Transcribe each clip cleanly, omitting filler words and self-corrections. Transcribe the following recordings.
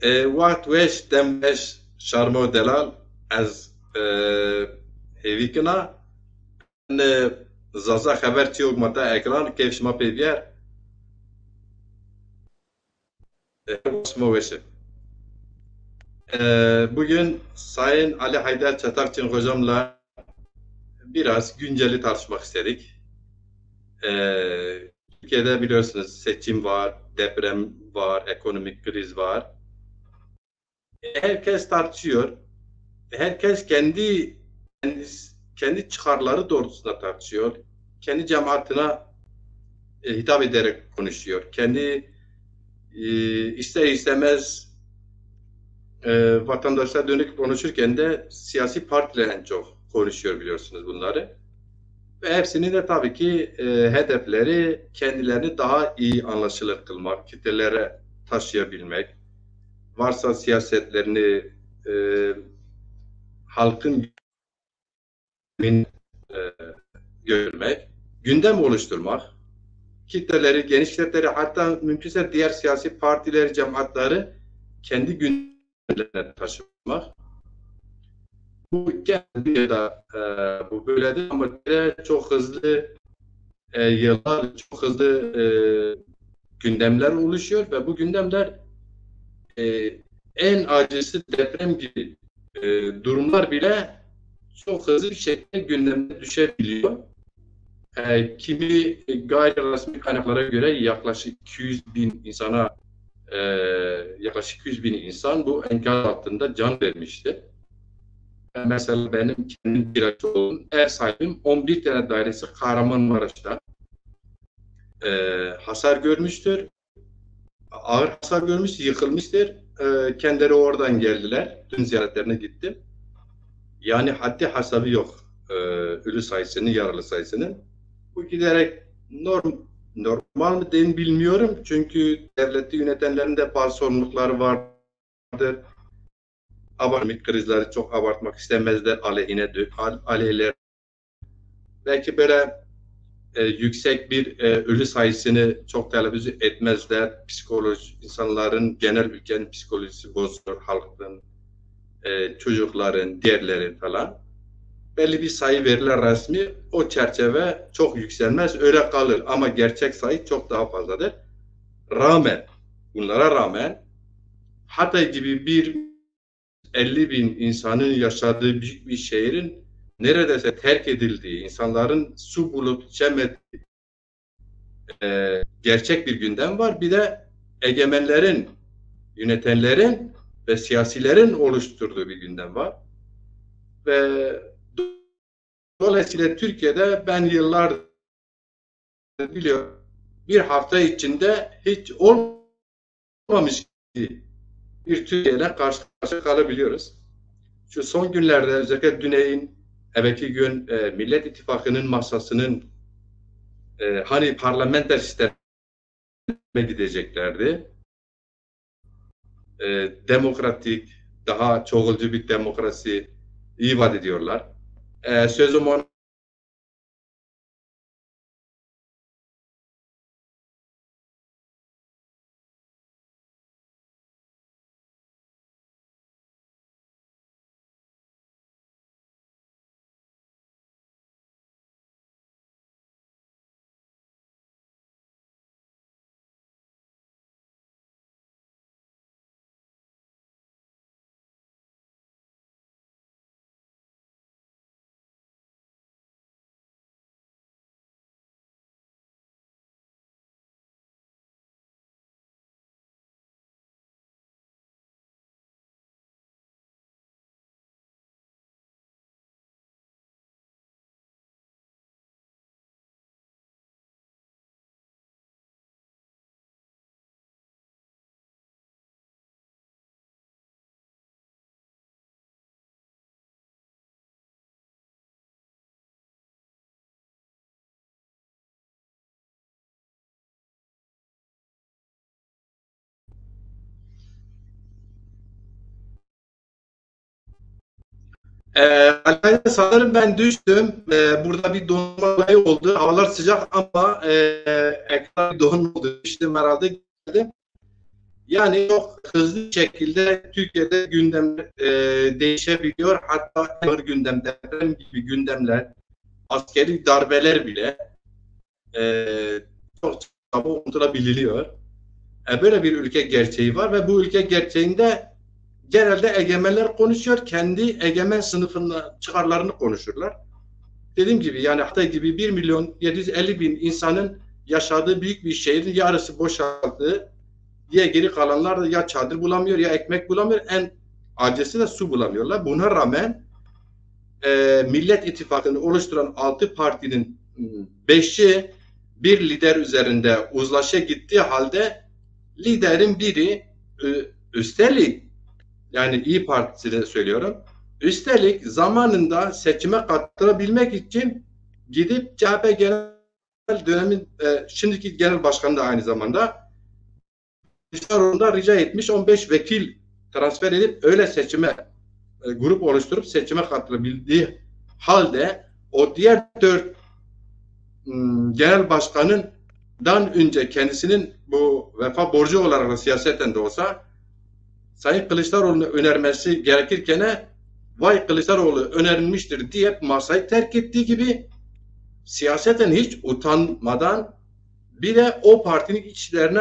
وقت وش دم وش شارمو دلال از هیویکنا نه زازا خبر چیوک متا ekran keyf şma peyviyer şma veşe. Bugün Sayın Ali Haydar Çatakçın hocamla biraz günceli tartışmak istedik. Türkiye'de biliyorsunuz seçim var, deprem var, ekonomik kriz var. Herkes tartışıyor. Herkes kendi çıkarları doğrultusunda tartışıyor. Kendi cemaatine hitap ederek konuşuyor. Kendi ister istemez vatandaşlara dönük konuşurken de siyasi partiler en çok konuşuyor biliyorsunuz bunları. Ve hepsinin de tabii ki hedefleri kendilerini daha iyi anlaşılır kılmak, kitlelere taşıyabilmek, varsa siyasetlerini halkın görmek, gündem oluşturmak, kitleleri, geniş kitleleri, hatta mümkünse diğer siyasi partileri, cemaatleri kendi gündemlerine taşımak. Bu kendi da bu böyledir ama çok hızlı yıllar, çok hızlı gündemler oluşuyor ve bu gündemler en acısı deprem gibi durumlar bile çok hızlı bir şekilde gündeme düşebiliyor. Kimi gayri resmi kaynaklara göre yaklaşık 200 bin insana yaklaşık 200 bin insan bu enkaz altında can vermişti. Mesela benim kendim bir olduğum ev sahibim 11 tane dairesi Kahramanmaraş'ta hasar görmüştür. Ağır hasar görmüş, yıkılmıştır. Kendileri oradan geldiler. Dün ziyaretlerine gittim. Yani haddi hesabı yok ölü sayısının, yaralı sayısının. Bu giderek normal mi değil bilmiyorum. Çünkü devleti yönetenlerin de bazı sorumlulukları vardır. Abartmak krizleri çok abartmak istemezler. Aleyhler. Belki böyle yüksek bir ölü sayısını çok telaffuz etmezler. İnsanların, genel ülkenin psikolojisi bozulur. Halkın, çocukların, diğerlerin falan. Belli bir sayı verirler resmi. O çerçeve çok yükselmez. Öyle kalır. Ama gerçek sayı çok daha fazladır. Bunlara rağmen Hatay gibi bir 50 bin insanın yaşadığı büyük bir şehrin neredeyse terk edildiği, insanların su bulup içemediği gerçek bir gündem var. Bir de egemenlerin, yönetenlerin ve siyasilerin oluşturduğu bir gündem var. Ve dolayısıyla Türkiye'de ben yıllardır biliyorum bir hafta içinde hiç olmamış bir Türkiye'yle karşı karşıya kalabiliyoruz. Şu son günlerde özellikle Düney'in evvelki gün Millet İttifakı'nın masasının hani parlamenter sisteme gideceklerdi. Demokratik, daha çoğulcu bir demokrasi vaat ediyorlar. Sözüm ona sanırım ben düştüm. Burada bir donma olayı oldu. Havalar sıcak ama ekran bir donma oldu. Düştüm herhalde. Geldim. Yani çok hızlı şekilde Türkiye'de gündemler değişebiliyor. Hatta gündemler, deprem gibi gündemler, askeri darbeler bile çok çabuk unutulabiliyor. Böyle bir ülke gerçeği var ve bu ülke gerçeğinde genelde egemenler konuşuyor. Kendi egemen sınıfının çıkarlarını konuşurlar. Dediğim gibi yani Hatay gibi 1.750.000 insanın yaşadığı büyük bir şehrin yarısı boşalttığı, diye geri kalanlar da ya çadır bulamıyor ya ekmek bulamıyor. En acısı da su bulamıyorlar. Buna rağmen Millet İttifakı'nı oluşturan 6 partinin 5'i bir lider üzerinde uzlaşa gittiği halde liderin biri üstelik yani İyi Partisi'ne söylüyorum. Üstelik zamanında seçime katılabilmek için gidip CHP genel dönemin şimdiki genel başkanı da aynı zamanda Kılıçdaroğlu'ndan rica etmiş 15 vekil transfer edip öyle seçime grup oluşturup seçime katılabildiği halde o diğer 4 genel başkanından önce kendisinin bu vefa borcu olarak da siyaseten de olsa Sayın Kılıçdaroğlu'nu önermesi gerekirken vay Kılıçdaroğlu önerilmiştir diye masayı terk ettiği gibi siyaseten hiç utanmadan bir de o partinin içlerine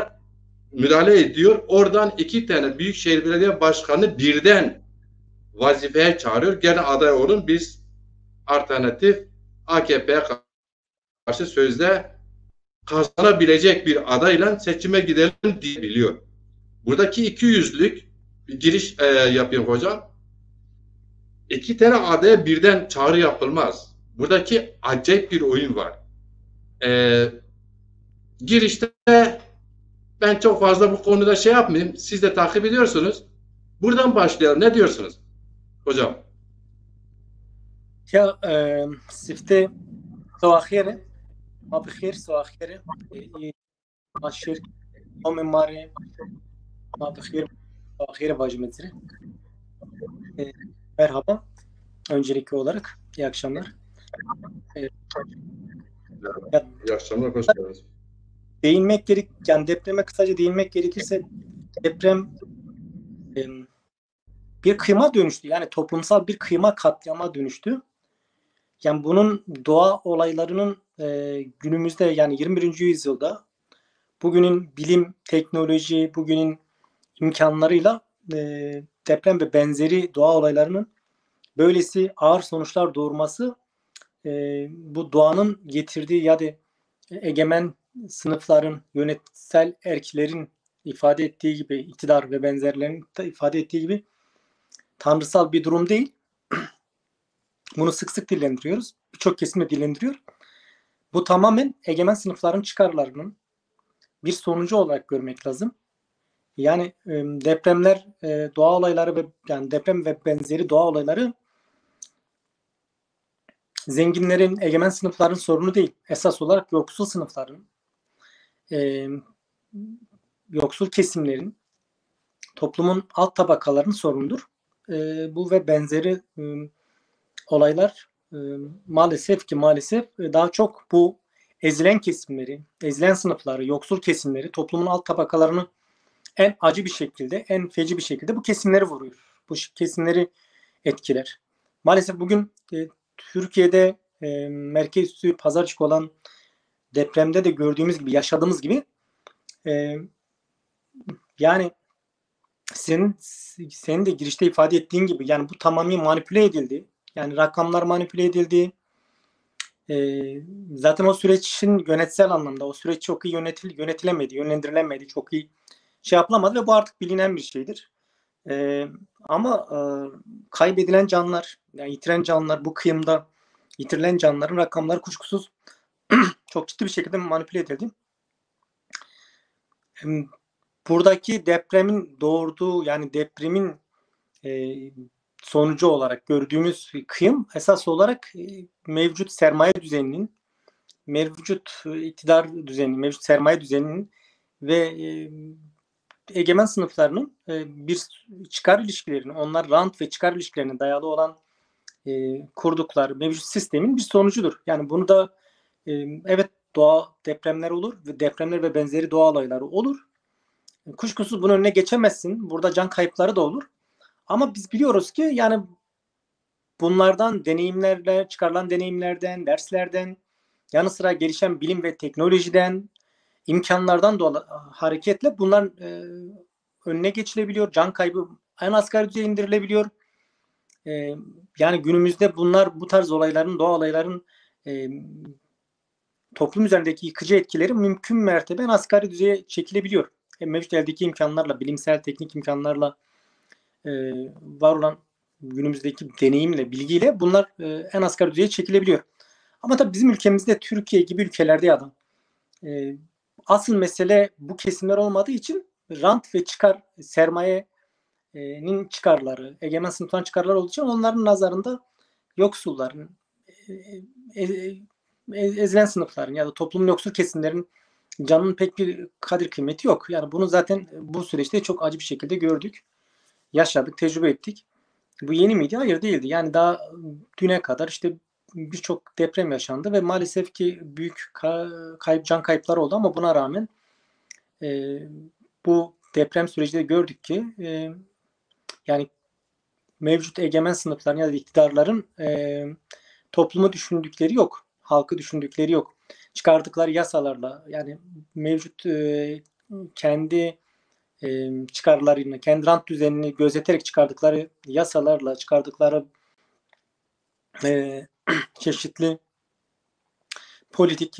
müdahale ediyor. Oradan 2 tane Büyükşehir Belediye Başkanı birden vazifeye çağırıyor. Gene aday olun biz alternatif AKP'ye karşı sözde kazanabilecek bir adayla seçime gidelim diyebiliyor. Buradaki ikiyüzlük bir giriş yapayım hocam. 2 tane adaya birden çağrı yapılmaz. Buradaki acayip bir oyun var. Girişte ben çok fazla bu konuda şey yapmayayım. Siz de takip ediyorsunuz. Buradan başlayalım. Ne diyorsunuz hocam? Ya sifte صباح ما بخير صباح الخير ماشير هم ماري ما بخير صباح الخير bacımızdır. Merhaba. Öncelikli olarak iyi akşamlar. İyi akşamlar, hoş geldiniz. Yani depreme kısaca değinmek gerekirse deprem bir kıyma dönüştü. Yani toplumsal bir kıyma katliama dönüştü. Yani bunun doğa olaylarının günümüzde yani 21. yüzyılda bugünün bilim, teknoloji, bugünün imkanlarıyla deprem ve benzeri doğa olaylarının böylesi ağır sonuçlar doğurması bu doğanın getirdiği ya da egemen sınıfların, yönetsel erklerin ifade ettiği gibi, iktidar ve benzerlerinin ifade ettiği gibi tanrısal bir durum değil. Bunu sık sık dillendiriyoruz. Birçok kesim de dillendiriyor. Bu tamamen egemen sınıfların çıkarlarının bir sonucu olarak görmek lazım. Yani depremler, doğa olayları ve yani deprem ve benzeri doğa olayları zenginlerin, egemen sınıfların sorunu değil. Esas olarak yoksul sınıfların, yoksul kesimlerin, toplumun alt tabakalarının sorunudur. Bu ve benzeri olaylar maalesef daha çok bu ezilen kesimleri, ezilen sınıfları, yoksul kesimleri, toplumun alt tabakalarını en acı bir şekilde, en feci bir şekilde bu kesimleri vuruyor. Bu kesimleri etkiler. Maalesef bugün Türkiye'de merkez üssü Pazarcık olan depremde de gördüğümüz gibi, yaşadığımız gibi yani senin de girişte ifade ettiğin gibi yani bu tamamen manipüle edildi. Yani rakamlar manipüle edildi. Zaten o sürecin yönetsel anlamda o süreç çok iyi yönetilemedi, yönlendirilemedi, çok iyi şey yapılamadı ve bu artık bilinen bir şeydir. Ama kaybedilen canlar, yani yitiren canlar, bu kıyımda yitirilen canların rakamları kuşkusuz çok ciddi bir şekilde manipüle edildi. Buradaki depremin doğurduğu yani depremin sonucu olarak gördüğümüz kıyım esas olarak mevcut sermaye düzeninin, mevcut iktidar düzeninin, mevcut sermaye düzeninin ve egemen sınıflarının bir çıkar ilişkilerini, onlar rant ve çıkar ilişkilerine dayalı olan kurdukları mevcut sistemin bir sonucudur. Yani bunu da evet doğa depremler olur ve depremler ve benzeri doğa olayları olur. Kuşkusuz bunun önüne geçemezsin. Burada can kayıpları da olur. Ama biz biliyoruz ki yani bunlardan deneyimlerle, çıkarılan deneyimlerden, derslerden, yanı sıra gelişen bilim ve teknolojiden, imkanlardan hareketle bunların önüne geçilebiliyor. Can kaybı en asgari düzeye indirilebiliyor. Yani günümüzde bunlar, bu tarz olayların, doğa olayların toplum üzerindeki yıkıcı etkileri mümkün mertebe en asgari düzeye çekilebiliyor. Mevcut eldeki imkanlarla, bilimsel, teknik imkanlarla, var olan günümüzdeki deneyimle, bilgiyle bunlar en asgari düzeye çekilebiliyor. Ama tabii bizim ülkemizde, Türkiye gibi ülkelerde ya da asıl mesele bu kesimler olmadığı için rant ve çıkar, sermayenin çıkarları, egemen sınıfların çıkarları olduğu için onların nazarında yoksulların, ezilen sınıfların ya da toplumun yoksul kesimlerin canının pek bir kadir kıymeti yok. Yani bunu zaten bu süreçte çok acı bir şekilde gördük, yaşadık, tecrübe ettik. Bu yeni miydi? Hayır, değildi. Yani daha düne kadar işte birçok deprem yaşandı ve maalesef ki büyük can kayıpları oldu ama buna rağmen bu deprem sürecinde gördük ki yani mevcut egemen sınıfların ya da iktidarların toplumu düşündükleri yok. Halkı düşündükleri yok. Çıkardıkları yasalarla yani mevcut kendi çıkarlarını, kendi rant düzenini gözeterek çıkardıkları yasalarla, çıkardıkları çeşitli politik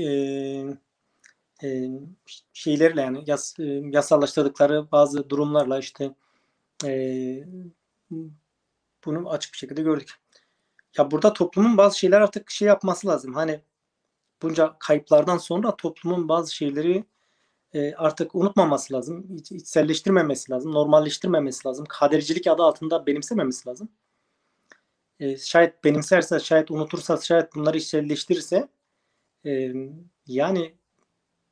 şeylerle yani yasallaştırdıkları bazı durumlarla işte bunu açık bir şekilde gördük. Ya burada toplumun bazı şeyler artık şey yapması lazım. Hani bunca kayıplardan sonra toplumun bazı şeyleri artık unutmaması lazım. İçselleştirmemesi lazım. Normalleştirmemesi lazım. Kadercilik adı altında benimsememesi lazım. Şayet benimserse, şayet unutursa, şayet bunları içselleştirirse yani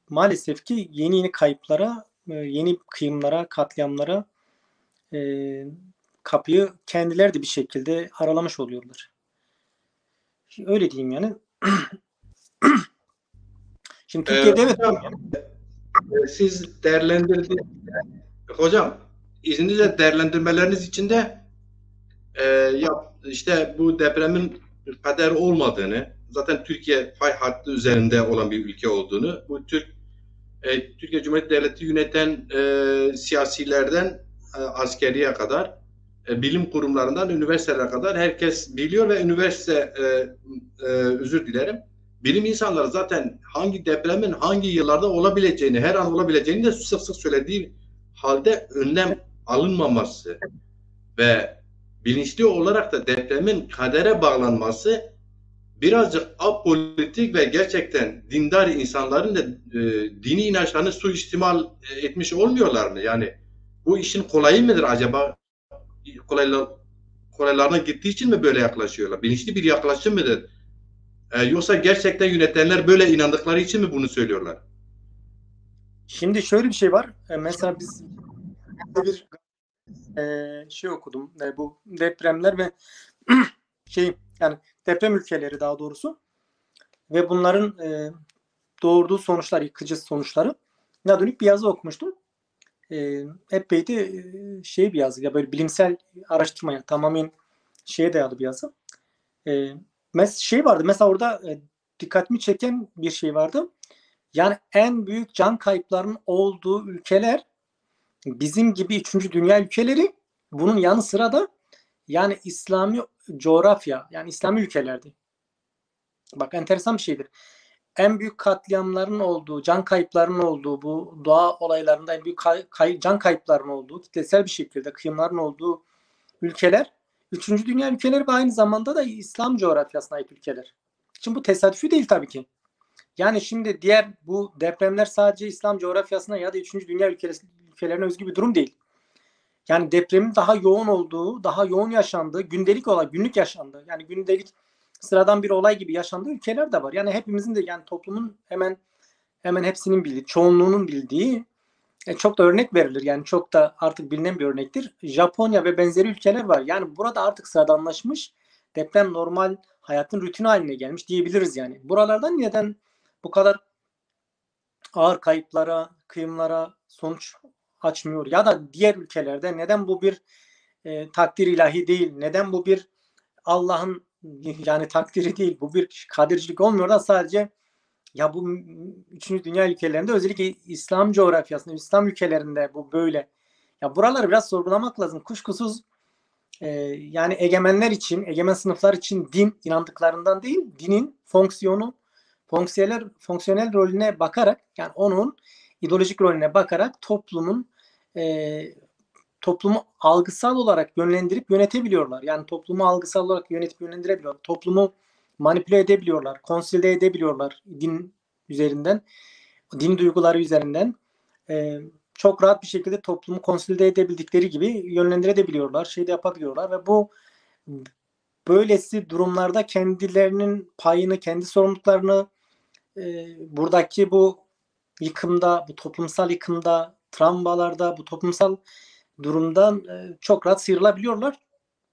maalesef ki yeni kayıplara, yeni kıyımlara, katliamlara kapıyı kendileri de bir şekilde aralamış oluyorlar. Öyle diyeyim yani. Şimdi Türkiye'de evet. Hocam, siz değerlendirdiniz. Hocam, izninizle değerlendirmeleriniz içinde işte bu depremin kader olmadığını, zaten Türkiye fay hattı üzerinde olan bir ülke olduğunu, bu Türkiye Cumhuriyeti Devleti yöneten siyasilerden askeriye kadar, bilim kurumlarından üniversitelere kadar herkes biliyor ve üniversite, özür dilerim, bilim insanları zaten hangi depremin hangi yıllarda olabileceğini, her an olabileceğini de sık sık söylediği halde önlem alınmaması ve bilinçli olarak da depremin kadere bağlanması birazcık apolitik ve gerçekten dindar insanların da dini inançlarını suistimal etmiş olmuyorlar mı? Yani bu işin kolayı mıdır acaba? Kolaylarına gittiği için mi böyle yaklaşıyorlar? Bilinçli bir yaklaşım mıdır? Yoksa gerçekten yönetenler böyle inandıkları için mi bunu söylüyorlar? Şimdi şöyle bir şey var. Mesela biz bir şey okudum. Bu depremler ve yani deprem ülkeleri daha doğrusu ve bunların doğurduğu sonuçlar, yıkıcı sonuçları dönük bir yazı okumuştum. Epey de bir yazı ya, böyle bilimsel araştırmaya tamamen şeye dayalı bir yazı. Vardı mesela orada dikkatimi çeken bir şey vardı. Yani en büyük can kayıplarının olduğu ülkeler bizim gibi 3. dünya ülkeleri, bunun yanı sıra da yani İslami coğrafya, yani İslami ülkelerdi. Bak enteresan bir şeydir. En büyük katliamların olduğu, can kayıplarının olduğu, bu doğa olaylarında en büyük can kayıplarının olduğu, kitlesel bir şekilde kıyımların olduğu ülkeler 3. dünya ülkeleri ve aynı zamanda da İslam coğrafyasına ait ülkeler. Şimdi bu tesadüfi değil tabii ki. Yani şimdi diğer bu depremler sadece İslam coğrafyasına ya da 3. dünya ülkelerine özgü bir durum değil. Yani depremin daha yoğun olduğu, daha yoğun yaşandığı, günlük yaşandığı, yani gündelik sıradan bir olay gibi yaşandığı ülkeler de var. Yani hepimizin de, yani toplumun hemen hepsinin bildiği, çoğunluğunun bildiği çok da örnek verilir. Yani çok da artık bilinen bir örnektir. Japonya ve benzeri ülkeler var. Yani burada artık sıradanlaşmış, deprem normal hayatın rutini haline gelmiş diyebiliriz yani. Buralardan neden bu kadar ağır kayıplara, kıyımlara sonuç açmıyor? Ya da diğer ülkelerde neden bu bir takdir ilahi değil? Neden bu bir Allah'ın yani takdiri değil? Bu bir kadercilik olmuyor da sadece ya bu 3. dünya ülkelerinde özellikle İslam coğrafyasında, İslam ülkelerinde bu böyle. Ya buraları biraz sorgulamak lazım. Kuşkusuz yani egemenler için, egemen sınıflar için din inandıklarından değil, dinin fonksiyonel rolüne bakarak, yani onun ideolojik rolüne bakarak toplumu algısal olarak yönlendirip yönetebiliyorlar. Yani toplumu algısal olarak yönetip yönlendirebiliyorlar. Toplumu manipüle edebiliyorlar, konsolide edebiliyorlar din üzerinden, din duyguları üzerinden. Çok rahat bir şekilde toplumu konsolide edebildikleri gibi yönlendirebiliyorlar, şey de yapabiliyorlar ve bu böylesi durumlarda kendilerinin payını, kendi sorumluluklarını buradaki bu yıkımda, bu toplumsal yıkımda, travmalarda, bu toplumsal durumdan çok rahat sıyrılabiliyorlar.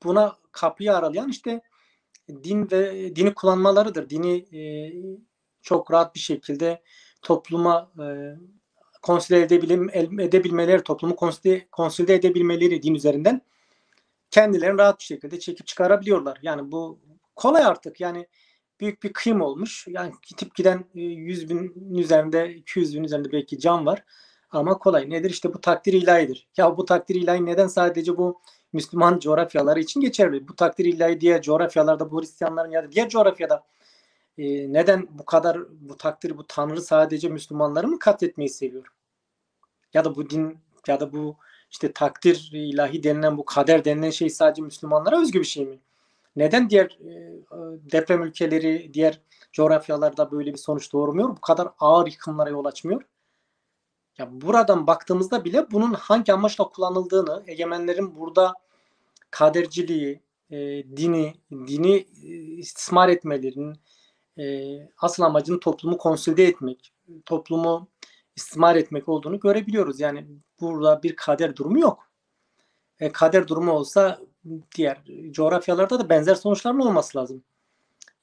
Buna kapıyı aralayan işte din ve dini kullanmalarıdır. Dini çok rahat bir şekilde topluma konsolide edebilmeleri, toplumu konsolide edebilmeleri din üzerinden kendilerini rahat bir şekilde çekip çıkarabiliyorlar. Yani bu kolay artık. Yani büyük bir kıyım olmuş. Yani gidip giden 100 bin üzerinde, 200 bin üzerinde belki can var. Ama kolay. Nedir? İşte bu takdir ilahidir. Ya bu takdir ilahi neden sadece bu Müslüman coğrafyaları için geçerli? Bu takdir ilahi diğer coğrafyalarda, bu Hristiyanların ya da diğer coğrafyada neden bu kadar bu takdir, bu tanrı sadece Müslümanları mı katletmeyi seviyor? Ya da bu din ya da bu işte takdir ilahi denilen, bu kader denilen şey sadece Müslümanlara özgü bir şey mi? Neden diğer deprem ülkeleri, diğer coğrafyalarda böyle bir sonuç doğurmuyor? Bu kadar ağır yıkımlara yol açmıyor. Ya buradan baktığımızda bile bunun hangi amaçla kullanıldığını, egemenlerin burada kaderciliği, dini istismar etmelerinin asıl amacının toplumu konsolide etmek, toplumu istismar etmek olduğunu görebiliyoruz. Yani burada bir kader durumu yok. Kader durumu olsa diğer coğrafyalarda da benzer sonuçların olması lazım.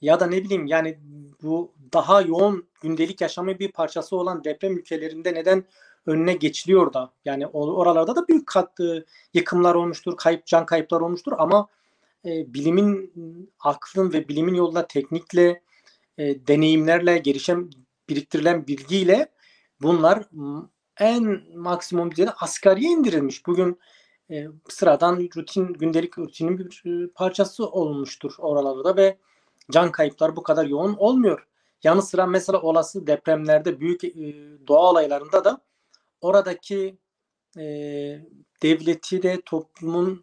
Ya da ne bileyim, yani bu daha yoğun gündelik yaşamın bir parçası olan deprem ülkelerinde neden önüne geçiliyor da? Yani oralarda da büyük yıkımlar olmuştur, can kayıplar olmuştur ama bilimin, aklın ve bilimin yoluyla, teknikle, deneyimlerle, biriktirilen bilgiyle bunlar en maksimum düzeyde asgariye indirilmiş. Bugün sıradan gündelik rutinin bir parçası olmuştur oralarda ve can kayıpları bu kadar yoğun olmuyor. Yanı sıra mesela olası depremlerde, büyük doğa olaylarında da oradaki devleti de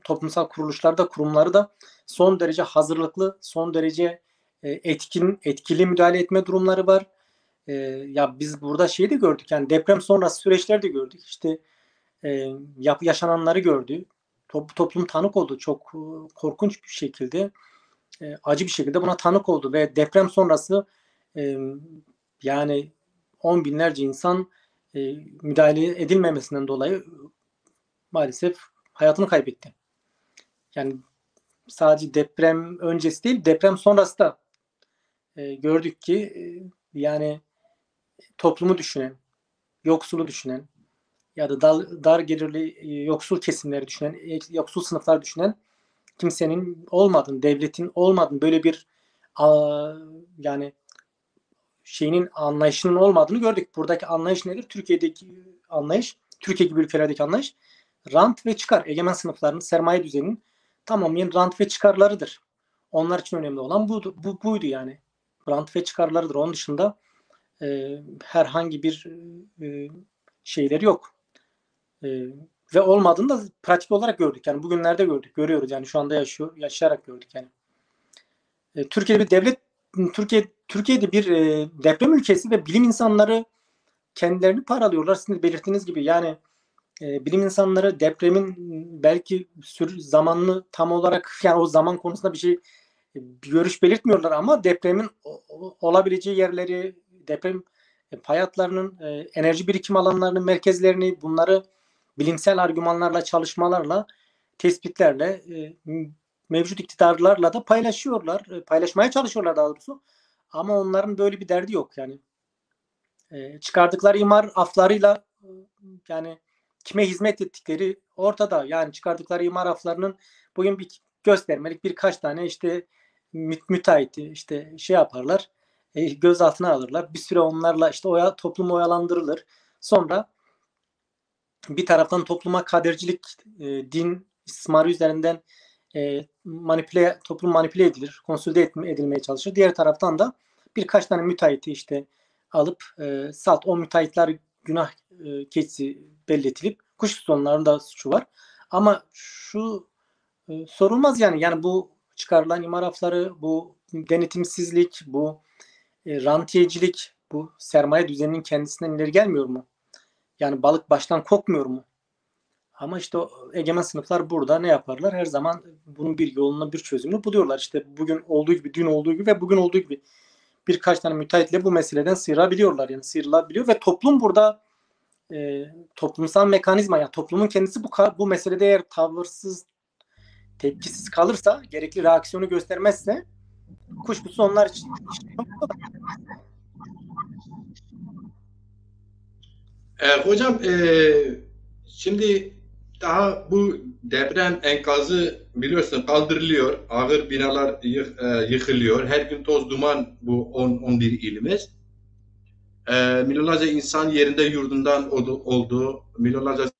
toplumsal kuruluşları da, kurumları da son derece hazırlıklı, son derece etkili müdahale etme durumları var. Ya biz burada şeyi de gördük, yani deprem sonrası süreçleri de gördük. İşte yaşananları gördü. Toplum tanık oldu çok korkunç bir şekilde, acı bir şekilde buna tanık oldu ve deprem sonrası yani on binlerce insan müdahale edilmemesinden dolayı maalesef hayatını kaybetti. Yani sadece deprem öncesi değil, deprem sonrası da gördük ki yani toplumu düşünen, yoksulu düşünen ya da dar gelirli yoksul kesimleri düşünen, yoksul sınıflar düşünen kimsenin olmadığını, devletin olmadığını, böyle bir yani şeyinin, anlayışının olmadığını gördük. Buradaki anlayış nedir? Türkiye'deki anlayış, Türkiye gibi ülkelerdeki anlayış rant ve çıkar. Egemen sınıfların, sermaye düzeninin tamamen rant ve çıkarlarıdır. Onlar için önemli olan buydu yani. Rant ve çıkarlarıdır. Onun dışında herhangi bir şeyleri yok. Ve olmadığını da pratik olarak gördük. Yani bugünlerde gördük, görüyoruz. Yani şu anda yaşayarak gördük yani. Türkiye'de bir devlet, Türkiye'de bir deprem ülkesi ve bilim insanları kendilerini paralıyorlar. Sizin de belirttiğiniz gibi yani bilim insanları depremin belki zamanını tam olarak, yani o zaman konusunda bir görüş belirtmiyorlar ama depremin olabileceği yerleri, deprem pay hatlarının, enerji birikim alanlarının merkezlerini, bunları bilimsel argümanlarla, çalışmalarla, tespitlerle, mevcut iktidarlarla da paylaşıyorlar. Paylaşmaya çalışıyorlar daha doğrusu. Ama onların böyle bir derdi yok yani. Çıkardıkları imar aflarıyla yani kime hizmet ettikleri ortada. Yani çıkardıkları imar haflarının bugün bir göstermelik birkaç tane işte müteahhiti işte şey yaparlar. Gözaltına alırlar. Bir süre onlarla işte toplum oyalandırılır. Sonra bir taraftan topluma kadercilik, din istismarı üzerinden toplum manipüle edilir, konsolide edilmeye çalışır. Diğer taraftan da birkaç tane müteahhiti işte alıp o müteahhitler günah keçisi belletilip kuşkusuz onların da suçu var. Ama şu sorulmaz yani. Yani bu çıkarılan imar hafları, bu denetimsizlik, bu rantiyecilik, bu sermaye düzeninin kendisinden ileri gelmiyor mu? Yani balık baştan kokmuyor mu? Ama işte o egemen sınıflar burada ne yaparlar? Her zaman bunun bir yolunu, bir çözümünü buluyorlar. İşte bugün olduğu gibi, dün olduğu gibi ve bugün olduğu gibi birkaç tane müteahhitle bu meseleden sıyrılabiliyorlar. Yani sıyrılabiliyor ve toplum burada toplumsal mekanizma, yani toplumun kendisi bu meselede eğer tavırsız, tepkisiz kalırsa, gerekli reaksiyonu göstermezse kuşkusuz onlar için Hocam, şimdi daha bu deprem enkazı biliyorsun kaldırılıyor. Ağır binalar yıkılıyor. Her gün toz duman bu 10-11 ilimiz. Milyonlarca insan yerinde yurdundan oldu. Milyonlarca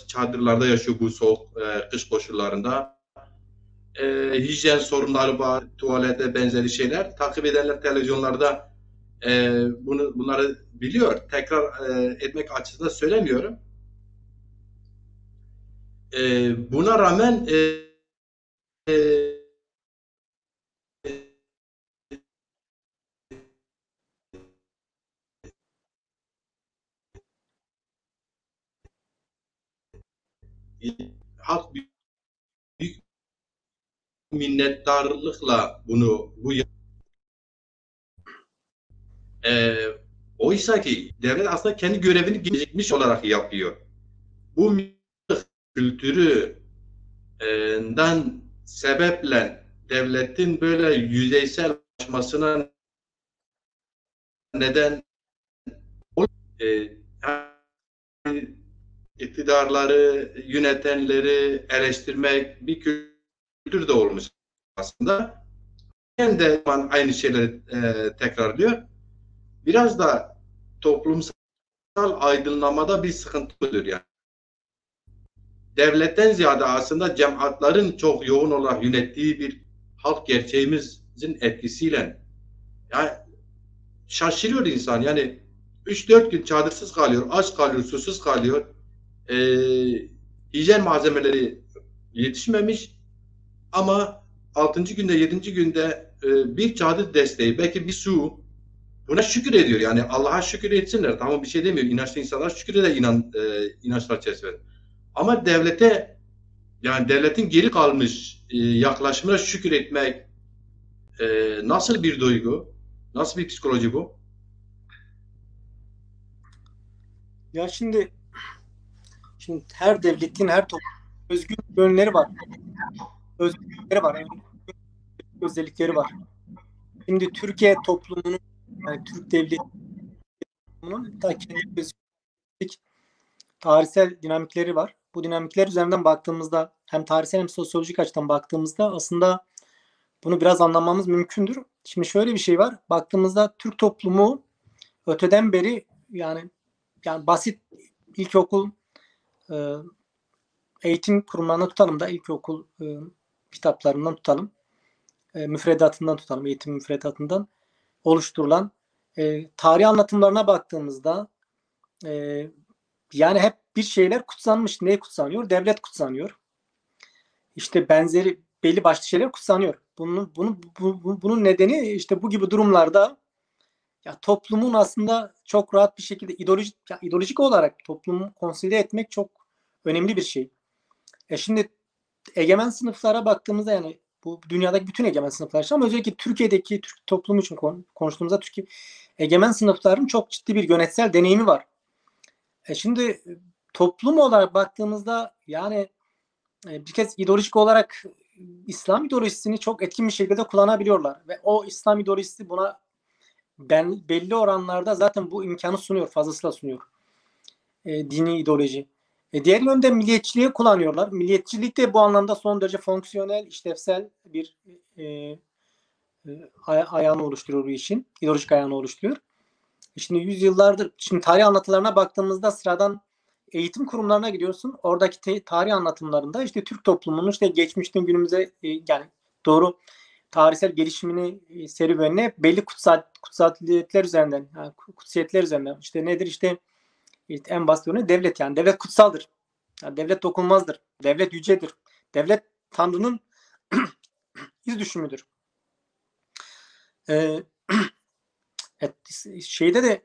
çadırlarda yaşıyor bu soğuk kış koşullarında. Hijyen sorunları var, tuvalete benzeri şeyler. Takip edenler televizyonlarda bunları biliyor. Tekrar etmek açısından söylemiyorum. Buna rağmen halk büyük minnettarlıkla bu e, oysa ki devlet aslında kendi görevini gecikmiş olarak yapıyor. Bu kültüründen sebeple devletin böyle yüzeysel başmasına neden e, iktidarları, yönetenleri eleştirmek bir kültür de olmuş aslında. Ben de aynı şeyleri tekrarlıyor. Biraz da toplumsal aydınlamada bir sıkıntı oluyor yani. Devletten ziyade aslında cemaatlerin çok yoğun olarak yönettiği bir halk gerçeğimizin etkisiyle yani şaşırıyor insan. Yani 3-4 gün çadırsız kalıyor, aç kalıyor, susuz kalıyor. E, hijyen malzemeleri yetişmemiş ama 6. günde 7. günde bir çadır desteği, belki bir su, buna şükür ediyor. Yani Allah'a şükür etsinler. Tamam, bir şey demiyor. İnançlı insanlar şükür eder inançlar çerçevesinde. Ama yani devletin geri kalmış yaklaşımına şükür etmek nasıl bir duygu? Nasıl bir psikoloji bu? ya şimdi her devletin, her toplumun özgün yönleri var. Özgürlükleri var. Özellikleri var. Şimdi Türkiye toplumunun, yani Türk devletleri'nin da kendi özgürlük, tarihsel dinamikleri var. Bu dinamikler üzerinden baktığımızda hem tarihsel hem sosyolojik açıdan baktığımızda aslında bunu biraz anlamamız mümkündür. Şimdi şöyle bir şey var. Baktığımızda Türk toplumu öteden beri yani basit ilkokul eğitim kurumlarına tutalım da ilkokul kitaplarından tutalım. Müfredatından tutalım. Eğitim müfredatından oluşturulan tarih anlatımlarına baktığımızda yani hep bir şeyler kutsanmış. Ne kutsanıyor? Devlet kutsanıyor. İşte benzeri belli başlı şeyler kutsanıyor. Bunun nedeni işte bu gibi durumlarda ya toplumun aslında çok rahat bir şekilde ideolojik olarak toplumu konsolide etmek çok önemli bir şey. Şimdi egemen sınıflara baktığımızda yani bu dünyadaki bütün egemen sınıflar için ama özellikle Türkiye'deki Türk toplumu için konuştuğumuzda Türkiye egemen sınıfların çok ciddi bir yönetsel deneyimi var. Şimdi toplum olarak baktığımızda yani bir kez ideolojik olarak İslam ideolojisini çok etkin bir şekilde kullanabiliyorlar ve o İslam ideolojisi buna belli oranlarda zaten bu imkanı sunuyor, fazlasıyla sunuyor. Dini ideoloji. Diğer yönde milliyetçiliği kullanıyorlar. Milliyetçilik de bu anlamda son derece fonksiyonel, işlevsel bir ayağını oluşturuyor bu işin. İdeolojik ayağını oluşturuyor. Şimdi yüzyıllardır, şimdi tarih anlatılarına baktığımızda sıradan eğitim kurumlarına gidiyorsun. Oradaki tarih anlatımlarında işte Türk toplumunun işte geçmişten günümüze yani doğru tarihsel gelişimini serüvenine belli kutsiyetler üzerinden, yani kutsiyetler üzerinden işte nedir işte en basit örneği devlet, yani devlet kutsaldır. Yani devlet dokunmazdır. Devlet yücedir. Devlet Tanrı'nın iz düşümüdür. Şeyde de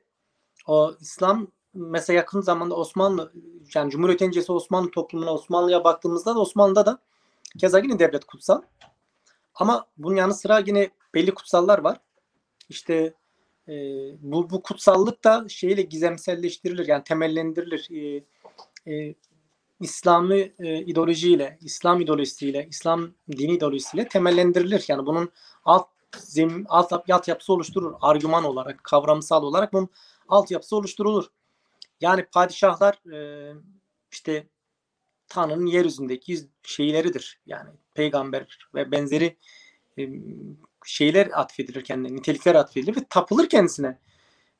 o İslam mesela yakın zamanda Osmanlı, yani Cumhuriyet öncesi Osmanlı toplumuna, Osmanlı'ya baktığımızda da Osmanlı'da da keza yine devlet kutsal. Ama bunun yanı sıra yine belli kutsallar var. İşte bu kutsallık da şeyle gizemselleştirilir, yani temellendirilir. İslami ideolojiyle, İslam ideolojisiyle, İslam dini ideolojisiyle temellendirilir. Yani bunun altyapısı oluşturur. Argüman olarak, kavramsal olarak bunun altyapısı oluşturulur. Yani padişahlar işte Tanrı'nın yeryüzündeki şeyleridir. Yani peygamber ve benzeri şeyler atfedilir kendine, nitelikler atfedilir ve tapılır kendisine.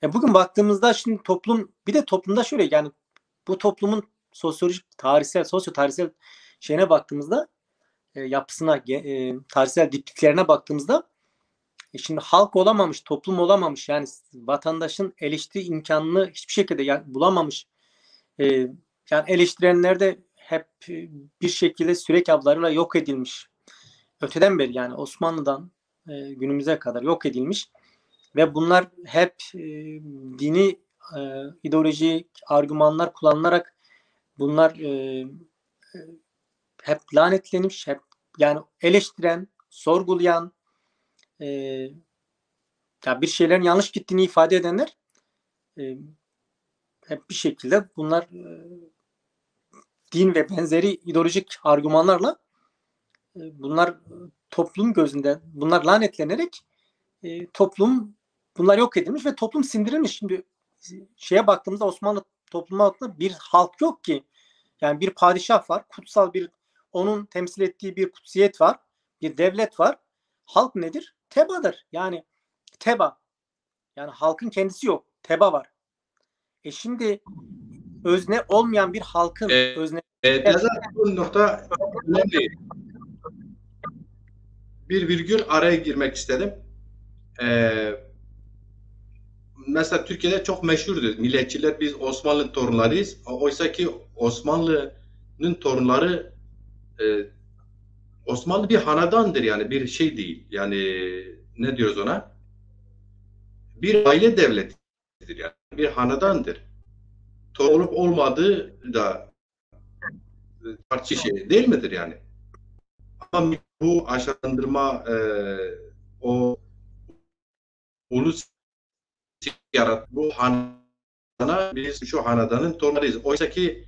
Bugün baktığımızda şimdi toplum, bir de toplumda şöyle, yani bu toplumun sosyolojik, tarihsel, sosyo-tarihsel şeyine baktığımızda yapısına, tarihsel dipliklerine baktığımızda şimdi halk olamamış, toplum olamamış, yani vatandaşın eleştiri imkanını hiçbir şekilde bulamamış. Yani eleştirenler de hep bir şekilde sürek avlarıyla yok edilmiş. Öteden beri, yani Osmanlı'dan günümüze kadar yok edilmiş ve bunlar hep dini ideolojik argümanlar kullanılarak bunlar hep lanetlenmiş, hep yani eleştiren, sorgulayan, ya bir şeylerin yanlış gittiğini ifade edenler hep bir şekilde bunlar din ve benzeri ideolojik argümanlarla bunlar toplum gözünde bunlar lanetlenerek toplum bunlar yok edilmiş ve toplum sindirilmiş. Şimdi şeye baktığımızda Osmanlı toplumu altında bir halk yok ki. Yani bir padişah var, kutsal bir, onun temsil ettiği bir kutsiyet var, bir devlet var. Halk nedir? Teba'dır. Yani teba. Yani halkın kendisi yok. Teba var. Şimdi özne olmayan bir halkın özne. Nezat, bu nokta önemli. Bir virgül araya girmek istedim. Mesela Türkiye'de çok meşhurdur. Milliyetçiler biz Osmanlı torunlarıyız. Oysa ki Osmanlı'nın torunları Osmanlı bir hanedandır, yani bir şey değil. Yani ne diyoruz ona? Bir aile devletidir, yani bir hanedandır. Torun olup olmadığı da tartışı şey değil midir yani? Ama bu aşağılandırma o ulus yarat bu hanedana biz şu hanedanın torunlarıyız. Oysa ki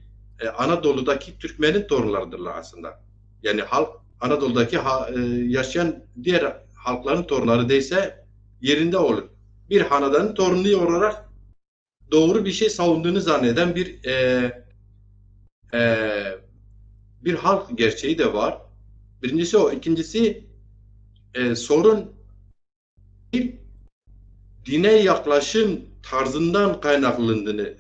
Anadolu'daki Türkmen'in torunlarıdırlar aslında. Yani halk Anadolu'daki yaşayan diğer halkların torunları değilse yerinde olur. Bir hanedanın torunu olarak doğru bir şey savunduğunu zanneden bir halk gerçeği de var. Birincisi o. İkincisi sorun dine yaklaşım tarzından kaynaklandığını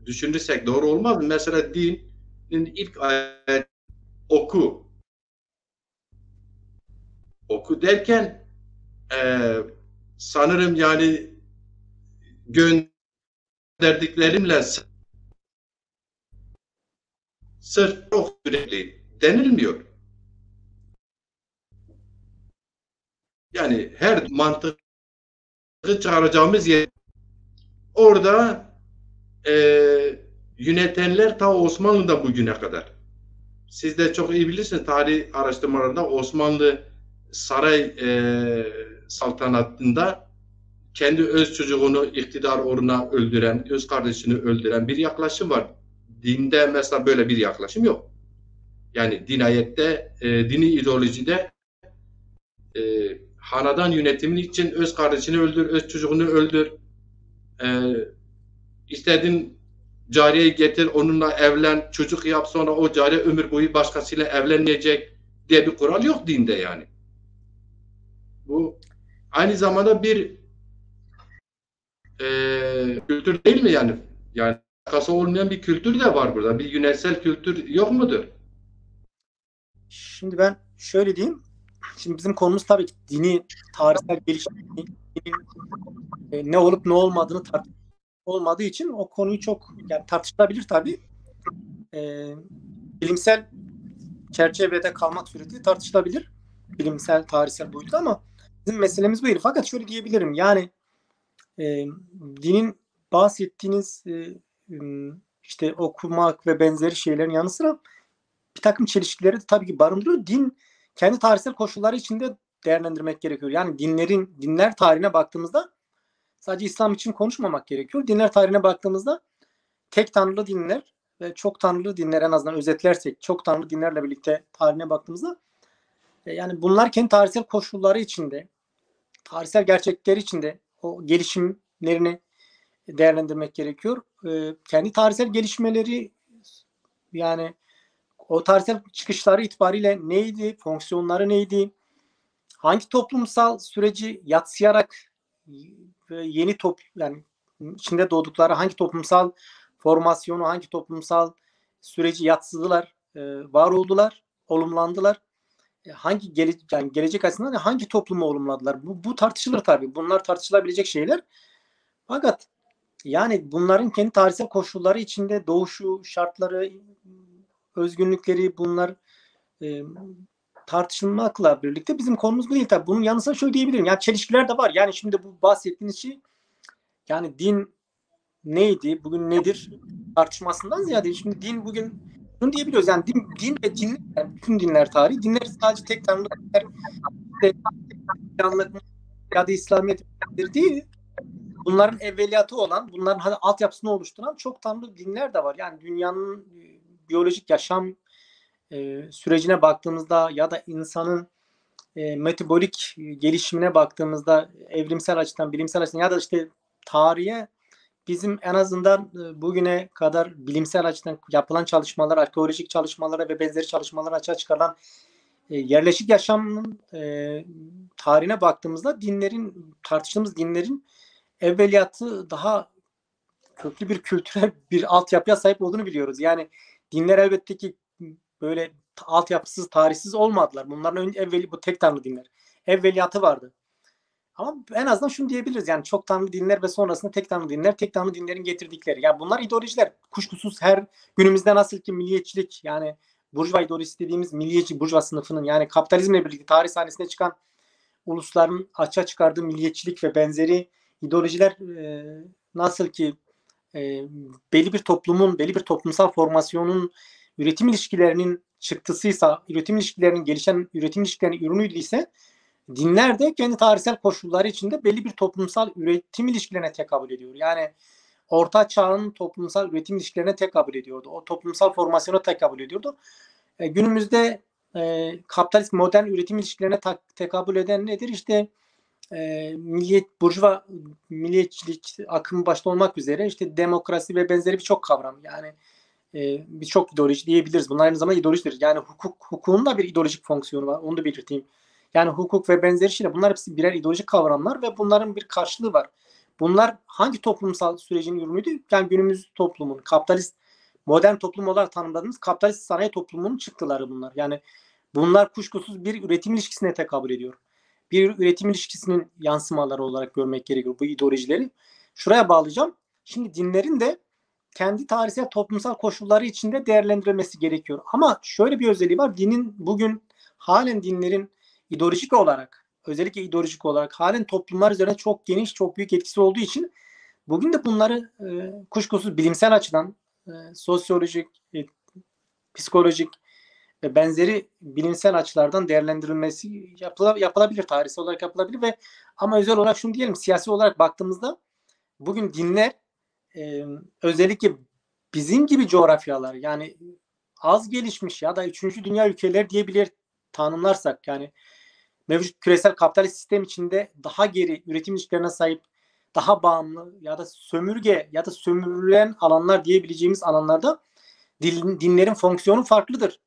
düşünürsek doğru olmaz mı? Mesela dinin ilk ayet oku. Oku derken sanırım yani gönderdiklerimle sırf çok sürekli denilmiyor. Yani her mantığı çağıracağımız yer orada yönetenler ta Osmanlı'da bugüne kadar. Siz de çok iyi bilirsiniz, tarih araştırmalarında Osmanlı saray saltanatında kendi öz çocuğunu iktidar uğruna öldüren, öz kardeşini öldüren bir yaklaşım var. Dinde mesela böyle bir yaklaşım yok. Yani dinayette, dini ideolojide hanedan yönetimin için öz kardeşini öldür, öz çocuğunu öldür, istediğin cariyeyi getir, onunla evlen, çocuk yap, sonra o cariye ömür boyu başkasıyla evlenmeyecek diye bir kural yok dinde yani. Bu aynı zamanda bir kültür değil mi yani? Yani alakası olmayan bir kültür de var burada. Bir yönelsel kültür yok mudur? Şimdi ben şöyle diyeyim. Şimdi bizim konumuz tabii ki dini, tarihsel gelişim, dinin ne olup ne olmadığını olmadığı için o konuyu çok yani tartışılabilir tabii. Bilimsel çerçevede kalmak suretiyle tartışılabilir. Bilimsel, tarihsel boyutu ama bizim meselemiz bu değil. Fakat şöyle diyebilirim. Yani dinin bahsettiğiniz işte okumak ve benzeri şeylerin yanı sıra bir takım çelişkileri de tabii ki barındırıyor. Din kendi tarihsel koşulları içinde değerlendirmek gerekiyor. Yani dinler tarihine baktığımızda sadece İslam için konuşmamak gerekiyor. Dinler tarihine baktığımızda tek tanrılı dinler ve çok tanrılı dinler, en azından özetlersek çok tanrılı dinlerle birlikte tarihine baktığımızda yani bunlar kendi tarihsel koşulları içinde, tarihsel gerçekleri içinde o gelişimlerini değerlendirmek gerekiyor. Kendi tarihsel gelişmeleri yani o tarihsel çıkışları itibariyle neydi, fonksiyonları neydi, hangi toplumsal süreci yadsıyarak yeni yani içinde doğdukları hangi toplumsal formasyonu, hangi toplumsal süreci yatsıdılar, var oldular, olumlandılar. Hangi yani gelecek açısından hangi toplumu olumladılar? Bu tartışılır tabii. Bunlar tartışılabilecek şeyler. Fakat yani bunların kendi tarihsel koşulları içinde doğuşu, şartları, özgünlükleri bunlar tartışılmakla birlikte bizim konumuz bu değil tabii. Bunun yanı sıra şöyle diyebilirim. Yani çelişkiler de var. Yani şimdi bu bahsettiğiniz şey yani din neydi, bugün nedir tartışmasından ziyade şimdi din bugün bunu diyebiliyoruz. Yani din ve dinler, yani bütün dinler tarihi. Dinler sadece tek tanrılı ya da İslamiyet değil. Bunların evveliyatı olan, bunların hani altyapısını oluşturan çok tanrılı dinler de var. Yani dünyanın biyolojik yaşam sürecine baktığımızda ya da insanın metabolik gelişimine baktığımızda evrimsel açıdan, bilimsel açıdan ya da işte tarihe bizim en azından bugüne kadar bilimsel açıdan yapılan çalışmalar, arkeolojik çalışmalara ve benzeri çalışmalara açığa çıkarılan yerleşik yaşamın tarihine baktığımızda tartıştığımız dinlerin evveliyatı daha köklü bir kültürel bir altyapıya sahip olduğunu biliyoruz. Yani dinler elbette ki böyle altyapısız, tarihsiz olmadılar. Bunların bu tek tanrı dinler. Evveliyatı vardı. Ama en azından şunu diyebiliriz. Yani çok tanrı dinler ve sonrasında tek tanrı dinler, tek tanrı dinlerin getirdikleri. Yani bunlar ideolojiler. Kuşkusuz her günümüzde nasıl ki milliyetçilik yani burjuva ideolojisi dediğimiz milliyetçi burjuva sınıfının yani kapitalizmle birlikte tarih sahnesine çıkan ulusların açığa çıkardığı milliyetçilik ve benzeri ideolojiler nasıl ki belli bir toplumun, belli bir toplumsal formasyonun üretim ilişkilerinin çıktısıysa, üretim ilişkilerinin gelişen üretim ilişkilerinin ürünüyse dinler de kendi tarihsel koşulları içinde belli bir toplumsal üretim ilişkilerine tekabül ediyor. Yani Orta Çağ'ın toplumsal üretim ilişkilerine tekabül ediyordu. O toplumsal formasyona tekabül ediyordu. Günümüzde kapitalist modern üretim ilişkilerine tekabül eden nedir? İşte burjuva milliyetçilik akımı başta olmak üzere işte demokrasi ve benzeri birçok kavram yani birçok ideoloji diyebiliriz. Bunlar aynı zamanda ideolojidir. Yani hukukun da bir ideolojik fonksiyonu var. Onu da belirteyim. Yani hukuk ve benzeri şeyler bunlar hepsi birer ideolojik kavramlar ve bunların bir karşılığı var. Bunlar hangi toplumsal sürecin ürünüydü? Yani günümüz toplumun kapitalist modern toplum olarak tanımladığımız kapitalist sanayi toplumunun çıktıları bunlar. Yani bunlar kuşkusuz bir üretim ilişkisine tekabül ediyor. Bir üretim ilişkisinin yansımaları olarak görmek gerekiyor bu ideolojileri. Şuraya bağlayacağım. Şimdi dinlerin de kendi tarihsel toplumsal koşulları içinde değerlendirilmesi gerekiyor. Ama şöyle bir özelliği var. Bugün halen dinlerin ideolojik olarak, özellikle ideolojik olarak halen toplumlar üzerine çok geniş, çok büyük etkisi olduğu için bugün de bunları kuşkusuz bilimsel açıdan sosyolojik, psikolojik ve benzeri bilimsel açılardan değerlendirilmesi yapılabilir, tarihsel olarak yapılabilir ve ama özel olarak şunu diyelim, siyasi olarak baktığımızda bugün dinler özellikle bizim gibi coğrafyalar yani az gelişmiş ya da 3. dünya ülkeleri diyebilir tanımlarsak yani mevcut küresel kapitalist sistem içinde daha geri üretim ilişkilerine sahip daha bağımlı ya da sömürge ya da sömürülen alanlar diyebileceğimiz alanlarda dinlerin fonksiyonu farklıdır.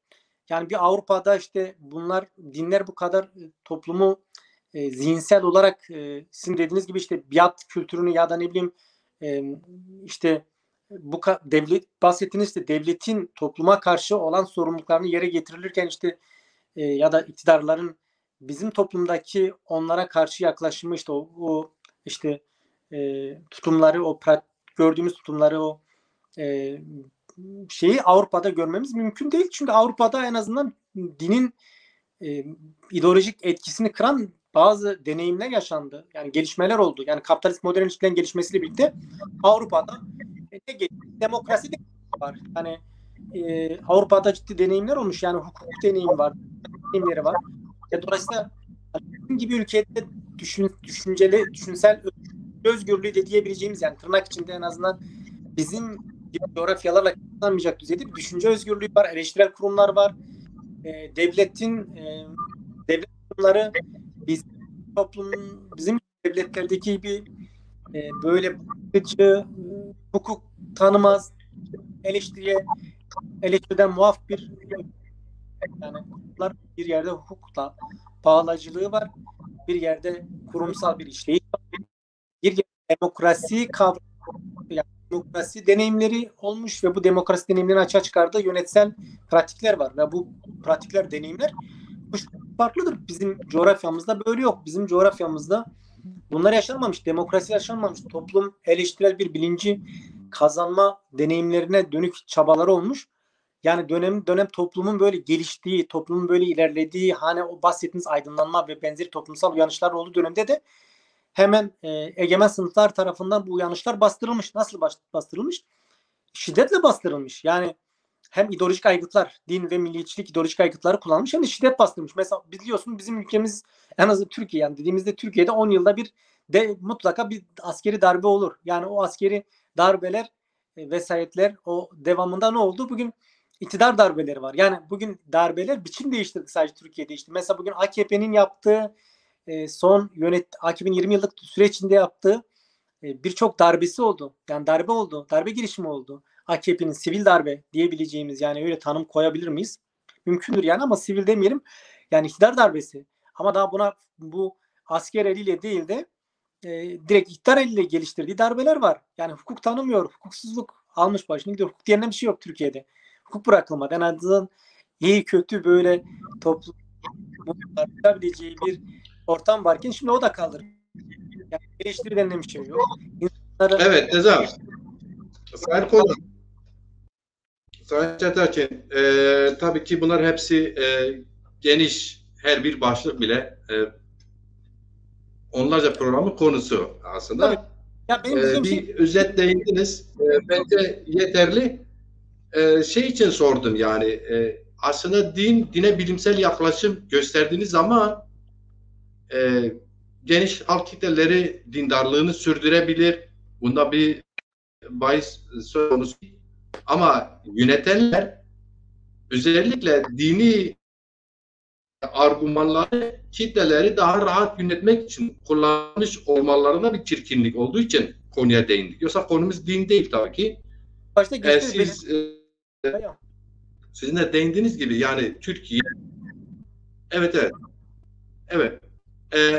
Yani bir Avrupa'da işte bunlar dinler bu kadar toplumu zihinsel olarak sizin dediğiniz gibi işte biat kültürünü ya da ne bileyim işte bu devlet bahsettiğiniz işte devletin topluma karşı olan sorumluluklarını yere getirilirken işte ya da iktidarların bizim toplumdaki onlara karşı yaklaşımı işte o işte tutumları gördüğümüz tutumları o şeyi Avrupa'da görmemiz mümkün değil. Çünkü Avrupa'da en azından dinin ideolojik etkisini kıran bazı deneyimler yaşandı. Yani gelişmeler oldu. Yani kapitalist modern ilişkilerin gelişmesiyle birlikte Avrupa'da demokrasi de var. Yani Avrupa'da ciddi deneyimler olmuş. Yani hukuk deneyimi var. Deneyimleri var. Dolayısıyla bizim gibi ülkede düşünsel özgürlüğü de diyebileceğimiz yani tırnak içinde en azından bizim gibi coğrafyalarla kısıtlanmayacak düzeyde bir düşünce özgürlüğü var. Eleştirel kurumlar var. Devlet kurumları bizim devletlerdeki gibi böyle bakıcı, hukuk tanımaz, eleştiriden muaf bir yani bir yerde hukukla bağlacılığı var. Bir yerde kurumsal bir işleyiş var. Bir yerde demokrasi kavramı yani demokrasi deneyimleri olmuş ve bu demokrasi deneyimlerini açığa çıkardığı yönetsel pratikler var ve bu pratikler, deneyimler farklıdır. Bizim coğrafyamızda böyle yok. Bizim coğrafyamızda bunlar yaşanmamış. Demokrasi yaşanmamış. Toplum eleştirel bir bilinci kazanma deneyimlerine dönük çabaları olmuş. Yani dönem toplumun böyle geliştiği, toplumun böyle ilerlediği, hani o bahsettiğiniz aydınlanma ve benzeri toplumsal uyanışlar olduğu dönemde de hemen egemen sınıflar tarafından bu uyanışlar bastırılmış. Nasıl bastırılmış? Şiddetle bastırılmış. Yani hem ideolojik aygıtlar, din ve milliyetçilik ideolojik aygıtları kullanmış hem de şiddet bastırmış. Mesela biliyorsun bizim ülkemiz en azı Türkiye yani dediğimizde Türkiye'de 10 yılda bir de mutlaka bir askeri darbe olur. Yani o askeri darbeler vesayetler o devamında ne oldu? Bugün iktidar darbeleri var. Yani bugün darbeler biçim değiştirdi sadece Türkiye'de işte. Mesela bugün AKP'nin yaptığı son AKP'nin 20 yıllık süreç içinde yaptığı birçok darbesi oldu. Yani darbe oldu. Darbe girişimi oldu. AKP'nin sivil darbe diyebileceğimiz yani öyle tanım koyabilir miyiz? Mümkündür yani ama sivil demeyelim. Yani iktidar darbesi. Ama daha bu asker eliyle değil de direkt iktidar eliyle geliştirdiği darbeler var. Yani hukuk tanımıyor. Hukuksuzluk almış başını gidiyor. Hukuk denilen bir şey yok Türkiye'de. Hukuk bırakılmadı. En azından iyi kötü böyle toplumun tartışabileceği bir ortam varken şimdi o da kalır. Yani eleştiri denilen bir şey yok. Evet, Nezam. Sayın Kozan. Sayın Çeterkin, tabii ki bunlar hepsi geniş, her bir başlık bile onlarca programın konusu aslında. Tabii. Ya benim dediğim bir özet değindiniz. Bence yeterli. Şey için sordum yani aslında dine bilimsel yaklaşım gösterdiğiniz zaman geniş halk kitleleri dindarlığını sürdürebilir. Bunda bir bahis söz konusu. Ama yönetenler özellikle dini argümanları kitleleri daha rahat yönetmek için kullanmış olmalarına bir çirkinlik olduğu için konuya değindik. Yoksa konumuz din değil tabii ki. başta Sizin de değindiğiniz gibi yani Türkiye evet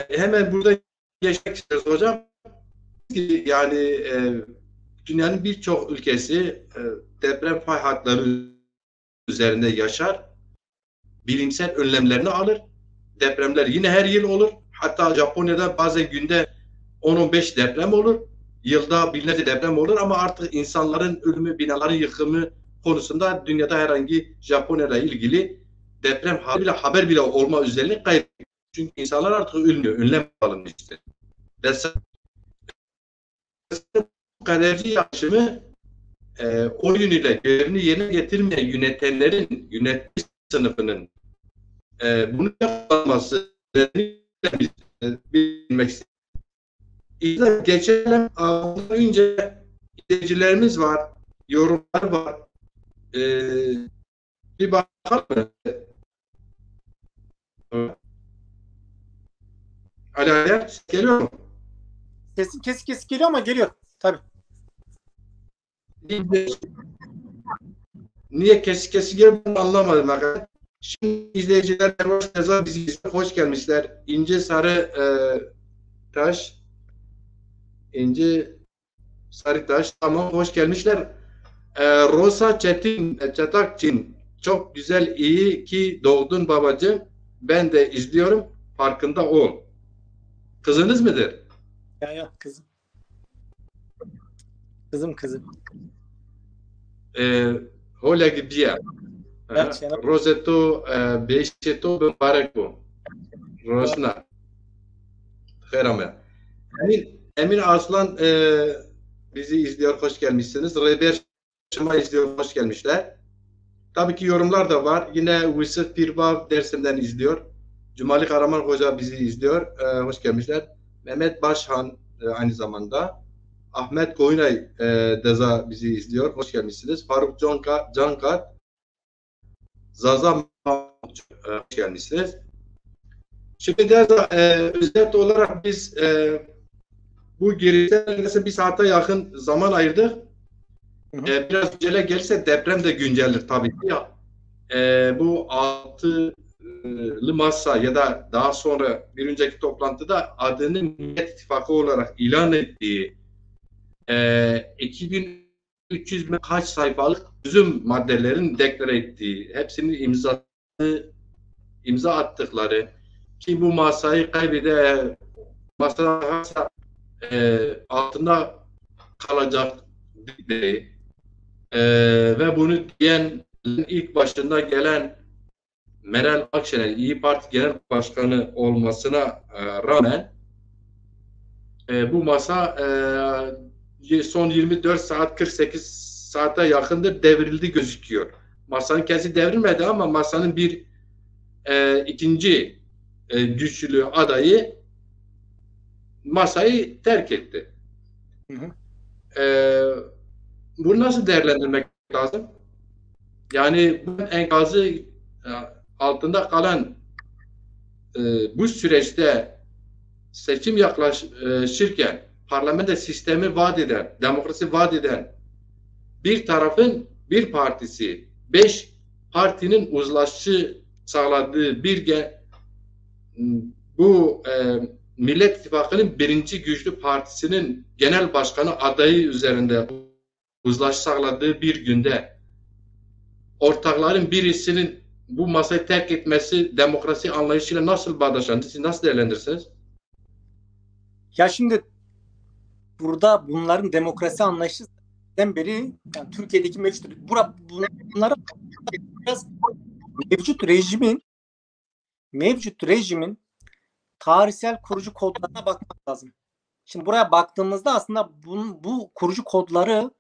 hemen burada geçmek istiyoruz hocam. Yani dünyanın birçok ülkesi deprem fay hatları üzerinde yaşar. Bilimsel önlemlerini alır. Depremler yine her yıl olur. Hatta Japonya'da bazen günde 10-15 deprem olur. Yılda binlerce deprem olur ama artık insanların ölümü, binaların yıkımı konusunda dünyada herhangi Japonya'yla ilgili deprem haber bile olma özelliği kaybediyor. Çünkü insanlar artık ölmüyor. Önlem alınmıştır. Ve kaderci yaklaşımı o yönüyle görevini yerine getirmeyen yönetenlerin, yönetici sınıfının bunu yapması bilmek istedim. İşte geçen önce izleyicilerimiz var, yorumlar var. Bir bakalım. Ali Ayar geliyor mu? Sesin kesik kesik geliyor ama geliyor. Tabii. Niye kesik kesik geliyor bunu anlamadım arkadaşlar. Şimdi izleyiciler bizi izliyor. Hoş gelmişler. İnce Sarı Taş, İnce Sarı Taş, tamam, hoş gelmişler. Rosa Çatakçin, çok güzel, iyi ki doğdun babacığım. Ben de izliyorum. Farkında ol. Kızınız mıdır? Ya kızım. Kızım. Hola Gibia. Evet, yani, Roseto Beşeto mübarek bu. Rosna. Herame. Emin Arslan bizi izliyor. Hoş gelmişsiniz. Reber Şıma izliyor. Hoş gelmişler. Tabii ki yorumlar da var. Yine Yusuf Pirbab dersimden izliyor. Cumali Karaman Hoca bizi izliyor. Hoş gelmişler. Mehmet Başhan aynı zamanda. Ahmet Koyunay Deza bizi izliyor. Hoş gelmişsiniz. Faruk Cankat, Zaza hoş gelmişsiniz. Şimdi Deza özet olarak biz bu girişte bir saate yakın zaman ayırdık. Biraz güncele gelirse deprem de günceldir tabii ki ya. Bu altılı masa ya da daha sonra bir önceki toplantıda adını Millet İttifakı olarak ilan ettiği 2300 kaç sayfalık çözüm maddelerin deklare ettiği, hepsinin imza attıkları, ki bu masayı kaybede masa altında kalacak dedikleri ve bunu diyen ilk başında gelen Meral Akşener İyi Parti Genel Başkanı olmasına rağmen bu masa son 24 saat 48 saate yakındır devrildi gözüküyor. Masanın kendisi devrilmedi ama masanın bir ikinci güçlü adayı masayı terk etti. Bunu nasıl değerlendirmek lazım? Yani bu enkazı altında kalan bu süreçte seçim yaklaşırken parlamento sistemi vaat eden, demokrasi vaat eden bir tarafın bir partisi, 5 partinin uzlaşı sağladığı bu Millet İttifakı'nın birinci güçlü partisinin genel başkanı adayı üzerinde uzlaşı sağladığı bir günde ortakların birisinin bu masayı terk etmesi demokrasi anlayışıyla nasıl bağdaşlanır? Siz nasıl değerlendirirsiniz? ya şimdi burada bunların demokrasi anlayışından beri yani Türkiye'deki bunlara biraz mevcut rejimin tarihsel kurucu kodlarına bakmak lazım. Şimdi buraya baktığımızda aslında bu kurucu kodları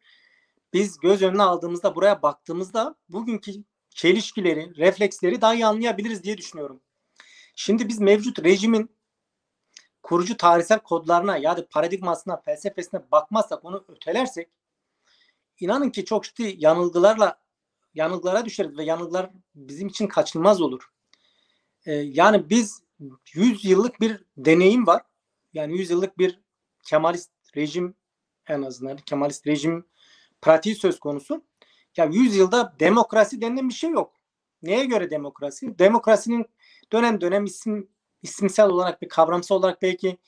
biz göz önüne aldığımızda, buraya baktığımızda bugünkü çelişkileri, refleksleri daha iyi anlayabiliriz diye düşünüyorum. Şimdi biz mevcut rejimin kurucu tarihsel kodlarına yani paradigmasına, felsefesine bakmazsak, onu ötelersek, inanın ki çok ciddi yanılgılara düşeriz ve yanılgılar bizim için kaçınılmaz olur. Yani biz 100 yıllık bir deneyim var. Yani 100 yıllık bir Kemalist rejim, en azından Kemalist rejim pratiği söz konusu. Ya 100 yılda demokrasi denilen bir şey yok. Neye göre demokrasi? Demokrasinin dönem dönem isimsel olarak, bir kavramsal olarak belki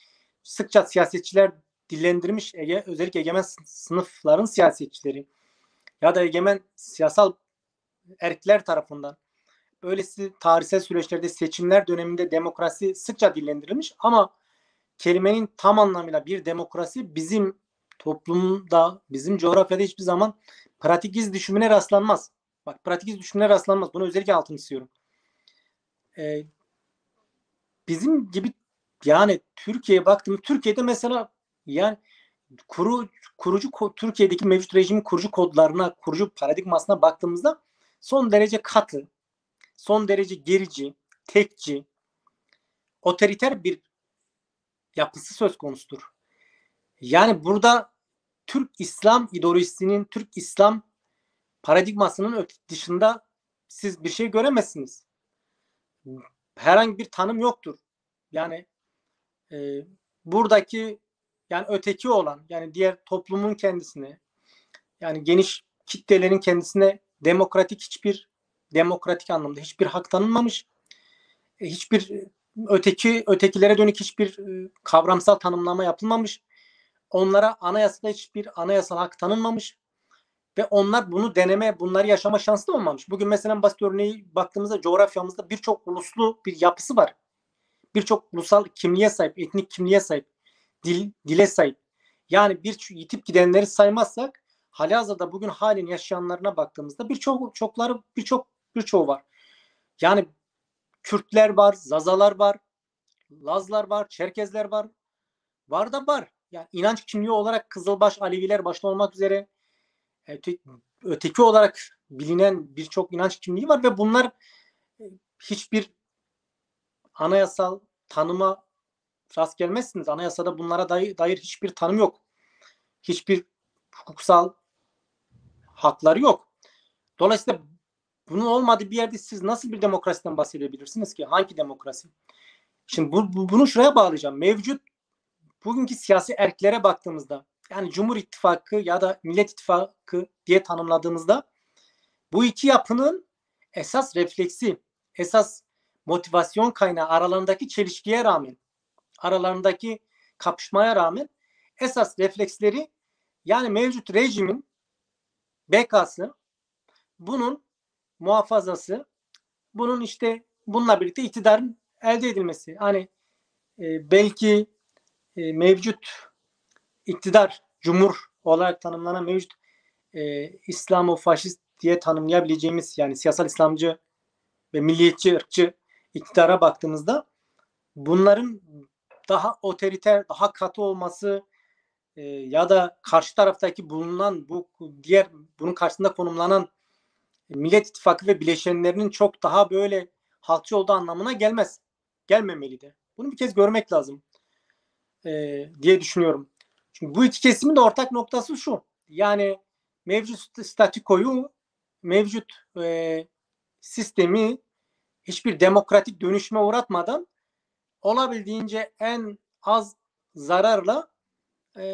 sıkça siyasetçiler dillendirmiş, özellikle egemen sınıfların siyasetçileri ya da egemen siyasal erkekler tarafından böylesi tarihsel süreçlerde, seçimler döneminde demokrasi sıkça dillendirilmiş ama kelimenin tam anlamıyla bir demokrasi bizim toplumda, bizim coğrafyada hiçbir zaman pratik iz düşümüne rastlanmaz. Bak, pratik iz düşümüne rastlanmaz. Bunu özellikle altını çiziyorum. Bizim gibi, yani Türkiye'ye baktığımız, Türkiye'de mesela yani Türkiye'deki mevcut rejimin kurucu kodlarına, kurucu paradigmasına baktığımızda son derece katı, son derece gerici, tekçi, otoriter bir yapısı söz konusudur. Yani burada Türk İslam ideolojisinin, Türk İslam paradigmasının dışında siz bir şey göremezsiniz. Herhangi bir tanım yoktur. Yani buradaki yani öteki olan, yani diğer toplumun kendisine, yani geniş kitlelerin kendisine demokratik anlamda hiçbir hak tanınmamış. Hiçbir ötekilere dönük hiçbir kavramsal tanımlama yapılmamış. Onlara anayasada hiçbir anayasal hak tanınmamış ve onlar bunları yaşama şansı da olmamış. Bugün mesela basit örneği baktığımızda coğrafyamızda birçok uluslu bir yapısı var. Birçok ulusal kimliğe sahip, etnik kimliğe sahip, dile sahip. Yani yitip gidenleri saymazsak halihazırda bugün halen yaşayanlarına baktığımızda birçoğu var. Yani Kürtler var, Zazalar var, Lazlar var, Çerkezler var. Var da var. Yani inanç kimliği olarak Kızılbaş, Aleviler başta olmak üzere öteki olarak bilinen birçok inanç kimliği var ve bunlar hiçbir anayasal tanıma rast gelmezsiniz. Anayasada bunlara dair hiçbir tanım yok. Hiçbir hukuksal hakları yok. Dolayısıyla bunun olmadığı bir yerde siz nasıl bir demokrasiden bahsedebilirsiniz ki? Hangi demokrasi? Şimdi bunu şuraya bağlayacağım. Bugünkü siyasi erklere baktığımızda, yani Cumhur İttifakı ya da Millet İttifakı diye tanımladığımızda bu iki yapının esas refleksi, esas motivasyon kaynağı aralarındaki çelişkiye rağmen, aralarındaki kapışmaya rağmen esas refleksleri, yani mevcut rejimin bekası, bunun muhafazası, bunun işte bununla birlikte iktidarın elde edilmesi. Hani belki mevcut iktidar, cumhur olarak tanımlanan mevcut İslamo-faşist diye tanımlayabileceğimiz, yani siyasal İslamcı ve milliyetçi, ırkçı iktidara baktığımızda bunların daha otoriter, daha katı olması ya da karşı taraftaki bulunan bunun karşısında konumlanan Millet İttifakı ve bileşenlerinin çok daha böyle halkçı olduğu anlamına gelmez. Gelmemeli de. Bunu bir kez görmek lazım diye düşünüyorum. Çünkü bu iki kesimin de ortak noktası şu. Yani mevcut statükoyu, mevcut sistemi hiçbir demokratik dönüşüme uğratmadan olabildiğince en az zararla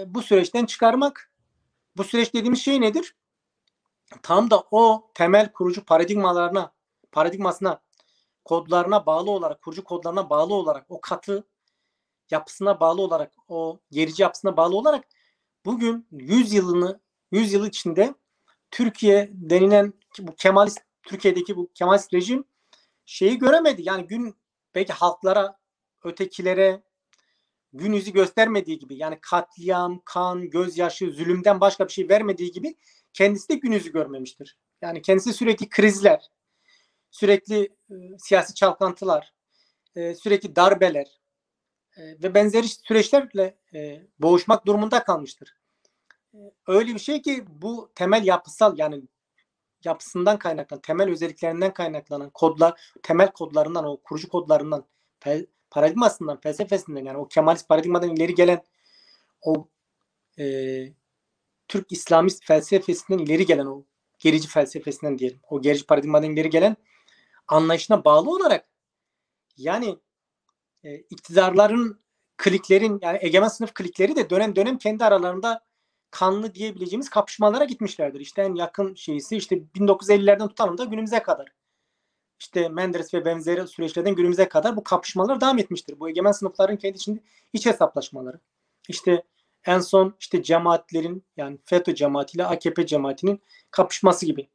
bu süreçten çıkarmak. Bu süreç dediğimiz şey nedir? Tam da o temel kurucu paradigmasına, kodlarına bağlı olarak, kurucu kodlarına bağlı olarak, o katı yapısına bağlı olarak, o gerici yapısına bağlı olarak bugün 100 yıl içinde Türkiye denilen Türkiye'deki bu Kemalist rejim şeyi göremedi. Yani belki halklara, ötekilere gün yüzü göstermediği gibi, yani katliam, kan, gözyaşı, zulümden başka bir şey vermediği gibi kendisi de gün yüzü görmemiştir. Yani kendisi sürekli krizler, sürekli siyasi çalkantılar, sürekli darbeler ve benzeri süreçlerle boğuşmak durumunda kalmıştır. Öyle bir şey ki bu temel yapısal, yani yapısından kaynaklanan, temel özelliklerinden kaynaklanan temel kodlarından, o kurucu kodlarından, paradigmasından, felsefesinden, yani o Kemalist paradigmadan ileri gelen o Türk İslamist felsefesinden ileri gelen, o gerici felsefesinden diyelim, o gerici paradigmadan ileri gelen anlayışına bağlı olarak, yani iktidarların, kliklerin, yani egemen sınıf klikleri de dönem dönem kendi aralarında kanlı diyebileceğimiz kapışmalara gitmişlerdir. İşte en yakın şeysi işte 1950'lerden tutalım da günümüze kadar. İşte Menderes ve benzeri süreçlerden günümüze kadar bu kapışmalar devam etmiştir. Bu egemen sınıfların kendi içinde iç hesaplaşmaları. İşte en son işte cemaatlerin, yani FETÖ cemaatiyle AKP cemaatinin kapışması gibi.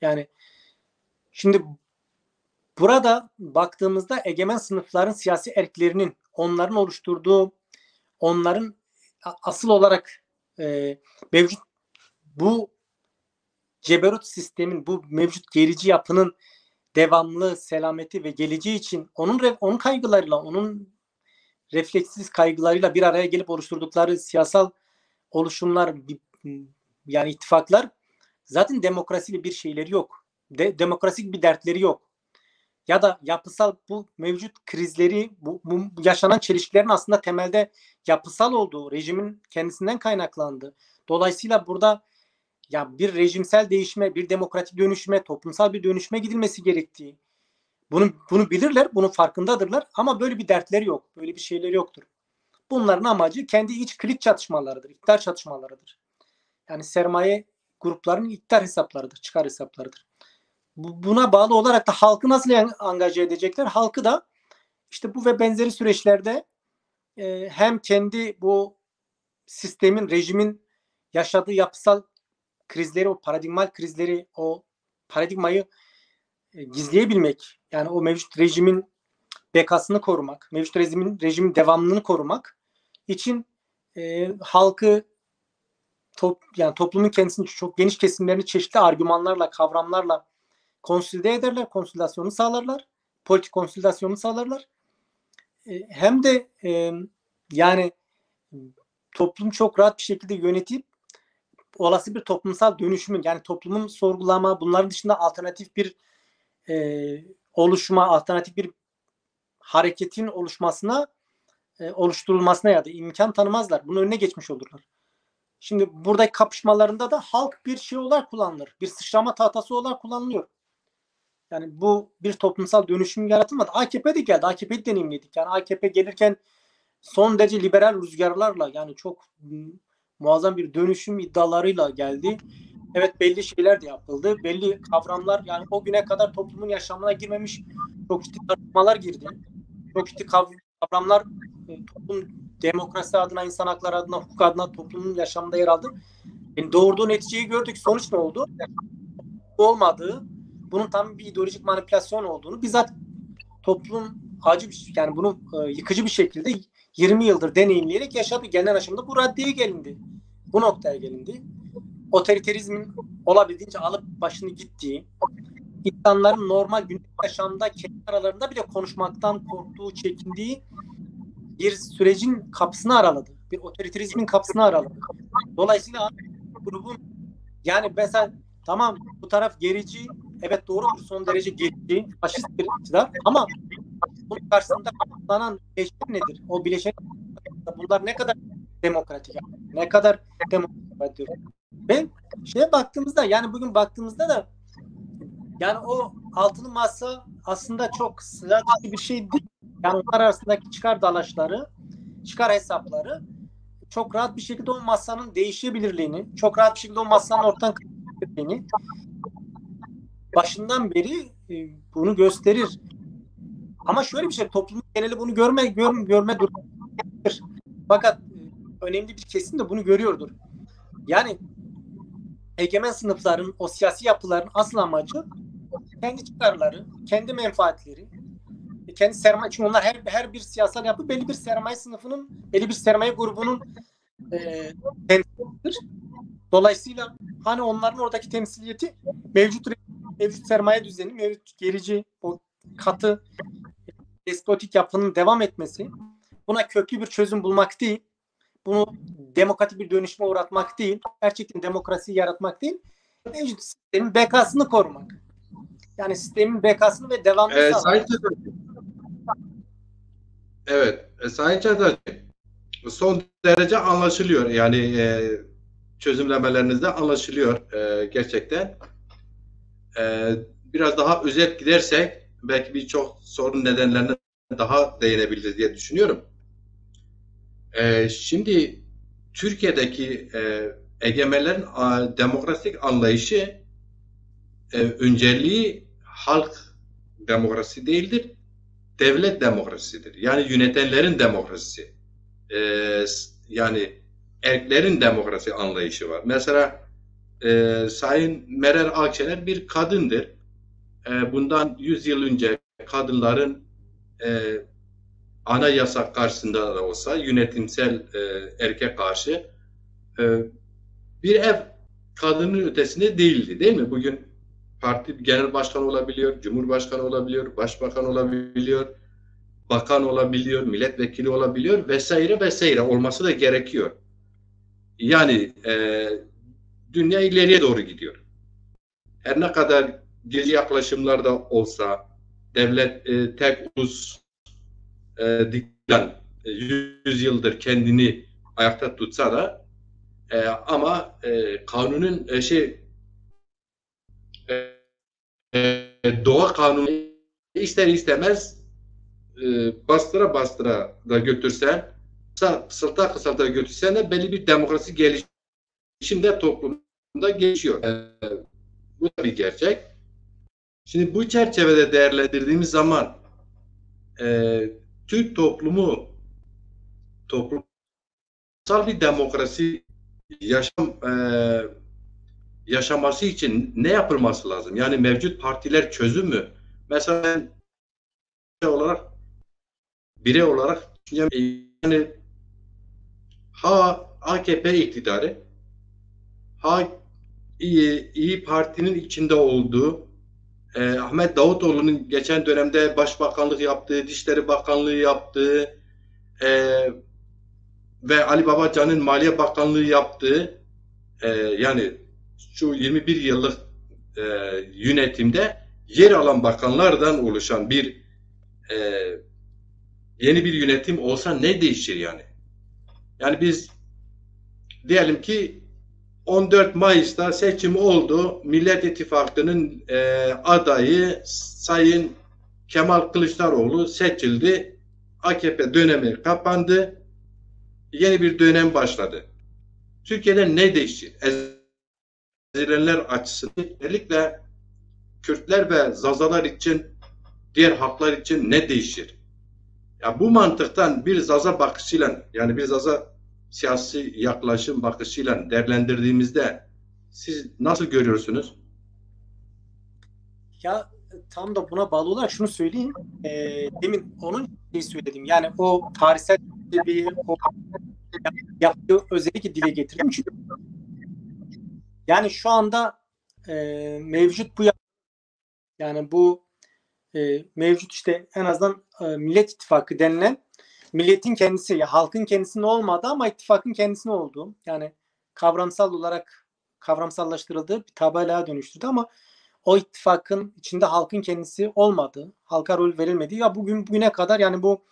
Yani şimdi burada baktığımızda egemen sınıfların siyasi erklerinin, onların oluşturduğu, onların asıl olarak mevcut bu ceberut sistemin, bu mevcut gerici yapının devamlı selameti ve geleceği için onun kaygılarıyla, onun refleksiz kaygılarıyla bir araya gelip oluşturdukları siyasal oluşumlar, yani ittifaklar, zaten demokrasiyle bir şeyleri yok. Demokrasik bir dertleri yok. Ya da yapısal bu mevcut krizleri, bu yaşanan çelişkilerin aslında temelde yapısal olduğu, rejimin kendisinden kaynaklandığı. Dolayısıyla burada ya bir rejimsel değişime, bir demokratik dönüşüme, toplumsal bir dönüşüme gidilmesi gerektiği. Bunu bilirler, bunun farkındadırlar ama böyle bir dertleri yok. Böyle bir şeyleri yoktur. Bunların amacı kendi iç klik çatışmalarıdır, iktidar çatışmalarıdır. Yani sermaye gruplarının iktidar hesaplarıdır, çıkar hesaplarıdır. Buna bağlı olarak da halkı nasıl angaje edecekler? Halkı da işte bu ve benzeri süreçlerde hem kendi bu sistemin, rejimin yaşadığı yapısal krizleri, o paradigmal krizleri, o paradigmayı gizleyebilmek, yani o mevcut rejimin bekasını korumak, mevcut rejimin devamlılığını korumak için halkı, yani toplumun kendisini çok geniş kesimlerini çeşitli argümanlarla, kavramlarla konsolide ederler, konsolidasyonu sağlarlar, politik konsolidasyonu sağlarlar. Hem de yani toplum çok rahat bir şekilde yönetip olası bir toplumsal dönüşümün, yani toplumun sorgulama, bunların dışında alternatif bir oluşma, alternatif bir hareketin oluşturulmasına ya da imkan tanımazlar. Bunun önüne geçmiş olurlar. Şimdi buradaki kapışmalarında da halk bir şey olarak kullanılır. Bir sıçrama tahtası olarak kullanılıyor. Yani bu bir toplumsal dönüşüm yaratılmadı. AKP de geldi. AKP'yi deneyimledik. Yani AKP gelirken son derece liberal rüzgarlarla, yani çok muazzam bir dönüşüm iddialarıyla geldi. Evet, belli şeyler de yapıldı. Belli kavramlar, yani o güne kadar toplumun yaşamına girmemiş çok ciddi tartışmalar girdi. Çok ciddi kavramlar toplum demokrasi adına, insan hakları adına, hukuk adına toplumun yaşamında yer aldı. Yani doğurduğu neticeyi gördük. Sonuç ne oldu? Olmadığı, bunun tam bir ideolojik manipülasyon olduğunu bizzat toplum yani bunu yıkıcı bir şekilde 20 yıldır deneyimleyerek yaşadı. Gelinen aşamada bu raddeye gelindi. Bu noktaya gelindi. Otoriterizmin olabildiğince alıp başını gittiği, insanların normal günlük yaşamda kendi aralarında bile konuşmaktan korktuğu, çekindiği bir sürecin kapısını araladı. Bir otoriterizmin kapısını araladı. Dolayısıyla grubun, yani mesela tamam, bu taraf gerici, evet doğrudur, son derece gerici, faşist bir iktidar, ama bunun karşısında kullanan bileşen nedir? O bileşen, bunlar ne kadar demokratik, ne kadar demokratik. Ve baktığımızda, yani bugün baktığımızda da, yani o altılı masa aslında çok sıradan bir şey değil. Yani onlar arasındaki çıkar dalaşları, çıkar hesapları çok rahat bir şekilde o masanın değişebilirliğini, çok rahat bir şekilde o masanın ortadan kalkabildiğini başından beri bunu gösterir. Ama şöyle bir şey, toplumun geneli bunu görme durumu. Fakat önemli bir kesim de bunu görüyordur. Yani egemen sınıfların, o siyasi yapıların asıl amacı kendi çıkarları, kendi menfaatleri, kendi sermaye. Çünkü onlar her bir siyasal yapı belli bir sermaye sınıfının, belli bir sermaye grubunun temsilidir. Dolayısıyla hani onların oradaki temsiliyeti mevcut sermaye düzeni, mevcut gerici, o katı despotik yapının devam etmesi, buna köklü bir çözüm bulmak değil, bunu demokratik bir dönüşüme uğratmak değil, gerçekten demokrasiyi yaratmak değil, mevcut sistemin bekasını korumak. Yani sistemin bekasını ve devamını sağlamak. Evet, Sayın Çağatay, son derece anlaşılıyor. Yani çözümlemelerinizde anlaşılıyor gerçekten. Biraz daha özet gidersek belki birçok sorun nedenlerine daha değinebiliriz diye düşünüyorum. Şimdi Türkiye'deki egemenlerin demokratik anlayışı önceliği halk demokrasi değildir, devlet demokrasisidir. Yani yönetenlerin demokrasisi. Yani erklerin demokrasi anlayışı var. Mesela Sayın Meral Akşener bir kadındır. Bundan 100 yıl önce kadınların anayasa karşısında da olsa yönetimsel erkek karşı bir ev kadının ötesinde değildi, değil mi? Bugün parti genel başkanı olabiliyor, cumhurbaşkanı olabiliyor, başbakan olabiliyor, bakan olabiliyor, milletvekili olabiliyor vesaire vesaire olması da gerekiyor. Yani dünya ileriye doğru gidiyor. Her ne kadar gerici yaklaşımlar da olsa, devlet tek ulus dikten 100 yıldır kendini ayakta tutsa da ama kanunun doğa kanunu ister istemez bastıra bastıra da götürse kısalta kısalta götürsen de belli bir demokrasi gelişim de toplumda geçiyor. Bu da bir gerçek. Şimdi bu çerçevede değerlendirdiğimiz zaman Türk toplumsal bir demokrasi yaşaması için ne yapılması lazım? Yani mevcut partiler çözüm mü? Mesela ben birey olarak yani AKP iktidarı, İyi Parti'nin içinde olduğu, Ahmet Davutoğlu'nun geçen dönemde başbakanlık yaptığı, Dışişleri Bakanlığı yaptığı ve Ali Babacan'ın Maliye Bakanlığı yaptığı yani şu 21 yıllık yönetimde yer alan bakanlardan oluşan bir yeni bir yönetim olsa ne değişir yani? Yani biz diyelim ki 14 Mayıs'ta seçim oldu. Millet İttifakı'nın adayı Sayın Kemal Kılıçdaroğlu seçildi. AKP dönemi kapandı. Yeni bir dönem başladı. Türkiye'de ne değişti? Ezilenler açısından özellikle Kürtler ve Zazalar için, diğer halklar için ne değişir? Ya bu mantıktan bir Zaza bakışıyla, yani bir Zaza siyasi yaklaşım bakışıyla değerlendirdiğimizde siz nasıl görüyorsunuz? Ya tam da buna bağlı olarak şunu söyleyeyim. Demin onun şeyi söyledim. Yani o tarihsel bir yaptığı özellikle dile getirdim. Çünkü yani şu anda mevcut bu yani bu mevcut işte en azından Millet İttifakı denilen milletin kendisi, ya halkın kendisinin olmadığı ama ittifakın kendisine olduğu, yani kavramsal olarak kavramsallaştırıldığı bir tabelaya dönüştürdü ama o ittifakın içinde halkın kendisi olmadığı, halka rol verilmediği, ya bugüne kadar yani bu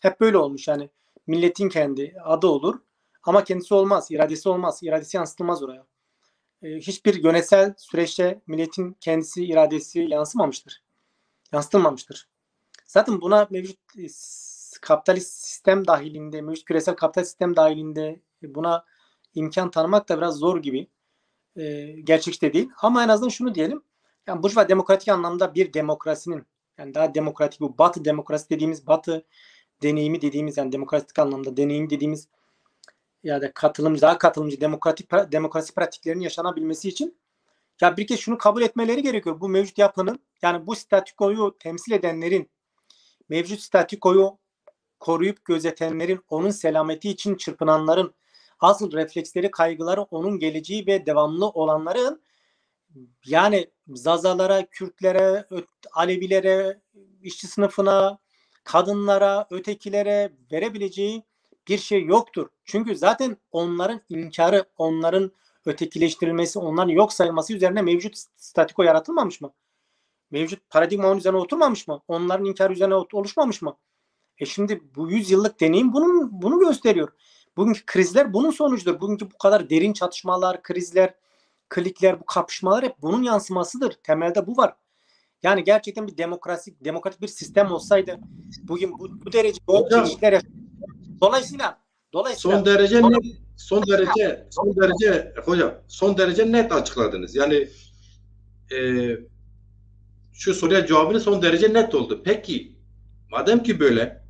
hep böyle olmuş. Yani milletin kendi adı olur ama kendisi olmaz, iradesi olmaz, iradesi yansıtılmaz oraya. Hiçbir yönetsel süreçte milletin kendisi iradesi yansıtılmamıştır. Zaten buna mevcut kapitalist sistem dahilinde, mevcut küresel kapitalist sistem dahilinde buna imkan tanımak da biraz zor gibi. Gerçekçi değil. Ama en azından şunu diyelim. Yani burjuva demokratik anlamda bir demokrasinin, yani daha demokratik, bu Batı demokrasi dediğimiz, Batı deneyimi dediğimiz, yani demokratik anlamda deneyim dediğimiz ya da daha katılımcı demokrasi pratiklerinin yaşanabilmesi için ya bir kez şunu kabul etmeleri gerekiyor. Bu mevcut yapının, yani bu statükoyu temsil edenlerin, mevcut statükoyu koruyup gözetenlerin, onun selameti için çırpınanların, asıl refleksleri, kaygıları onun geleceği ve devamlı olanların, yani Zazalara, Kürtlere, Alevilere, işçi sınıfına, kadınlara, ötekilere verebileceği bir şey yoktur. Çünkü zaten onların inkarı, onların ötekileştirilmesi, onların yok sayılması üzerine mevcut statiko yaratılmamış mı? Mevcut paradigma onun üzerine oturmamış mı? Onların inkarı üzerine oluşmamış mı? Şimdi bu 100 yıllık deneyim bunu gösteriyor. Bugünkü krizler bunun sonucudur. Bugünkü bu kadar derin çatışmalar, krizler, klikler, bu kapışmalar hep bunun yansımasıdır. Temelde bu var. Yani gerçekten bir demokratik bir sistem olsaydı bugün bu derece yoğun çelişkiler dolayısıyla son derece net açıkladınız. Yani şu soruya cevabınız son derece net oldu. Peki madem ki böyle,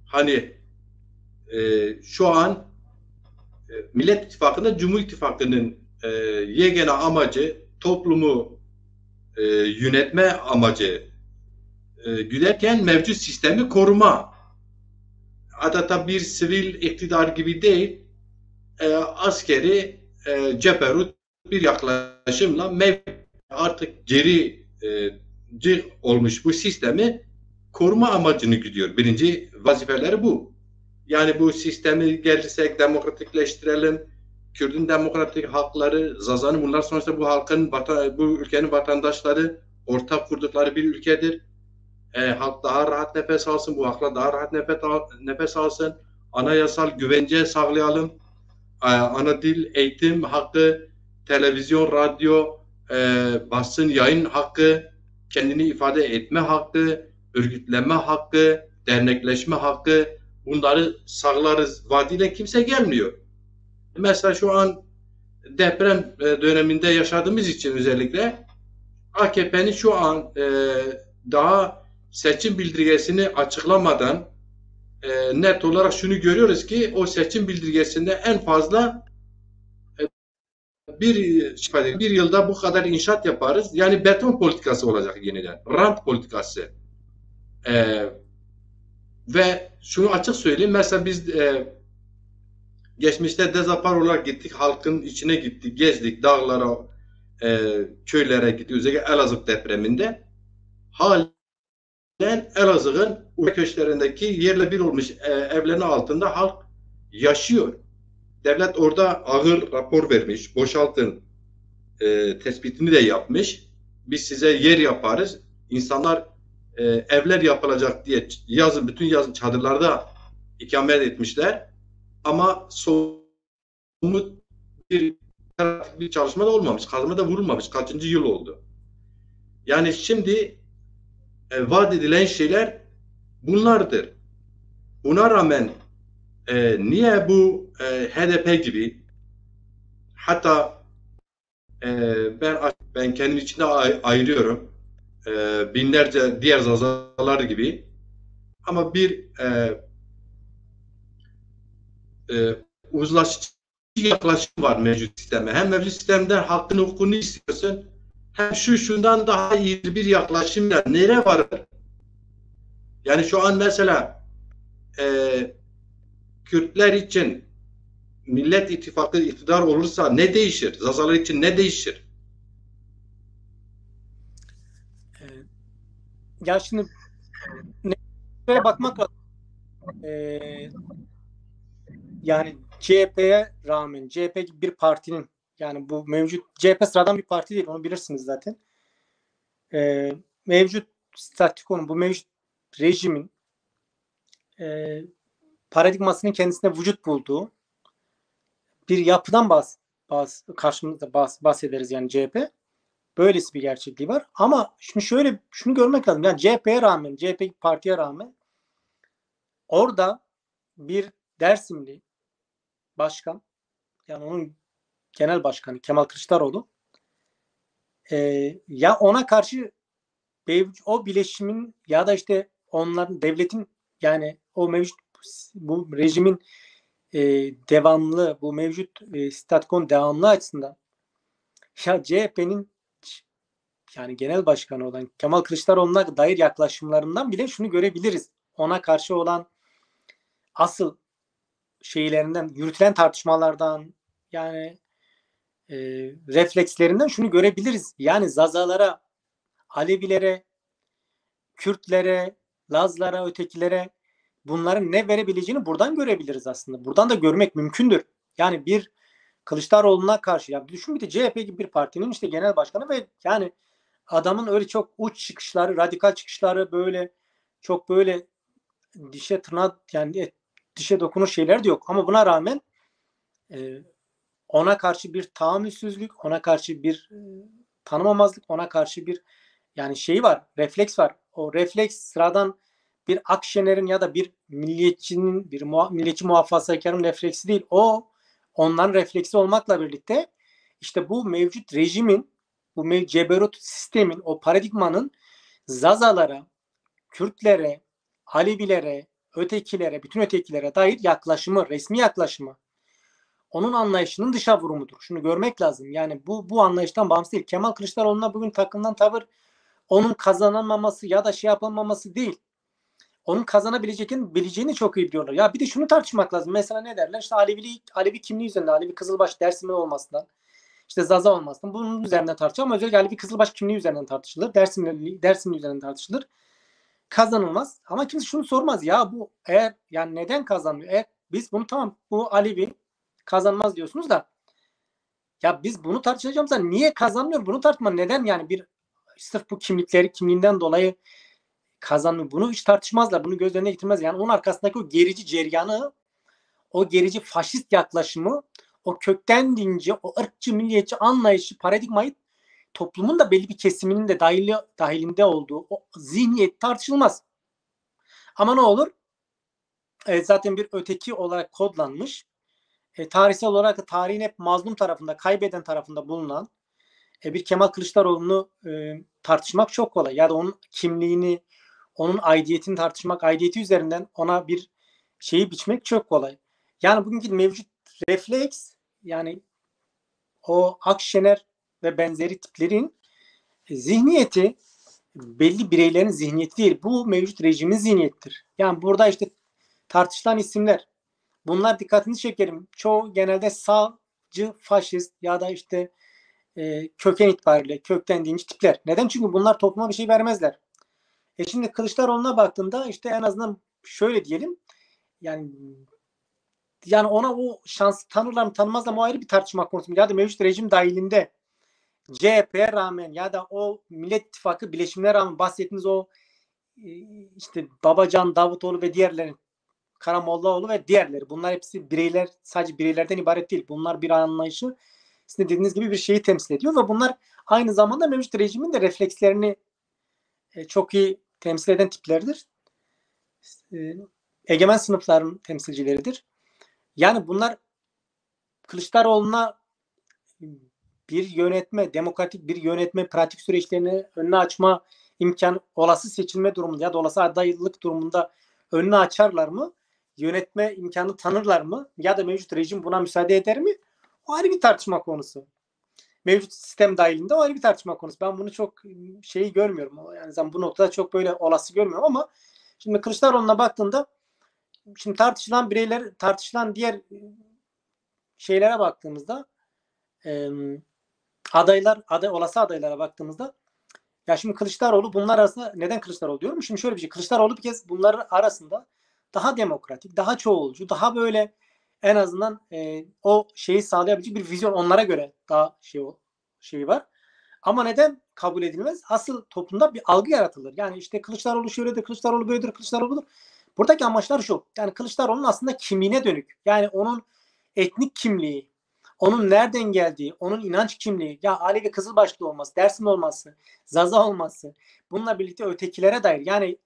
hani şu an Millet İttifakı'nda Cumhur İttifakı'nın yegane amacı toplumu yönetme amacı güderken mevcut sistemi koruma. Adeta bir sivil iktidar gibi değil, askeri ceberut bir yaklaşımla artık gerici olmuş bu sistemi koruma amacını güdüyor. Birinci vazifeleri bu. Yani bu sistemi gelirsek demokratikleştirelim, Kürt'ün demokratik hakları, Zaza'nın, bunlar sonuçta bu halkın, bu ülkenin vatandaşları, ortak kurdukları bir ülkedir. Halk daha rahat nefes alsın, bu halkla daha rahat nefes alsın. Anayasal güvence sağlayalım. Ana dil, eğitim hakkı, televizyon, radyo, basın, yayın hakkı, kendini ifade etme hakkı, örgütlenme hakkı, dernekleşme hakkı, bunları sağlarız vaadiyle kimse gelmiyor. Mesela şu an deprem döneminde yaşadığımız için özellikle AKP'nin şu an daha seçim bildirgesini açıklamadan net olarak şunu görüyoruz ki o seçim bildirgesinde en fazla bir yılda bu kadar inşaat yaparız. Yani beton politikası olacak yeniden. Rant politikası. Ve şunu açık söyleyeyim. Mesela biz geçmişte dezapar olarak gittik. Halkın içine gittik. Gezdik. Dağlara, köylere gittik. Özellikle Elazığ depreminde. Halen Elazığ'ın köşklerindeki yerle bir olmuş evlerin altında halk yaşıyor. Devlet orada ağır rapor vermiş. Boşaltın tespitini de yapmış. Biz size yer yaparız. İnsanlar evler yapılacak diye yazın, bütün yazın çadırlarda ikamet etmişler. Ama somut bir çalışma da olmamış. Kazma da vurulmamış. Kaçıncı yıl oldu. Yani şimdi vaat edilen şeyler bunlardır. Buna rağmen niye bu HDP gibi, hatta ben kendim içinde ayırıyorum, binlerce diğer zazalar gibi, ama bir uzlaşıcı yaklaşım var mevcut sisteme. Hem mevcut sistemden hakkını hukukunu istiyorsun, hem şundan daha iyi bir yaklaşımla nereye varır? Yani şu an mesela Kürtler için Millet İttifakı iktidar olursa ne değişir? Zazalar için ne değişir? Ya şimdi şöyle bakmak lazım. Yani CHP'ye rağmen, CHP gibi bir partinin, yani bu mevcut CHP sıradan bir parti değil, onu bilirsiniz zaten. Mevcut statükonun, bu mevcut rejimin paradigmasının kendisine vücut bulduğu bir yapıdan karşımızda bahsederiz yani CHP. Böylesi bir gerçekliği var. Ama şimdi şunu görmek lazım. Yani CHP'ye rağmen, CHP partiye rağmen orada bir Dersimli başkan, yani onun genel başkanı Kemal Kılıçdaroğlu, ya ona karşı o bileşimin ya da işte onların, devletin, yani o mevcut bu rejimin devamlı, bu mevcut statükon devamlı açısından ya CHP'nin yani genel başkanı olan Kemal Kılıçdaroğlu'na dair yaklaşımlarından bile şunu görebiliriz. Ona karşı olan asıl şeylerinden, yürütülen tartışmalardan, yani reflekslerinden şunu görebiliriz. Yani Zazalara, Alevilere, Kürtlere, Lazlara, ötekilere bunların ne verebileceğini buradan görebiliriz aslında. Buradan da görmek mümkündür. Yani bir Kılıçdaroğlu'na karşı, ya düşün, bir de CHP gibi bir partinin işte genel başkanı ve yani adamın öyle çok uç çıkışları, radikal çıkışları, böyle çok böyle dişe tırnağa, yani dişe dokunur şeyler de yok. Ama buna rağmen ona karşı bir tahammülsüzlük, ona karşı bir tanımamazlık, ona karşı bir yani şey var, refleks var. O refleks sıradan bir Akşener'in ya da bir milliyetçinin, bir milliyetçi muhafazakarın refleksi değil. O onların refleksi olmakla birlikte işte bu mevcut rejimin, bu ceberut sistemin, o paradigmanın Zazalara, Kürtlere, Alevilere, ötekilere, bütün ötekilere dair yaklaşımı, resmi yaklaşımı, onun anlayışının dışa vurumudur. Şunu görmek lazım. Yani bu anlayıştan bağımsız değil. Kemal Kılıçdaroğlu'na bugün takılan tavır onun kazanamaması ya da şey yapılmaması değil. Onun kazanabileceğini çok iyi biliyorlar. Ya bir de şunu tartışmak lazım. Mesela ne derler? İşte Alevi kimliği üzerinde, Alevi Kızılbaş Dersimli olmasından, işte Zaza olmasından, bunun üzerinden tartışılır ama özellikle Alevi Kızılbaş kimliği üzerinden tartışılır. Dersimli üzerinden tartışılır. Kazanılmaz. Ama kimse şunu sormaz. Ya bu eğer, yani neden kazanmıyor? Eğer biz bunu, tamam, bu Alevi kazanmaz diyorsunuz da, ya biz bunu tartışacağımızda niye kazanmıyor? Bunu tartışma. Neden, yani bir sırf bu kimliğinden dolayı kazanmıyor? Bunu hiç tartışmazlar. Bunu göz önüne getirmez. Yani onun arkasındaki o gerici ceryanı, o gerici faşist yaklaşımı, o kökten dinci, o ırkçı, milliyetçi anlayışı, paradigmayı, toplumun da belli bir kesiminin de dahilinde olduğu o zihniyet tartışılmaz. Ama ne olur? zaten bir öteki olarak kodlanmış. Tarihsel olarak da tarihin hep mazlum tarafında, kaybeden tarafında bulunan bir Kemal Kılıçdaroğlu'nu tartışmak çok kolay. Ya da onun kimliğini, onun aidiyetini tartışmak, aidiyeti üzerinden ona bir şeyi biçmek çok kolay. Yani bugünkü mevcut refleks, yani o Akşener ve benzeri tiplerin zihniyeti belli bireylerin zihniyeti değil. Bu mevcut rejimin zihniyettir. Yani burada işte tartışılan isimler, bunlar dikkatini çekerim. Çoğu genelde sağcı, faşist ya da işte köken itibariyle kökten dinci tipler. Neden? Çünkü bunlar topluma bir şey vermezler. Şimdi Kılıçdaroğlu'na baktığında işte en azından şöyle diyelim, yani ona o şansı tanırlar mı tanımazlar mı, o ayrı bir tartışma konusu. Ya da mevcut rejim dahilinde CHP'ye rağmen ya da o Millet İttifakı bileşimine rağmen bahsettiğiniz o işte Babacan, Davutoğlu ve diğerlerin, Karamollaoğlu ve diğerleri, bunlar hepsi bireyler, sadece bireylerden ibaret değil. Bunlar bir anlayışı, sizin dediğiniz gibi bir şeyi temsil ediyor ve bunlar aynı zamanda mevcut rejimin de reflekslerini çok iyi temsil eden tiplerdir. Egemen sınıfların temsilcileridir. Yani bunlar Kılıçdaroğlu'na bir yönetme, demokratik bir yönetme, pratik süreçlerini önüne açma imkan, olası seçilme durumunda ya da olası adaylık durumunda önünü açarlar mı? Yönetme imkanı tanırlar mı? Ya da mevcut rejim buna müsaade eder mi? O ayrı bir tartışma konusu. Mevcut sistem dahilinde o ayrı bir tartışma konusu. Ben bunu çok şeyi görmüyorum. Yani bu noktada çok böyle olası görmüyorum ama şimdi Kılıçdaroğlu'na baktığında, şimdi tartışılan bireyler, tartışılan diğer şeylere baktığımızda, olası adaylara baktığımızda, ya şimdi Kılıçdaroğlu bunlar arasında, neden Kılıçdaroğlu diyorum? Şimdi şöyle bir şey. Kılıçdaroğlu bir kez bunların arasında daha demokratik, daha çoğulcu, daha böyle en azından o şeyi sağlayabilecek bir vizyon onlara göre daha şeyi var. Ama neden kabul edilmez? Asıl toplumda bir algı yaratılır. Yani işte Kılıçdaroğlu şöyledir, Kılıçdaroğlu böyledir, Kılıçdaroğlu budur. Buradaki amaçlar şu. Yani Kılıçdaroğlu'nun aslında kimliğine dönük. Yani onun etnik kimliği, onun nereden geldiği, onun inanç kimliği, ya Alevi Kızılbaşlı olması, Dersim olması, Zaza olması, bununla birlikte ötekilere dair. Yani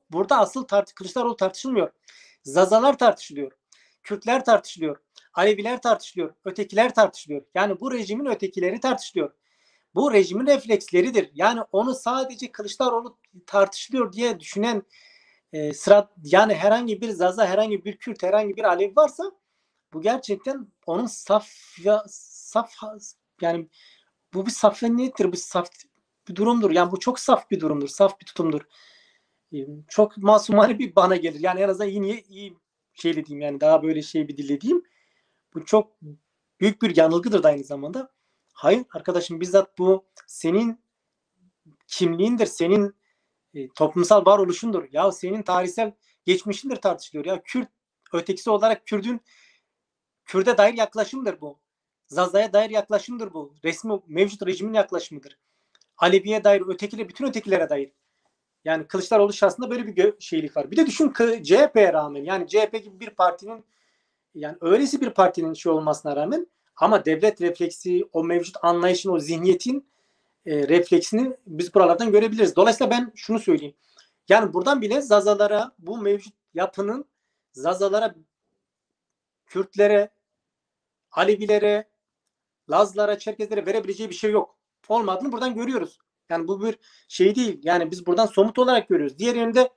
burada asıl Kılıçdaroğlu tartışılmıyor. Zazalar tartışılıyor. Kürtler tartışılıyor. Aleviler tartışılıyor. Ötekiler tartışılıyor. Yani bu rejimin ötekileri tartışılıyor. Bu rejimin refleksleridir. Yani onu sadece Kılıçdaroğlu tartışılıyor diye düşünen yani herhangi bir Zaza, herhangi bir Kürt, herhangi bir Alevi varsa, bu gerçekten onun saf, yani bu bir safeniyettir, bu saf bir durumdur. Yani bu çok saf bir durumdur, saf bir tutumdur. Çok masumane bir bana gelir. Yani en azından iyi şeyle diyeyim, yani daha böyle şey bir dille diyeyim. Bu çok büyük bir yanılgıdır da aynı zamanda. Hayır arkadaşım, bizzat bu senin kimliğindir, senin toplumsal varoluşundur. Ya senin tarihsel geçmişindir tartışılıyor. Ya Kürt ötekisi olarak Kürt'e dair yaklaşımdır bu. Zaza'ya dair yaklaşımdır bu. Resmi mevcut rejimin yaklaşımıdır. Alevi'ye dair, bütün ötekilere dair. Yani Kılıçdaroğlu şahsında böyle bir şeylik var. Bir de düşün CHP'ye rağmen, yani CHP gibi bir partinin, yani öylesi bir partinin şey olmasına rağmen, ama devlet refleksi, o mevcut anlayışın, o zihniyetin refleksini biz buralardan görebiliriz. Dolayısıyla ben şunu söyleyeyim. Yani buradan bile Zazalara, bu mevcut yapının Zazalara, Kürtlere, Alevilere, Lazlara, Çerkezlere verebileceği bir şey yok. Olmadığını buradan görüyoruz. Yani bu bir şey değil. Yani biz buradan somut olarak görüyoruz. Diğer yönde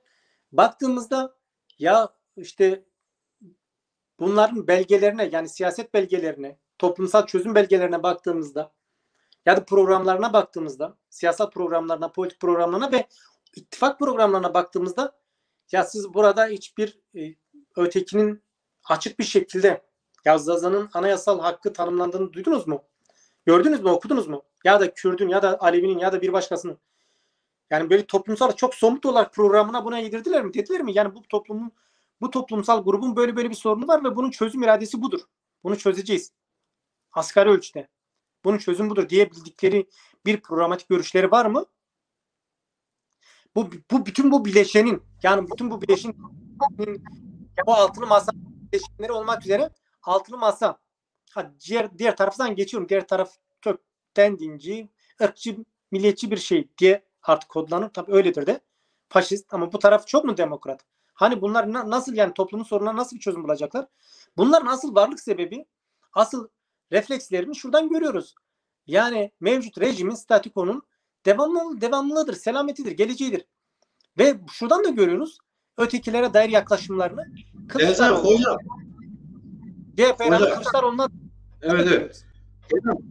baktığımızda, ya işte bunların belgelerine, yani siyaset belgelerine, toplumsal çözüm belgelerine baktığımızda ya da programlarına baktığımızda, siyasal programlarına, politik programlarına ve ittifak programlarına baktığımızda, ya siz burada hiçbir ötekinin açık bir şekilde, ya Zaza'nın anayasal hakkı tanımlandığını duydunuz mu? Gördünüz mü, okudunuz mu? Ya da Kürt'ün ya da Alevi'nin ya da bir başkasının. Yani böyle toplumsal çok somut olarak programına buna yedirdiler mi? Dediler mi? Yani bu toplumsal grubun böyle bir sorunu var ve bunun çözüm iradesi budur. Bunu çözeceğiz. Asgari ölçüde. Bunun çözüm budur diyebildikleri bir programatik görüşleri var mı? Bütün bu bileşenin, yani bütün bu bileşenin, bu altılı masa bileşenleri olmak üzere altılı masa. Diğer taraftan geçiyorum. Diğer taraf kökten dinci, ırkçı, milliyetçi bir şey diye artık kodlanır. Tabii öyledir de. Faşist, ama bu taraf çok mu demokrat? Hani bunlar nasıl, yani toplumun sorununa nasıl bir çözüm bulacaklar? Bunların asıl varlık sebebi, asıl reflekslerini şuradan görüyoruz. Yani mevcut rejimin, statükonun devamlılığıdır, selametidir, geleceğidir. Ve şuradan da görüyoruz ötekilere dair yaklaşımlarını. Benzer Kılıçdaroğlu, hocam. CHP yani Hocam. Kılıçdaroğlu'na Evet, evet. görüyoruz.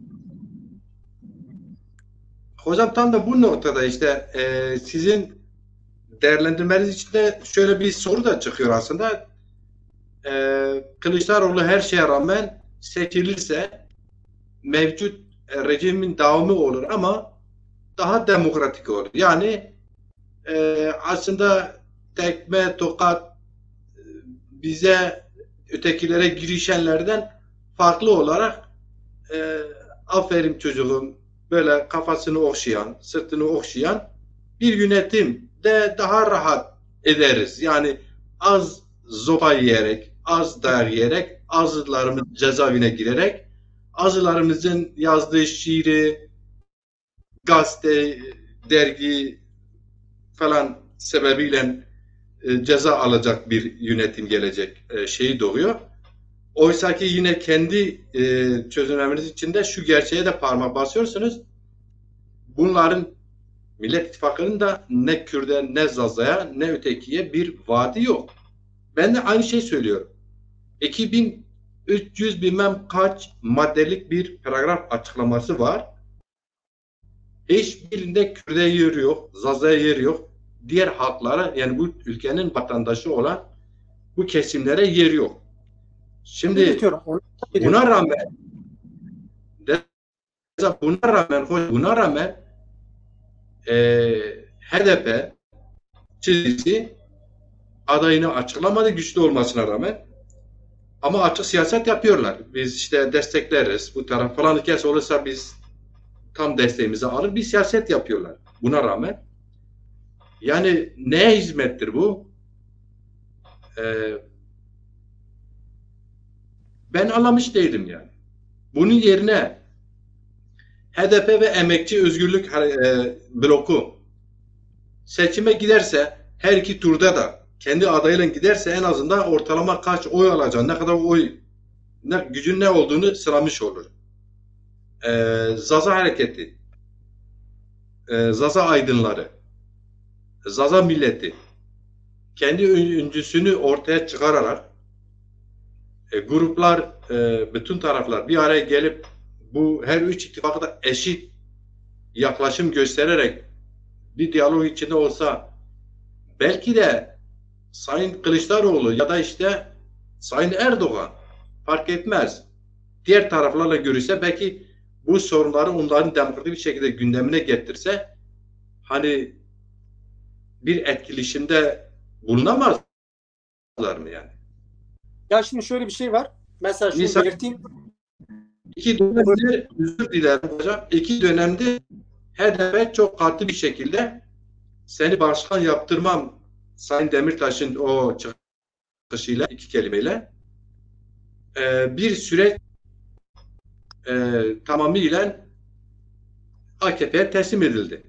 Hocam tam da bu noktada işte sizin değerlendirmeniz için de şöyle bir soru da çıkıyor aslında. Kılıçdaroğlu her şeye rağmen seçilirse mevcut rejimin devamı olur ama daha demokratik olur. Yani aslında tekme, tokat bize ötekilere girişenlerden farklı olarak aferin çocuğum böyle kafasını okşayan, sırtını okşayan bir yönetim de daha rahat ederiz. Yani az zopa yiyerek, az dayak yiyerek, azılarımız cezaevine girerek, azılarımızın yazdığı şiiri, gazete, dergi falan sebebiyle ceza alacak bir yönetim gelecek şeyi doğuyor. Oysa ki yine kendi çözümlemeniz içinde şu gerçeğe de parmak basıyorsunuz. Bunların Millet İttifakı'nın da ne Kürt'e, ne Zaza'ya, ne ötekiye bir vaadi yok. Ben de aynı şey söylüyorum. 2300 bilmem kaç maddelik bir paragraf açıklaması var. Hiçbirinde Kürt'e yer yok, Zaza'ya yer yok. Diğer halklara, yani bu ülkenin vatandaşı olan bu kesimlere yer yok. Şimdi buna rağmen buna rağmen HDP çizgisi adayını açıklamadı güçlü olmasına rağmen, ama açık siyaset yapıyorlar. Biz işte destekleriz, bu taraf falan kes olursa biz tam desteğimizi alır, bir siyaset yapıyorlar buna rağmen. Yani neye hizmettir bu? Ben anlamış değilim yani. Bunun yerine HDP ve Emekçi Özgürlük bloku seçime giderse, her iki turda da kendi adayıyla giderse en azından ortalama kaç oy alacağını, ne kadar oy, gücün ne olduğunu sıramış olur. Zaza Hareketi, Zaza Aydınları, Zaza Milleti kendi öncüsünü ortaya çıkararak gruplar, bütün taraflar bir araya gelip bu her üç ittifakı da eşit yaklaşım göstererek bir diyalog içinde olsa, belki de Sayın Kılıçdaroğlu ya da işte Sayın Erdoğan, fark etmez, diğer taraflarla görüşse, belki bu sorunları onların demokratik bir şekilde gündemine getirse, hani bir etkileşimde bulunamazlar mı yani? Ya şimdi şöyle bir şey var. Mesela şunu Misal, belirteyim. iki dönemde, özür dilerim hocam, iki dönemde HDP çok katı bir şekilde seni başkan yaptırmam, Sayın Demirtaş'ın o çıkışıyla, iki kelimeyle bir süreç tamamıyla AKP'ye teslim edildi.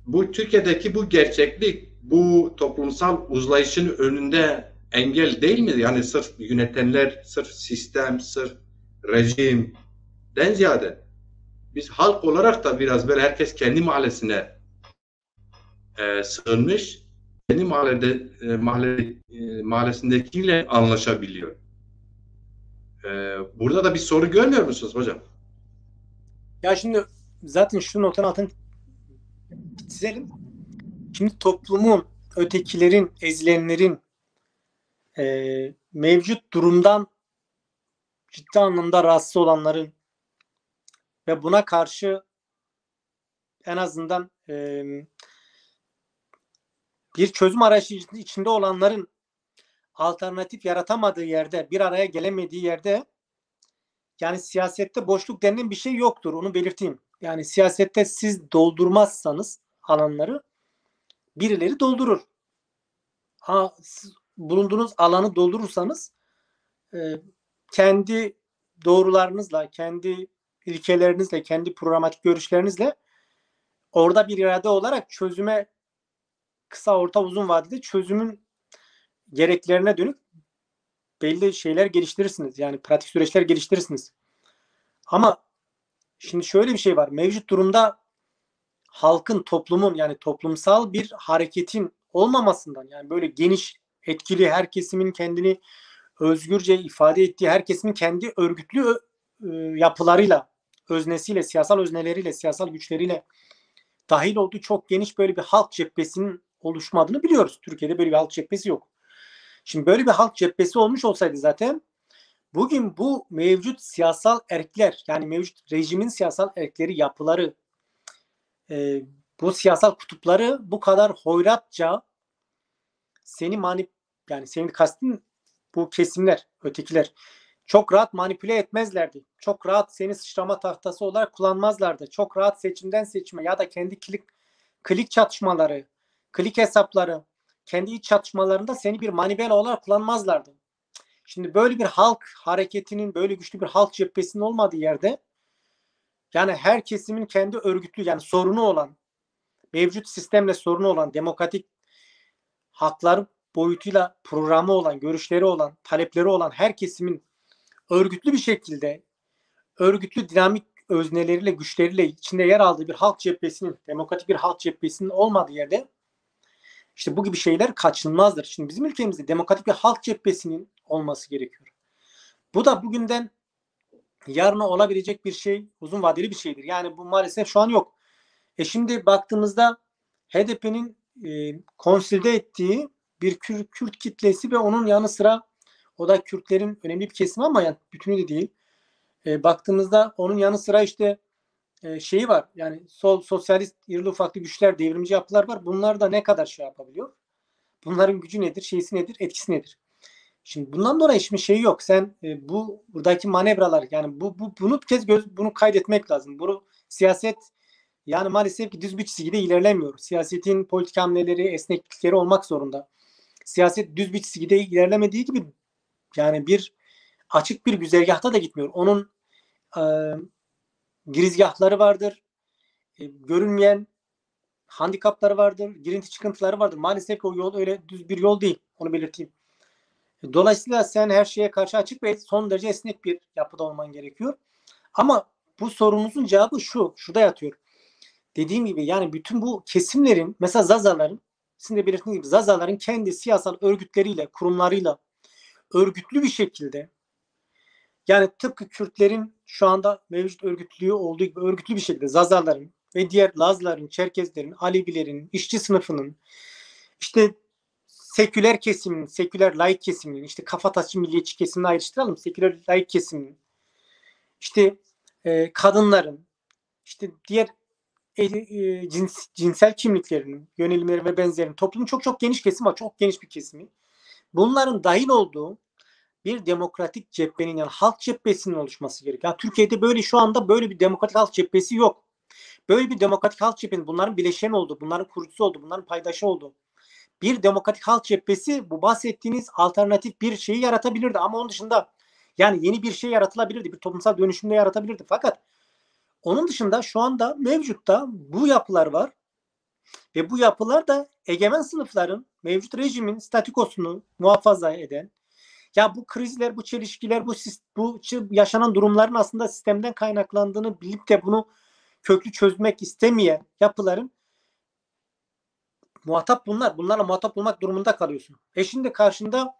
Bu Türkiye'deki bu gerçeklik, bu toplumsal uzlayışın önünde engel değil mi? Yani sırf yönetenler, sırf sistem, sırf rejimden ziyade biz halk olarak da biraz böyle herkes kendi mahallesine sığınmış, kendi mahallesindekiyle anlaşabiliyor. Burada da bir soru görmüyor musunuz hocam? Ya şimdi zaten şu noktanın altını çizelim. Şimdi toplumun, ötekilerin, ezilenlerin mevcut durumdan ciddi anlamda rahatsız olanların ve buna karşı en azından bir çözüm arayışı içinde olanların alternatif yaratamadığı yerde, bir araya gelemediği yerde, yani siyasette boşluk denilen bir şey yoktur. Onu belirteyim. Yani siyasette siz doldurmazsanız alanları, birileri doldurur. Ha, siz bulunduğunuz alanı doldurursanız kendi doğrularınızla, kendi ilkelerinizle, kendi programatik görüşlerinizle orada bir irade olarak çözüme kısa, orta, uzun vadede çözümün gereklerine dönük belli şeyler geliştirirsiniz. Yani pratik süreçler geliştirirsiniz. Ama şimdi şöyle bir şey var. Mevcut durumda halkın, toplumun, yani toplumsal bir hareketin olmamasından, yani böyle geniş, etkili, her kesimin kendini özgürce ifade ettiği, her kesimin kendi örgütlü yapılarıyla, öznesiyle, siyasal özneleriyle, siyasal güçleriyle dahil olduğu çok geniş böyle bir halk cephesinin oluşmadığını biliyoruz. Türkiye'de böyle bir halk cephesi yok. Şimdi böyle bir halk cephesi olmuş olsaydı zaten bugün bu mevcut siyasal erkler, yani mevcut rejimin siyasal erkleri, yapıları, bu siyasal kutupları bu kadar hoyratça yani senin kastın bu kesimler, ötekiler çok rahat manipüle etmezlerdi. Çok rahat seni sıçrama tahtası olarak kullanmazlardı. Çok rahat seçimden seçime ya da kendi klik çatışmaları, klik hesapları, kendi iç çatışmalarında seni bir manivela olarak kullanmazlardı. Şimdi böyle bir halk hareketinin, böyle güçlü bir halk cephesinin olmadığı yerde, yani her kesimin kendi örgütlü, yani sorunu olan, mevcut sistemle sorunu olan, demokratik haklar boyutuyla programı olan, görüşleri olan, talepleri olan her kesimin örgütlü bir şekilde, örgütlü dinamik özneleriyle, güçleriyle içinde yer aldığı bir halk cephesinin, demokratik bir halk cephesinin olmadığı yerde işte bu gibi şeyler kaçınılmazdır. Şimdi bizim ülkemizde demokratik bir halk cephesinin olması gerekiyor. Bu da bugünden yarına olabilecek bir şey, uzun vadeli bir şeydir. Yani bu maalesef şu an yok. Şimdi baktığımızda HDP'nin konsolide ettiği bir Kürt kitlesi ve onun yanı sıra, o da Kürtlerin önemli bir kesimi ama yani bütünü de değil. Baktığımızda onun yanı sıra işte şeyi var. Yani sosyalist, irili ufaklı güçler, devrimci yapılar var. Bunlar da ne kadar şey yapabiliyor? Bunların gücü nedir, şeysi nedir, etkisi nedir? Şimdi bundan dolayı şimdi şey yok. Sen buradaki manevralar, yani bunu kaydetmek lazım. Bunu siyaset, yani maalesef ki düz bir çizgide ilerlemiyor. Siyasetin politik hamleleri, esneklikleri olmak zorunda. Siyaset düz bir çizgide ilerlemediği gibi yani bir açık bir güzergahta da gitmiyor. Onun e, girizgahları vardır. Görünmeyen handikapları vardır. Girinti çıkıntıları vardır. Maalesef ki o yol öyle düz bir yol değil. Onu belirteyim. Dolayısıyla sen her şeye karşı açık ve son derece esnek bir yapıda olman gerekiyor. Ama bu sorunuzun cevabı şurada yatıyor. Dediğim gibi yani bütün bu kesimlerin, mesela Zazaların, sizin de belirttiğiniz gibi Zazaların kendi siyasal örgütleriyle, kurumlarıyla örgütlü bir şekilde, yani tıpkı Kürtlerin şu anda mevcut örgütlüğü olduğu gibi örgütlü bir şekilde Zazaların ve diğer Lazların, Çerkezlerin, Alevilerin, işçi sınıfının, işte seküler kesimin, seküler laik kesiminin, işte kafatasçı milliyetçi kesimini ayrıştıralım. Seküler laik kesimin, işte kadınların, işte diğer cinsel kimliklerinin, yönelimleri ve benzerinin, toplumun çok çok geniş kesimi var. Çok geniş bir kesimi. Bunların dahil olduğu bir demokratik cephenin, yani halk cephesinin oluşması gerekiyor. Yani Türkiye'de böyle şu anda böyle bir demokratik halk cephesi yok. Böyle bir demokratik halk cephesi, bunların bileşeni oldu, bunların kurucusu oldu, bunların paydaşı oldu. Bir demokratik halk cephesi bu bahsettiğiniz alternatif bir şeyi yaratabilirdi. Ama onun dışında yani yeni bir şey yaratılabilirdi. Bir toplumsal dönüşümde yaratabilirdi. Fakat onun dışında şu anda mevcutta bu yapılar var. Ve bu yapılar da egemen sınıfların, mevcut rejimin statükosunu muhafaza eden, ya bu krizler, bu çelişkiler, bu yaşanan durumların aslında sistemden kaynaklandığını bilip de bunu köklü çözmek istemeyen yapıların muhatap bunlar. Bunlarla muhatap olmak durumunda kalıyorsun. Şimdi karşında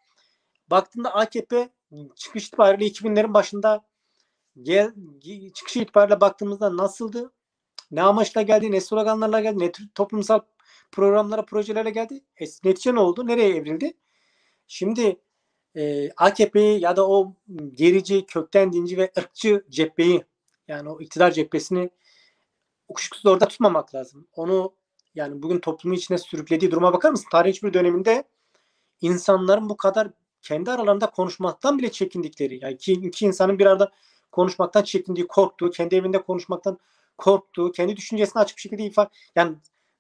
baktığında AKP çıkış itibariyle 2000'lerin başında çıkış itibariyle baktığımızda nasıldı? Ne amaçla geldi? Ne sloganlarla geldi? Ne tür toplumsal programlara, projelerle geldi? Netice ne oldu? Nereye evrildi? Şimdi AKP'yi ya da o gerici, kökten dinci ve ırkçı cepheyi, yani o iktidar cephesini kuşkusuz orada tutmamak lazım. Onu, yani bugün toplumun içine sürüklediği duruma bakar mısın? Tarihin hiçbir döneminde insanların bu kadar kendi aralarında konuşmaktan bile çekindikleri, yani iki insanın bir arada konuşmaktan çekindiği, korktuğu, kendi evinde konuşmaktan korktuğu, kendi düşüncesini açık bir şekilde yani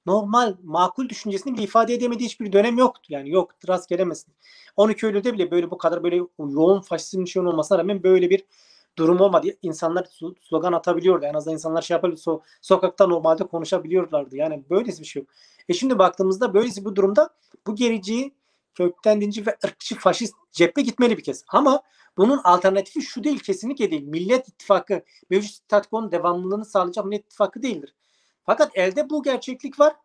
normal, makul düşüncesini bile ifade edemediği hiçbir dönem yoktu. Yani yok, rast gelemezsin. 12 Eylül'de bile böyle bu kadar böyle yoğun faşizm bir şey olmasına rağmen böyle bir durum olmadı. İnsanlar slogan atabiliyordu. En azından insanlar şey yapabiliyordu. Sokakta normalde konuşabiliyorlardı. Yani böylesi bir şey yok. Şimdi baktığımızda böylesi bu durumda bu gerici, kökten dinci ve ırkçı faşist cephe gitmeli bir kez. Ama bunun alternatifi şu değil, kesinlikle değil. Millet İttifakı mevcut statükonun devamlılığını sağlayacak Millet İttifakı değildir. Fakat elde bu gerçeklik var.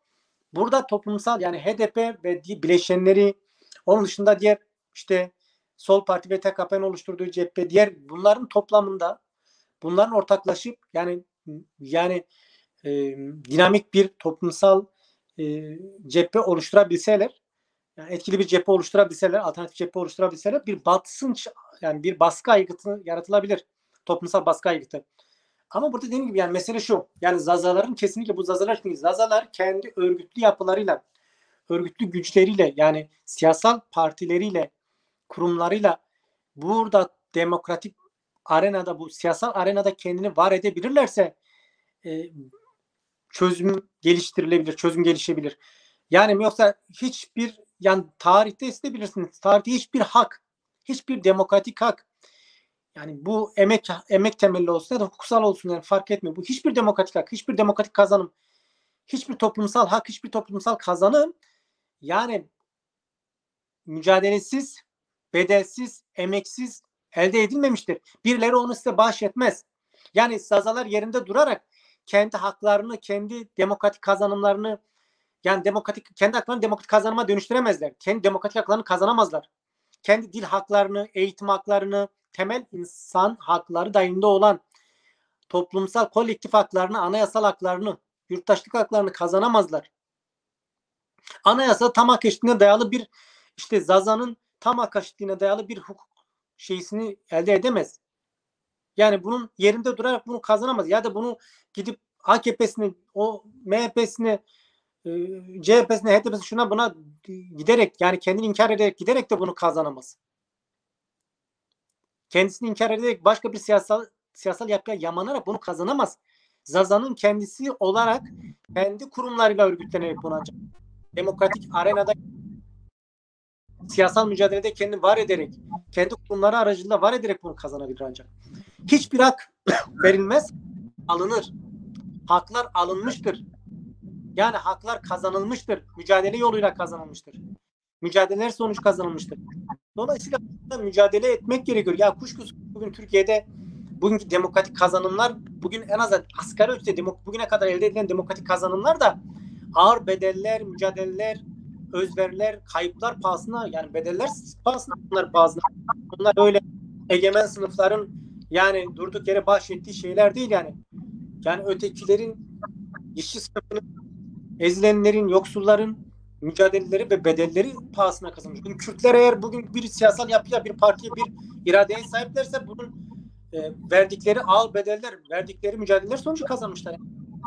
Burada toplumsal, yani HDP ve bileşenleri, onun dışında diğer işte Sol Parti ve TKP'nin oluşturduğu cephe, diğer bunların toplamında, bunların ortaklaşıp yani dinamik bir toplumsal cephe oluşturabilseler, yani etkili bir cephe oluşturabilseler, alternatif cephe oluşturabilseler bir basınç, yani bir baskı aygıtı yaratılabilir. Toplumsal baskı aygıtı. Ama burada dediğim gibi yani mesele şu. Yani Zazaların kesinlikle bu Zazalar değil. Zazalar kendi örgütlü yapılarıyla, örgütlü güçleriyle, yani siyasal partileriyle, kurumlarıyla burada demokratik arenada, bu siyasal arenada kendini var edebilirlerse çözüm geliştirilebilir, çözüm gelişebilir. Yani yoksa hiçbir, yani tarihte isteyebilirsiniz. Tarihte hiçbir hak, hiçbir demokratik hak, yani bu emek temelli olsun ya da hukuksal olsun, yani fark etmiyor. Bu hiçbir demokratik hak, hiçbir demokratik kazanım, hiçbir toplumsal hak, hiçbir toplumsal kazanım yani mücadelesiz, bedelsiz, emeksiz elde edilmemiştir. Birileri onu size bahşetmez. Yani Zazalar yerinde durarak kendi haklarını, kendi demokratik kazanımlarını, yani kendi haklarını demokratik kazanıma dönüştüremezler. Kendi demokratik haklarını kazanamazlar. Kendi dil haklarını, eğitim haklarını, temel insan hakları dahilinde olan toplumsal kolektif haklarını, anayasal haklarını, yurttaşlık haklarını kazanamazlar. Anayasa tam hak eşitliğine dayalı bir, işte Zaza'nın tam hak eşitliğine dayalı bir hukuk şeysini elde edemez. Yani bunun yerinde durarak bunu kazanamaz. Ya da bunu gidip AKP'sini, o MHP'sini, CHP'sine, HDP'sine, şuna buna giderek, yani kendini inkar ederek giderek de bunu kazanamaz. Kendisini inkar ederek başka bir siyasal yapıya yamanarak bunu kazanamaz. Zaza'nın kendisi olarak kendi kurumlarıyla örgütlenerek bunu ancak demokratik arenada siyasal mücadelede kendini var ederek, kendi kurumları aracılığıyla var ederek bunu kazanabilir ancak. Hiçbir hak verilmez, alınır. Haklar alınmıştır. Yani haklar kazanılmıştır. Mücadele yoluyla kazanılmıştır. Mücadeleler sonucu kazanılmıştır. Dolayısıyla mücadele etmek gerekiyor. Ya kuşkusuz bugün Türkiye'de bugünkü demokratik kazanımlar, bugün en az asgari ölçüde bugüne kadar elde edilen demokratik kazanımlar da ağır bedeller, mücadeleler, özveriler, kayıplar pahasına, yani bedeller pahasına bunlar öyle egemen sınıfların yani durduk yere bahşettiği şeyler değil yani. Yani ötekilerin, işçi sınıfının, ezilenlerin, yoksulların mücadeleleri ve bedelleri pahasına kazanmış. Bugün Kürtler eğer bugün bir siyasal yapıya, bir partiye, bir iradeye sahiplerse bunun verdikleri ağır bedeller, verdikleri mücadeleler sonucu kazanmışlar.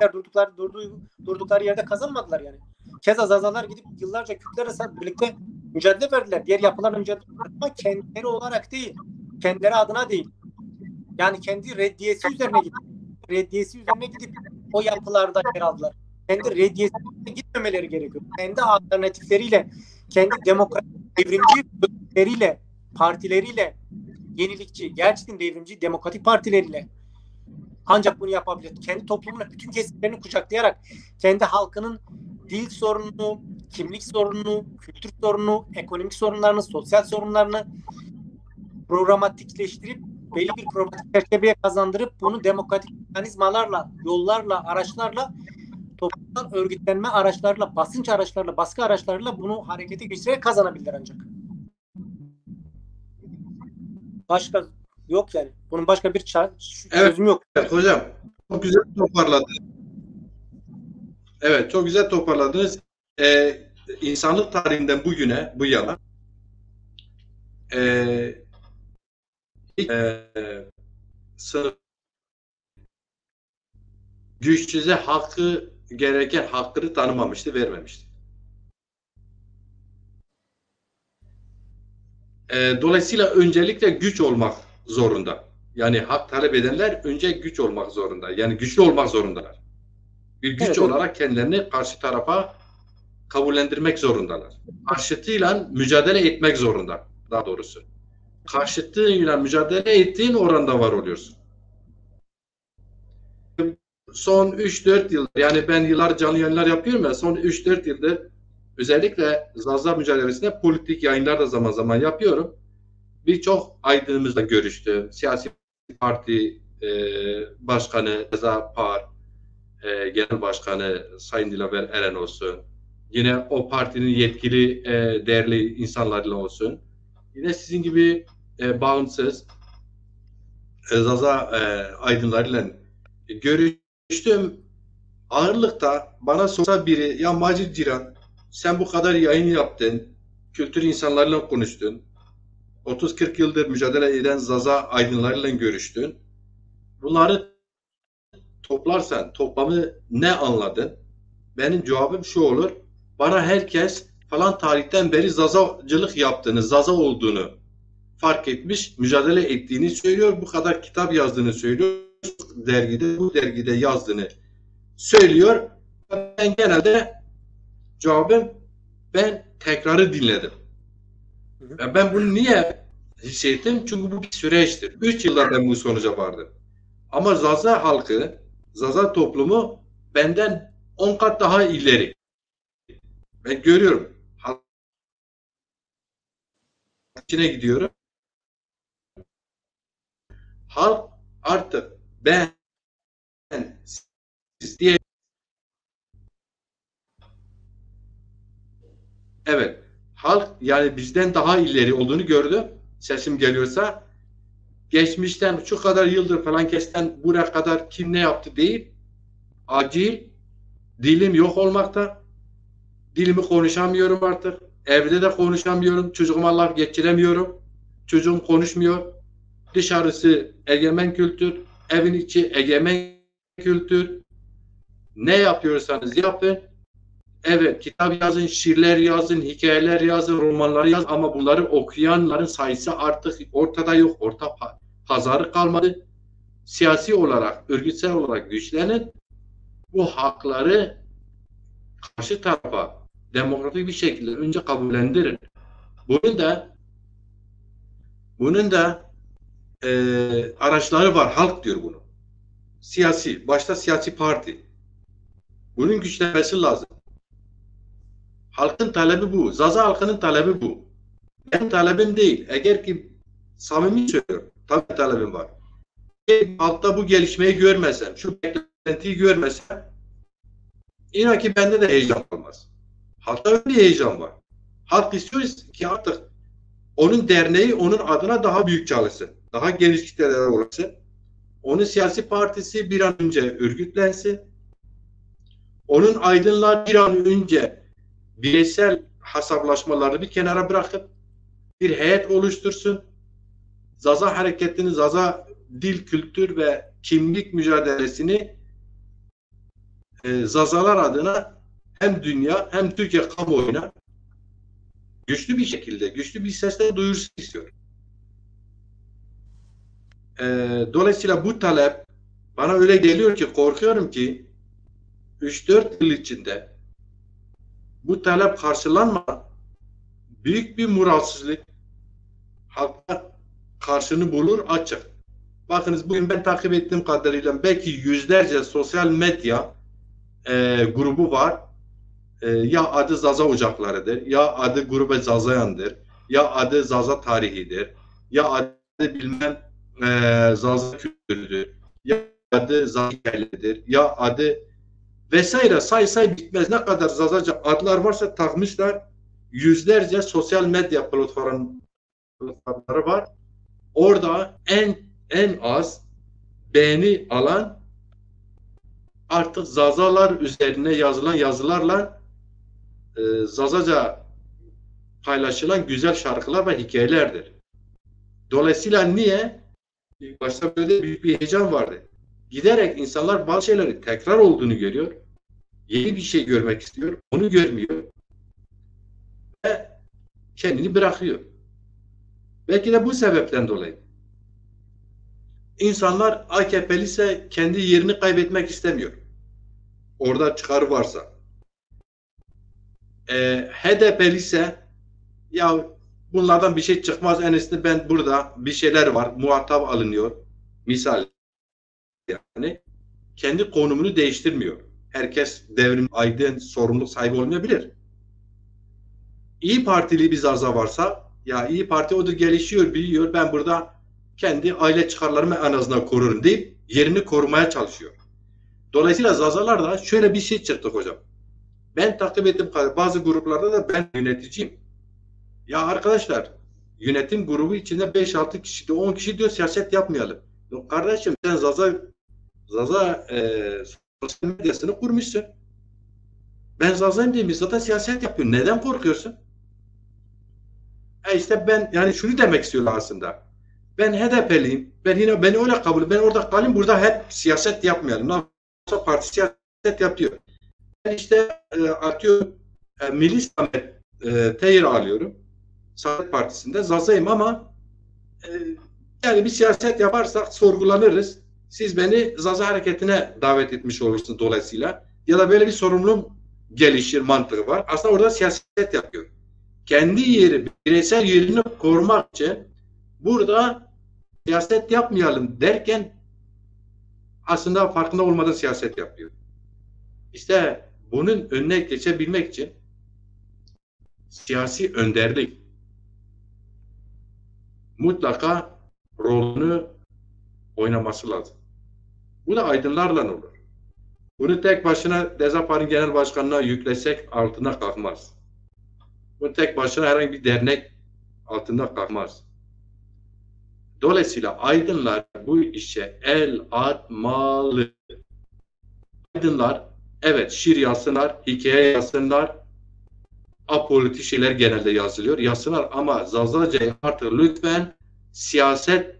Yani durdukları yerde kazanmadılar yani. Keza Zazalar gidip yıllarca Kürtlerle birlikte mücadele verdiler. Diğer yapılarla mücadele verdiler ama kendileri olarak değil. Kendileri adına değil. Yani kendi reddiyesi üzerine gidip o yapılarda yer aldılar. Kendi reddiyesine gitmemeleri gerekiyor. Kendi alternatifleriyle, kendi demokratik devrimci örgütleriyle, partileriyle, yenilikçi, gerçekten devrimci demokratik partileriyle ancak bunu yapabilir. Kendi toplumuna bütün kesimlerini kucaklayarak kendi halkının dil sorununu, kimlik sorununu, kültür sorununu, ekonomik sorunlarını, sosyal sorunlarını programatikleştirip belli bir programatik çerçeveye kazandırıp bunu demokratik mekanizmalarla, yollarla, araçlarla, toplumsal örgütlenme araçlarla, basınç araçlarla, baskı araçlarıyla bunu harekete geçirerek kazanabilirler ancak. Başka yok yani. Bunun başka bir çözümü yok. Evet hocam. Çok güzel toparladınız. Evet, çok güzel toparladınız. İnsanlık tarihinden bugüne, bu yana sınıf güçsüze gereken hakkını tanımamıştı, vermemişti. Dolayısıyla öncelikle güç olmak zorunda. Yani hak talep edenler önce güç olmak zorunda. Yani güçlü olmak zorundalar. Bir güç olarak kendilerini karşı tarafa kabullendirmek zorundalar. Karşıtıyla mücadele etmek zorunda, daha doğrusu. karşıtıyla mücadele ettiğin oranda var oluyorsun. Son 3-4 yıl, yani ben yıllar canlı yayınlar yapıyorum ya, son 3-4 yıldır özellikle Zaza mücadelesinde politik yayınlar da zaman zaman yapıyorum. Birçok aydınımızla görüştüm. Siyasi parti başkanı Reza Par, genel başkanı Sayın Dilaver Eren olsun. Yine o partinin yetkili değerli insanlarla olsun. Yine sizin gibi bağımsız Zaza aydınlarıyla görüştüm. Ağırlıkta bana sorsa biri, ya Macit Ciran, sen bu kadar yayın yaptın, kültür insanlarıyla konuştun, 30-40 yıldır mücadele eden Zaza aydınlarıyla görüştün. Bunları toplarsan toplamı ne anladın? Benim cevabım şu olur. Bana herkes falan tarihten beri Zazacılık yaptığını, Zaza olduğunu fark etmiş, mücadele ettiğini söylüyor. Bu kadar kitap yazdığını söylüyor. Bu dergide yazdığını söylüyor. Ben genelde cevabım, ben tekrarı dinledim. Ben bunu niye hissettim? Çünkü bu bir süreçtir. 3 yılda ben bu sonuca vardım. Ama Zaza halkı, Zaza toplumu benden 10 kat daha ileri. Ben görüyorum. Halk içine gidiyorum. Halk artık ben siz diye, evet, halk yani bizden daha ileri olduğunu gördü. Sesim geliyorsa, geçmişten şu kadar yıldır falan kesten buraya kadar kim ne yaptı değil. Acil, dilim yok olmakta. Dilimi konuşamıyorum artık. Evde de konuşamıyorum. Çocuğuma laf geçiremiyorum. Çocuğum konuşmuyor. Dışarısı egemen kültür, evin içi egemen kültür. Ne yapıyorsanız yapın. Evet, kitap yazın, şiirler yazın, hikayeler yazın, romanları yazın, ama bunları okuyanların sayısı artık ortada yok. Orta pazarı kalmadı. Siyasi olarak, örgütsel olarak güçlenin. Bu hakları karşı tarafa demokratik bir şekilde önce kabullendirin. Bunun da araçları var. Halk diyor bunu. Siyasi, başta siyasi parti. Bunun güçlenmesi lazım. Halkın talebi bu. Zaza halkının talebi bu. Benim talebim değil. Eğer ki samimi söylüyorum. Tabii talebim var. Halkta bu gelişmeyi görmesem, şu beklentiyi görmesem, inan ki bende de heyecan olmaz. Halkta öyle bir heyecan var. Halk istiyor ki artık onun derneği onun adına daha büyük çalışsın. Daha geniş kitlelere ulaşsın. Onun siyasi partisi bir an önce örgütlensin. Onun aydınlar bir an önce bireysel hesaplaşmalarını bir kenara bırakıp bir heyet oluştursun. Zaza hareketini, Zaza dil, kültür ve kimlik mücadelesini Zazalar adına hem dünya hem Türkiye kamuoyuna güçlü bir şekilde, güçlü bir sesle duyursun istiyorum. Dolayısıyla bu talep bana öyle geliyor ki, korkuyorum ki 3-4 yıl içinde bu talep karşılanmadan büyük bir moralsizlik halkta karşını bulur, açık. Bakınız, bugün ben takip ettiğim kadarıyla belki yüzlerce sosyal medya grubu var. Ya adı Zaza Ocakları'dır, ya adı Grubu Zazayan'dır, ya adı Zaza Tarihi'dir, ya adı bilmem Zaza Kültürü'dür, ya adı Zaza Hikaye'dir, ya adı vesaire, say bitmez ne kadar Zazaca adlar varsa takmışlar. Yüzlerce sosyal medya platformları var. Orada en az beğeni alan artık Zazalar üzerine yazılan yazılarla Zazaca paylaşılan güzel şarkılar ve hikayelerdir. Dolayısıyla niye? İlk başta böyle büyük bir heyecan vardı. Giderek insanlar bazı şeyleri tekrar olduğunu görüyor. Yeni bir şey görmek istiyor. Onu görmüyor. Ve kendini bırakıyor. Belki de bu sebepten dolayı. İnsanlar AKP'li ise kendi yerini kaybetmek istemiyor. Orada çıkarı varsa. HDP'li ise ya Bunlardan bir şey çıkmaz. En iyisi ben burada bir şeyler var. Muhatap alınıyor. Misal yani kendi konumunu değiştirmiyor. Herkes devrim aydın sorumluluk sahibi olmayabilir. İyi Partili bir zaza varsa ya İyi Parti o da gelişiyor, büyüyor. Ben burada kendi aile çıkarlarımı en azından korurum deyip yerini korumaya çalışıyor. Dolayısıyla zazalar da şöyle bir şey çıktı hocam. Ben takip ettim bazı gruplarda da ben yöneticiyim. Ya arkadaşlar yönetim grubu içinde 5-6 kişi de 10 kişi diyor siyaset yapmayalım. Yok kardeşim sen Zaza sosyal medyasını kurmuşsun. Ben Zaza'yım demiş zaten siyaset yapıyor. Neden korkuyorsun? İşte ben yani şunu demek istiyorlar aslında. Ben HDP'liyim. Beni öyle kabul. Ben orada kalayım. Burada hep siyaset yapmayalım. Nasıl parti siyaset yapıyor. Ben işte atıyorum Milli Samet Teyir alıyorum. Saadet Partisi'nde Zaza'yım ama e, yani bir siyaset yaparsak sorgulanırız. Siz beni Zaza hareketine davet etmiş olursunuz dolayısıyla. Ya da böyle bir sorumluluğum gelişir mantığı var. Aslında orada siyaset yapıyor. Kendi yeri, bireysel yerini korumak için burada siyaset yapmayalım derken aslında farkında olmadan siyaset yapıyor. İşte bunun önüne geçebilmek için siyasi önderlik mutlaka rolünü oynaması lazım. Bu da aydınlarla olur. Bunu tek başına Dezapar'ın genel başkanına yüklesek altına kalkmaz. Bu tek başına herhangi bir dernek altında kalkmaz. Dolayısıyla aydınlar bu işe el atmalı. Aydınlar evet şiir yazsınlar, hikaye yazsınlar, apolitik şeyler genelde yazılıyor. Yazsınlar ama Zazaca'yı artık lütfen siyasi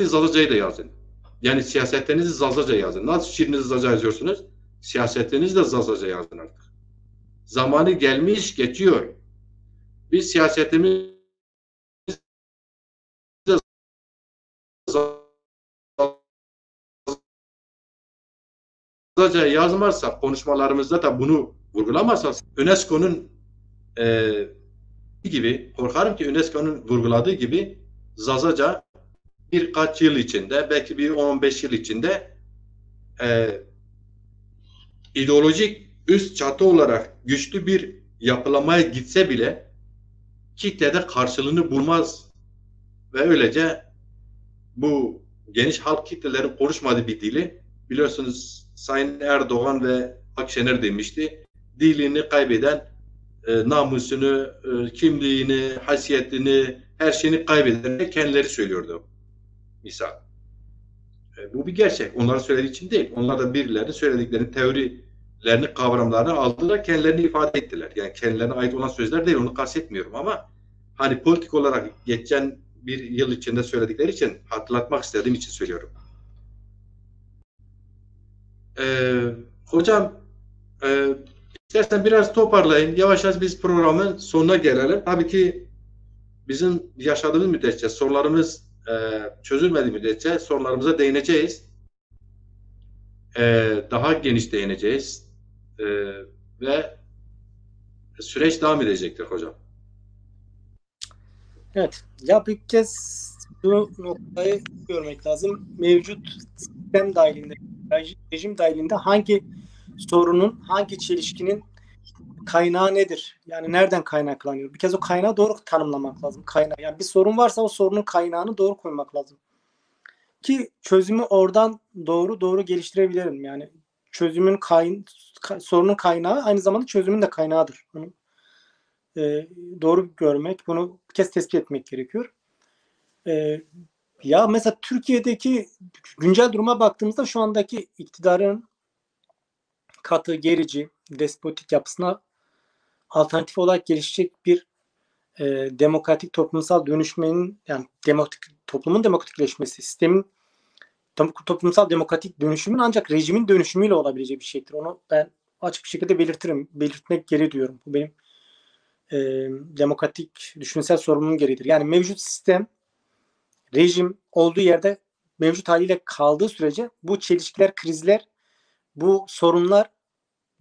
Zazaca'yı da yazın. Yani siyasetlerinizi Zazaca yazın. Nasıl şiirinizi Zazaca yazıyorsunuz? Siyasetlerinizi de Zazaca yazın artık. Zamanı gelmiş geçiyor. Biz siyasetimizi Zazaca yazmazsak, konuşmalarımızda da bunu vurgulamazsak UNESCO'nun gibi korkarım ki UNESCO'nun vurguladığı gibi Zazaca birkaç yıl içinde belki bir 15 yıl içinde ideolojik üst çatı olarak güçlü bir yapılamaya gitse bile kitlede karşılığını bulmaz ve öylece bu geniş halk kitlelerin konuşmadığı bir dili biliyorsunuz Sayın Erdoğan ve Akşener demişti dilini kaybeden namusunu, kimliğini, haysiyetini, her şeyini kaybederek kendileri söylüyordu. Misal. Bu bir gerçek. Onların söylediği için değil. Onlar da birilerinin söylediklerini, teorilerini, kavramlarını aldılar, kendilerini ifade ettiler. Yani kendilerine ait olan sözler değil, onu kastetmiyorum ama hani politik olarak geçen bir yıl içinde söyledikleri için hatırlatmak istediğim için söylüyorum. Hocam İstersen biraz toparlayın. Yavaş yavaş biz programın sonuna gelelim. Tabii ki bizim yaşadığımız müddetçe, sorularımız çözülmediği müddetçe sorularımıza değineceğiz. Daha geniş değineceğiz. Ve süreç devam edecektir hocam. Evet. Ya bir kez bu noktayı görmek lazım. Mevcut sistem dahilinde, rejim dahilinde hangi sorunun, hangi çelişkinin kaynağı nedir? Yani nereden kaynaklanıyor? Bir kez o kaynağı doğru tanımlamak lazım. Yani bir sorun varsa o sorunun kaynağını doğru koymak lazım. Ki çözümü oradan doğru geliştirebilirim. Yani çözümün sorunun kaynağı aynı zamanda çözümün de kaynağıdır. Bunu doğru görmek, bunu bir kez tespit etmek gerekiyor. Ya mesela Türkiye'deki güncel duruma baktığımızda şu andaki iktidarın katı, gerici, despotik yapısına alternatif olarak gelişecek bir demokratik toplumsal dönüşmenin yani toplumun demokratikleşmesi, sistemin toplumsal demokratik dönüşümün ancak rejimin dönüşümüyle olabileceği bir şeydir. Onu ben açık bir şekilde belirtmek gereği duyuyorum. Bu benim demokratik düşünsel sorunum gereğidir. Yani mevcut sistem, rejim olduğu yerde mevcut haliyle kaldığı sürece bu çelişkiler, krizler, bu sorunlar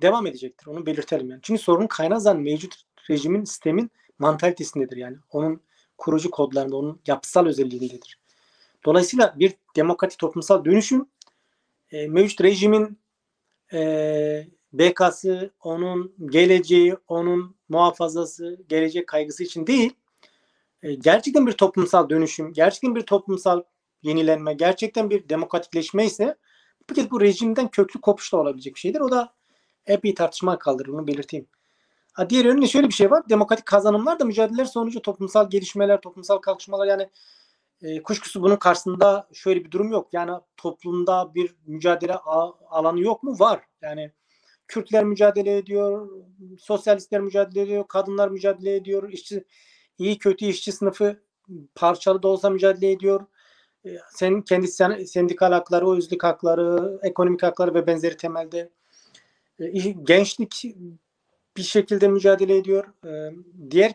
devam edecektir. Onu belirtelim yani. Çünkü sorunun kaynağı zaten mevcut rejimin, sistemin mantalitesindedir yani. Onun kurucu kodlarında, onun yapısal özelliğindedir. Dolayısıyla bir demokratik toplumsal dönüşüm mevcut rejimin bekası, onun geleceği, onun muhafazası, gelecek kaygısı için değil, gerçekten bir toplumsal dönüşüm, gerçekten bir toplumsal yenilenme, gerçekten bir demokratikleşme ise bir kez bu rejimden köklü kopuş da olabilecek bir şeydir. O da epey tartışma kaldırır, bunu belirteyim. Diğer yönünde şöyle bir şey var. Demokratik kazanımlar da mücadeleler sonucu toplumsal gelişmeler, toplumsal kalkışmalar, yani kuşkusuz bunun karşısında şöyle bir durum yok. Yani toplumda bir mücadele alanı yok mu? Var. Yani Kürtler mücadele ediyor, sosyalistler mücadele ediyor, kadınlar mücadele ediyor, iyi kötü işçi sınıfı parçalı da olsa mücadele ediyor. Senin kendi sendikal hakları, özlük hakları, ekonomik hakları ve benzeri temelde. Gençlik bir şekilde mücadele ediyor. Diğer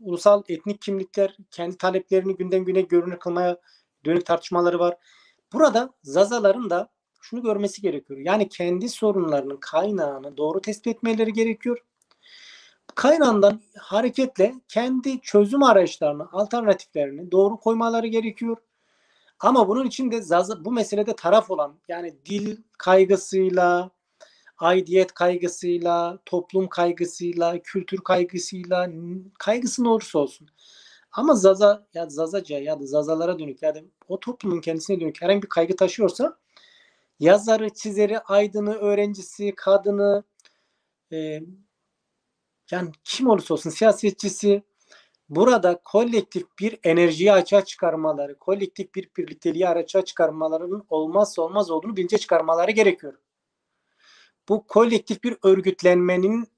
ulusal etnik kimlikler kendi taleplerini günden güne görünür kılmaya dönük tartışmaları var. Burada Zazaların da şunu görmesi gerekiyor. Yani kendi sorunlarının kaynağını doğru tespit etmeleri gerekiyor. Kaynağından hareketle kendi çözüm arayışlarını, alternatiflerini doğru koymaları gerekiyor. Ama bunun için de bu meselede taraf olan, yani dil kaygısıyla, aidiyet kaygısıyla, toplum kaygısıyla, kültür kaygısıyla, kaygısı ne olursa olsun. Ama Zazaca ya da Zazalara dönük ya da o toplumun kendisine dönük herhangi bir kaygı taşıyorsa, yazarı, çizeri, aydını, öğrencisi, kadını, yani kim olursa olsun, siyasetçisi, burada kolektif bir enerjiyi açığa çıkarmaları, kolektif bir birlikteliği açığa çıkarmalarının olmazsa olmaz olduğunu bilince çıkarmaları gerekiyor. Bu kolektif bir örgütlenmenin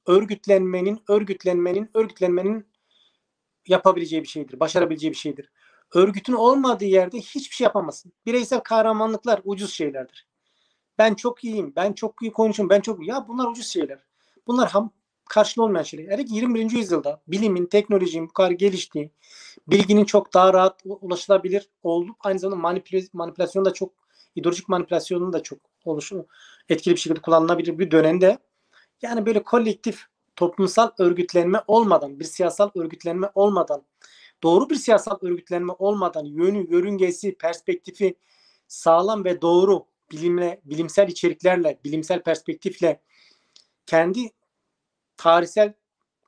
yapabileceği bir şeydir, başarabileceği bir şeydir. Örgütün olmadığı yerde hiçbir şey yapamazsın. Bireysel kahramanlıklar ucuz şeylerdir. Ben çok iyiyim, ben çok iyi konuşurum, ya bunlar ucuz şeyler. Bunlar karşılığı olmayan şeyler. Hele ki 21. yüzyılda bilimin, teknolojinin bu kadar geliştiği, bilginin çok daha rahat ulaşılabilir olup aynı zamanda manipülasyon da çok, ideolojik manipülasyonun da çok etkili bir şekilde kullanılabilir bir dönemde, yani böyle kolektif toplumsal örgütlenme olmadan, bir siyasal örgütlenme olmadan, doğru bir siyasal örgütlenme olmadan, yörüngesi, perspektifi sağlam ve doğru bilimsel içeriklerle, bilimsel perspektifle, kendi tarihsel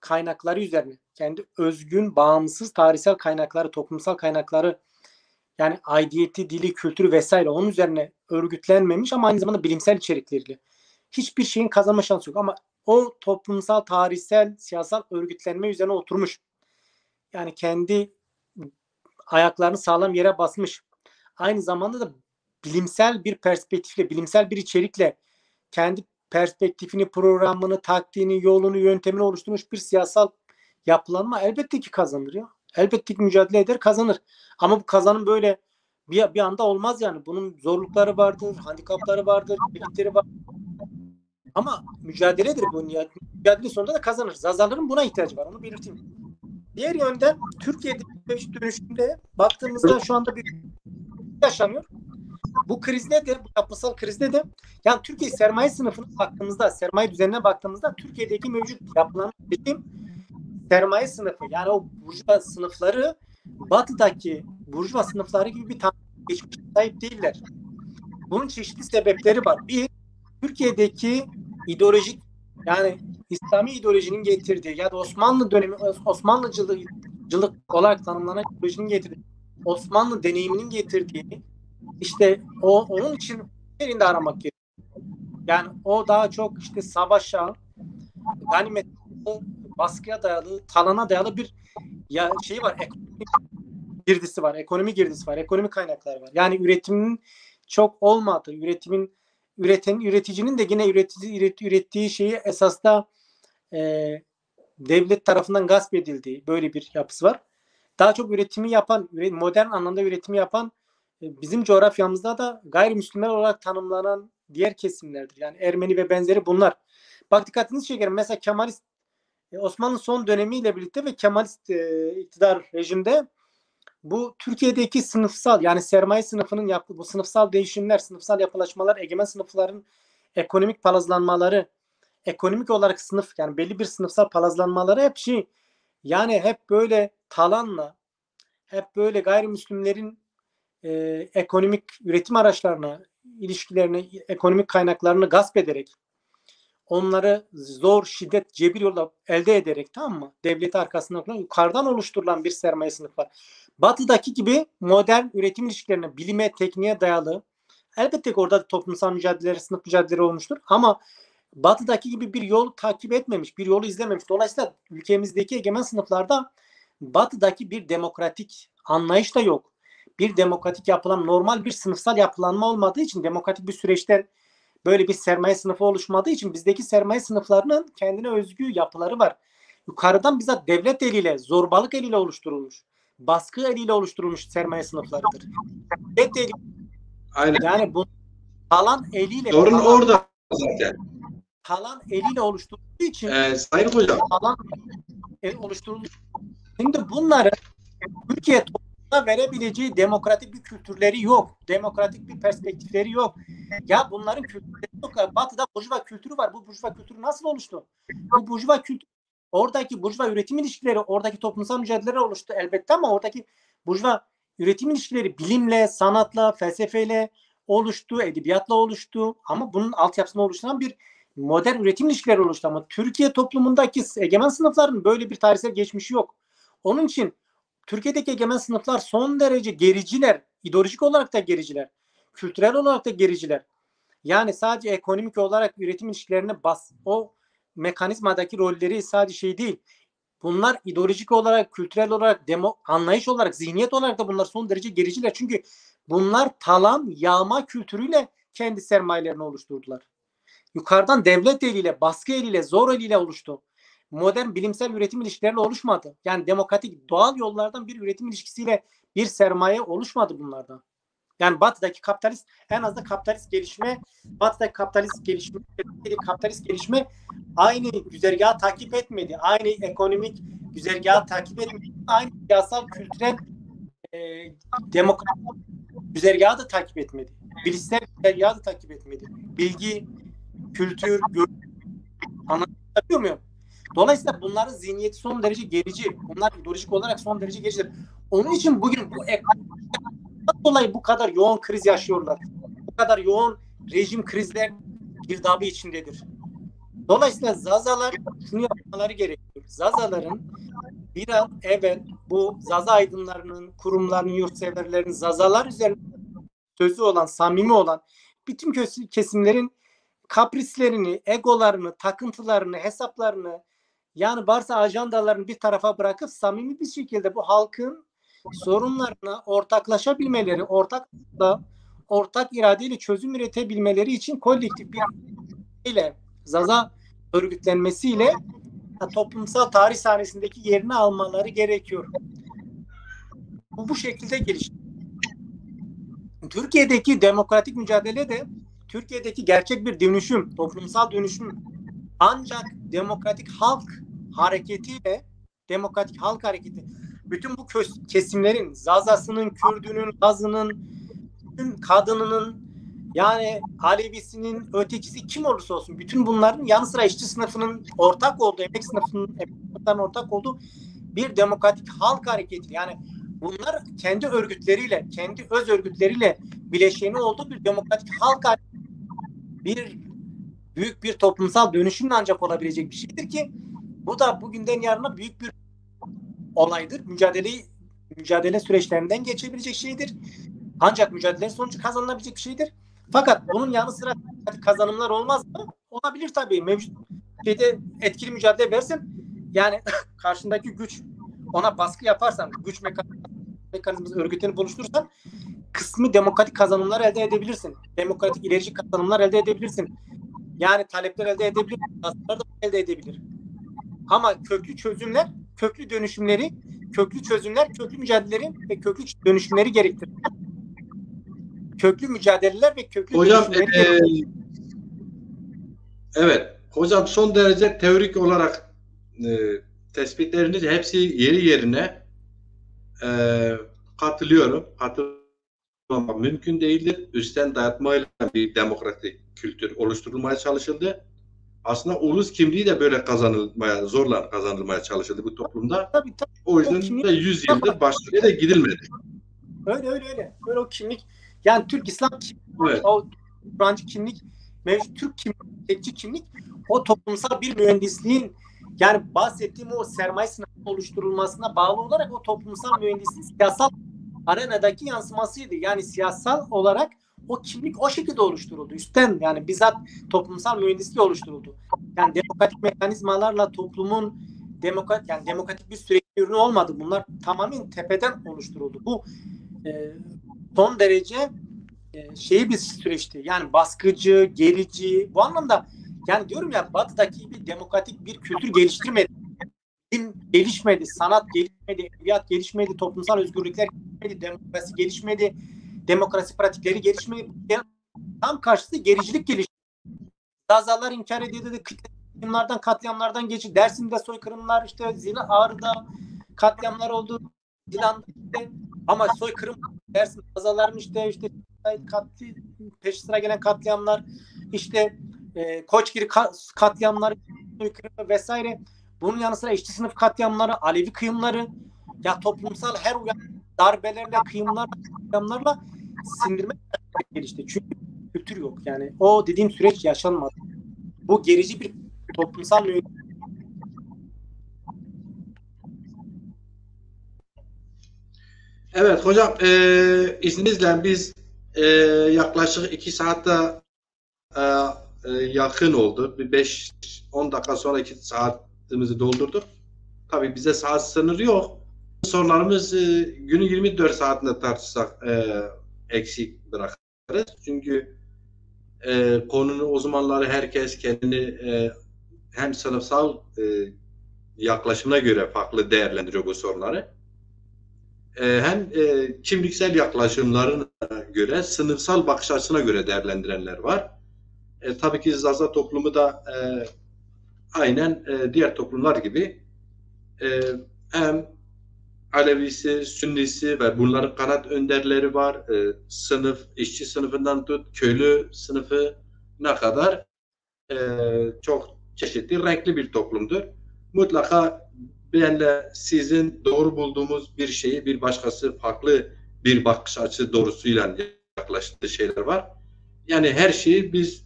kaynakları üzerine, kendi özgün, bağımsız tarihsel kaynakları, toplumsal kaynakları, yani aidiyeti, dili, kültürü vesaire onun üzerine örgütlenmemiş ama aynı zamanda bilimsel içerikleriyle hiçbir şeyin kazanma şansı yok. Ama o toplumsal, tarihsel, siyasal örgütlenme üzerine oturmuş. Yani kendi ayaklarını sağlam yere basmış. Aynı zamanda da bilimsel bir perspektifle, bilimsel bir içerikle kendi perspektifini, programını, taktiğini, yolunu, yöntemini oluşturmuş bir siyasal yapılanma elbette ki kazanır ya. Elbette ki mücadele eder, kazanır. Ama bu kazanım böyle bir anda olmaz yani. Bunun zorlukları vardır, handikapları vardır, tehlikleri var. Ama mücadeledir bu. Mücadele sonunda da kazanır. Zazaların buna ihtiyacı var. Onu belirteyim. Diğer yönden Türkiye'de dönüşümde baktığımızda şu anda bir yaşanıyor. Bu krizde de, bu yapısal krizde de, yani Türkiye sermaye sınıfına baktığımızda, sermaye düzenine baktığımızda Türkiye'deki mevcut yapılan sermaye sınıfı, yani o burjuva sınıfları Batı'daki burjuva sınıfları gibi bir geçmişe sahip değiller. Bunun çeşitli sebepleri var. Bir, Türkiye'deki ideolojik, yani İslami ideolojinin getirdiği ya da Osmanlı dönemi, Osmanlıcılık olarak tanımlanan ideolojinin getirdiği, Osmanlı deneyiminin getirdiği, işte onun için yerinde aramak gerekiyor. Yani o daha çok işte savaşa, ganimet, baskıya dayalı, talana dayalı bir şey var. Ekonomi girdisi var. Ekonomi kaynakları var. Yani üretimin çok olmadığı, üreticinin de yine ürettiği şeyi esasda devlet tarafından gasp edildiği böyle bir yapısı var. Daha çok üretimi yapan, modern anlamda üretimi yapan bizim coğrafyamızda da gayrimüslimler olarak tanımlanan diğer kesimlerdir. Yani Ermeni ve benzeri bunlar. Bak dikkatinizi çekerim. Mesela Kemalist Osmanlı son dönemiyle birlikte ve Kemalist iktidar rejimde bu Türkiye'deki sınıfsal, yani sermaye sınıfının yaptığı bu sınıfsal değişimler, sınıfsal yapılaşmalar, egemen sınıfların ekonomik palazlanmaları, ekonomik olarak sınıf, yani belli bir sınıfsal palazlanmaları hep Yani hep böyle talanla, hep böyle gayrimüslimlerin ekonomik üretim araçlarına, ilişkilerini, ekonomik kaynaklarını gasp ederek, onları zor, şiddet, cebir yolla elde ederek, tamam mı? Devleti arkasından kuran, yukarıdan oluşturulan bir sermaye sınıfı var. Batı'daki gibi modern üretim ilişkilerine, bilime, tekniğe dayalı, elbette ki orada da toplumsal mücadeleleri, sınıf mücadeleleri olmuştur ama Batı'daki gibi bir yol takip etmemiş, bir yolu izlememiş. Dolayısıyla ülkemizdeki egemen sınıflarda Batı'daki bir demokratik anlayış da yok. Bir demokratik yapılan, normal bir sınıfsal yapılanma olmadığı için, demokratik bir süreçten böyle bir sermaye sınıfı oluşmadığı için bizdeki sermaye sınıflarının kendine özgü yapıları var. Yukarıdan bizzat devlet eliyle, zorbalık eliyle oluşturulmuş, baskı eliyle oluşturulmuş sermaye sınıflarıdır. Devlet eli, Aynen. yani bu talan eliyle, Sorun orada zaten. talan eliyle oluşturulduğu için Sayın Hocam. talan oluşturulduğu. Şimdi bunları Türkiye toplumuna verebileceği demokratik bir kültürleri yok. Demokratik bir perspektifleri yok. Ya bunların kültürleri yok. Batı'da burjuva kültürü var. Bu burjuva kültürü nasıl oluştu? Bu burjuva kültürü, oradaki burjuva üretim ilişkileri, oradaki toplumsal mücadeleler oluştu elbette ama oradaki burjuva üretim ilişkileri bilimle, sanatla, felsefeyle oluştu, edebiyatla oluştu ama bunun altyapısını oluşturan bir modern üretim ilişkileri oluştu ama Türkiye toplumundaki egemen sınıfların böyle bir tarihsel geçmişi yok. Onun için Türkiye'deki egemen sınıflar son derece gericiler. İdeolojik olarak da gericiler. Kültürel olarak da gericiler. Yani sadece ekonomik olarak üretim ilişkilerine o mekanizmadaki rolleri sadece şey değil. Bunlar ideolojik olarak, kültürel olarak, anlayış olarak, zihniyet olarak da bunlar son derece gericiler. Çünkü bunlar talan, yağma kültürüyle kendi sermayelerini oluşturdular. Yukarıdan devlet eliyle, baskı eliyle, zor eliyle oluştu. Modern bilimsel üretim ilişkileriyle oluşmadı. Yani demokratik doğal yollardan bir üretim ilişkisiyle bir sermaye oluşmadı bunlardan. Yani Batı'daki kapitalist, en az da kapitalist gelişme, Batı'daki kapitalist gelişme aynı güzergahı takip etmedi. Aynı ekonomik güzergahı takip etmedi. Aynı siyasal, kültürel, demokratik güzergahı da takip etmedi. Bilişsel güzergahı da takip etmedi. Bilgi, kültür, anlatabiliyor muyum? Dolayısıyla bunların zihniyeti son derece gerici. Bunlar ideolojik olarak son derece gericiler. Onun için bugün bu ekonomiden dolayı bu kadar yoğun kriz yaşıyorlar. Bu kadar yoğun rejim krizler girdabı içindedir. Dolayısıyla Zazalar şunu yapmaları gerekiyor. Zazaların bir an evvel bu Zaza aydınlarının, kurumlarının, yurtseverlerin Zazalar üzerinde sözü olan, samimi olan bütün kesimlerin kaprislerini, egolarını, takıntılarını, hesaplarını, yani varsa ajandalarını bir tarafa bırakıp samimi bir şekilde bu halkın sorunlarına ortaklaşabilmeleri, ortak iradeyle çözüm üretebilmeleri için kolektif bir ile Zaza örgütlenmesiyle toplumsal tarih sahnesindeki yerini almaları gerekiyor. Bu şekilde gelişti. Türkiye'deki demokratik mücadele de Türkiye'deki gerçek bir dönüşüm, toplumsal dönüşüm ancak demokratik halk hareketi, bütün bu kesimlerin, Zazasının, Kürdünün, Lazının, bütün kadınının, yani Alevisinin, ötekisi kim olursa olsun, bütün bunların yanı sıra işçi sınıfının ortak olduğu, emek sınıfının ortak olduğu bir demokratik halk hareketi. Yani bunlar kendi örgütleriyle, kendi öz örgütleriyle bileşeni olduğu bir demokratik halk hareketi. Büyük bir toplumsal dönüşümle ancak olabilecek bir şeydir ki bu da bugünden yarına büyük bir olaydır. Mücadele süreçlerinden geçebilecek şeydir. Ancak mücadele sonucu kazanılabilecek bir şeydir. Fakat bunun yanı sıra kazanımlar olmaz mı? Olabilir tabii. Mevcut etkili mücadele versin. Yani karşındaki güç, ona baskı yaparsan, güç mekanizması örgütlerini buluşturursan kısmi demokratik kazanımlar elde edebilirsin. Demokratik ilerici kazanımlar elde edebilirsin. Yani talepler elde edebilir, baskılar da elde edebilir. Ama köklü çözümler, köklü dönüşümleri, köklü çözümler, köklü mücadelelerin ve köklü dönüşümleri gerektirir. Köklü mücadeleler ve köklü dönüşümleri gerektirir. Evet. Hocam son derece teorik olarak tespitleriniz hepsi yeri yerine katılıyorum. Katılmamak mümkün değildir. Üstten dayatmayla bir demokratik kültür oluşturulmaya çalışıldı. Aslında ulus kimliği de böyle zorla kazanılmaya çalışıldı bu toplumda. Tabii. O yüzden de 100 yıldır başka da gidilmedi. Öyle. Böyle o kimlik, yani Türk İslam kimlik, Evet. o Kur'ancı kimlik, mevcut Türk kimlik, tekçi kimlik, o toplumsal bir mühendisliğin, yani bahsettiğim o sermaye sınıfının oluşturulmasına bağlı olarak o toplumsal mühendisliğin siyasal arenadaki yansımasıydı. Yani siyasal olarak o kimlik o şekilde oluşturuldu. Üstten, yani bizzat toplumsal mühendisliği oluşturuldu. Yani demokratik mekanizmalarla toplumun demokratik bir süreç ürünü olmadı. Bunlar tamamen tepeden oluşturuldu. Bu son derece bir süreçti. Yani baskıcı, gerici, bu anlamda, yani diyorum ya, Batı'daki bir demokratik bir kültür geliştirmedi. Din gelişmedi, sanat gelişmedi, edebiyat gelişmedi, toplumsal özgürlükler gelişmedi, demokrasi gelişmedi, demokrasi pratikleri gelişmedi. Tam karşısı gericilik gelişti. Zazalar inkar ediyordu, katliamlardan geçti. Dersim'de soykırımlar, işte Ağrı'da katliamlar oldu. Ama soykırım, Dersim Zazaların işte peş sıra gelen katliamlar, işte Koçgiri katliamları, soykırımı vesaire. Bunun yanı sıra işçi sınıf katliamları, Alevi kıyımları, ya toplumsal her uyan darbelerle, katliamlarla sindirme gelişti. Çünkü kültür yok. Yani o dediğim süreç yaşanmadı. Bu gerici bir toplumsal Evet hocam, izninizle biz yaklaşık 2 saatte yakın oldu. Bir 5-10 dakika sonra 2 saatimizi doldurduk. Tabii bize saat sınırı yok. Sorularımız günün 24 saatinde tartışsak eksik bırakırız. Çünkü konunun uzmanları, herkes kendini hem sınıfsal yaklaşımına göre farklı değerlendiriyor bu soruları. Hem kimliksel yaklaşımlarına göre, sınıfsal bakış açısına göre değerlendirenler var. Tabii ki Zaza toplumu da aynen diğer toplumlar gibi hem Alevisi, Sünnisi ve bunların kanat önderleri var. İşçi sınıfından tut, köylü sınıfına kadar çok çeşitli, renkli bir toplumdur. Mutlaka benle sizin doğru bulduğumuz bir şeyi bir başkası farklı bir bakış açısı doğrusuyla yaklaştığı şeyler var. Yani her şeyi biz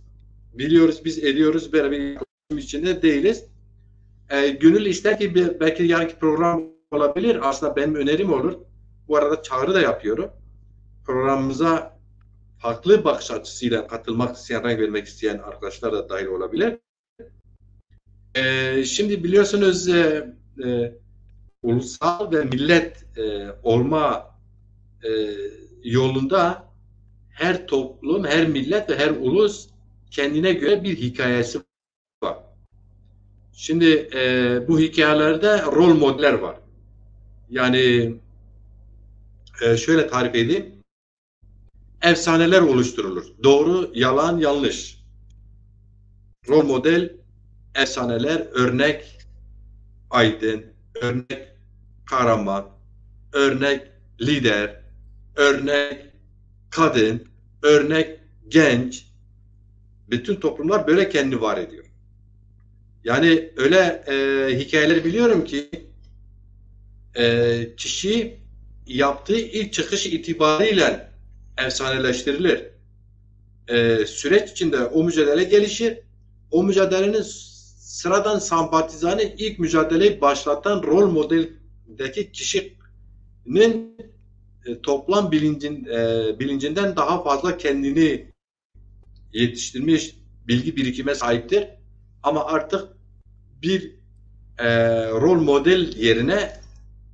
biliyoruz, biz ediyoruz, böyle bir yaklaşım içinde değiliz. Gönül ister ki belki yarınki program olabilir. Aslında benim önerim olur. Bu arada çağrı da yapıyorum. Programımıza farklı bakış açısıyla katılmak isteyen, renk vermek isteyen arkadaşlar da dahil olabilir. Şimdi biliyorsunuz ulusal ve millet olma yolunda her toplum, her millet ve her ulus kendine göre bir hikayesi var. Şimdi bu hikayelerde rol modeller var. Yani şöyle tarif edeyim. Efsaneler oluşturulur. Doğru, yalan, yanlış. Rol model, efsaneler, örnek aydın, örnek kahraman, örnek lider, örnek kadın, örnek genç. Bütün toplumlar böyle kendini var ediyor. Yani öyle hikayeler biliyorum ki kişi yaptığı ilk çıkış itibariyle efsaneleştirilir. Süreç içinde o mücadele gelişir. O mücadelenin sıradan sempatizanı, ilk mücadeleyi başlatan rol modeldeki kişinin toplam bilincinden daha fazla kendini yetiştirmiş, bilgi birikime sahiptir. Ama artık bir rol model yerine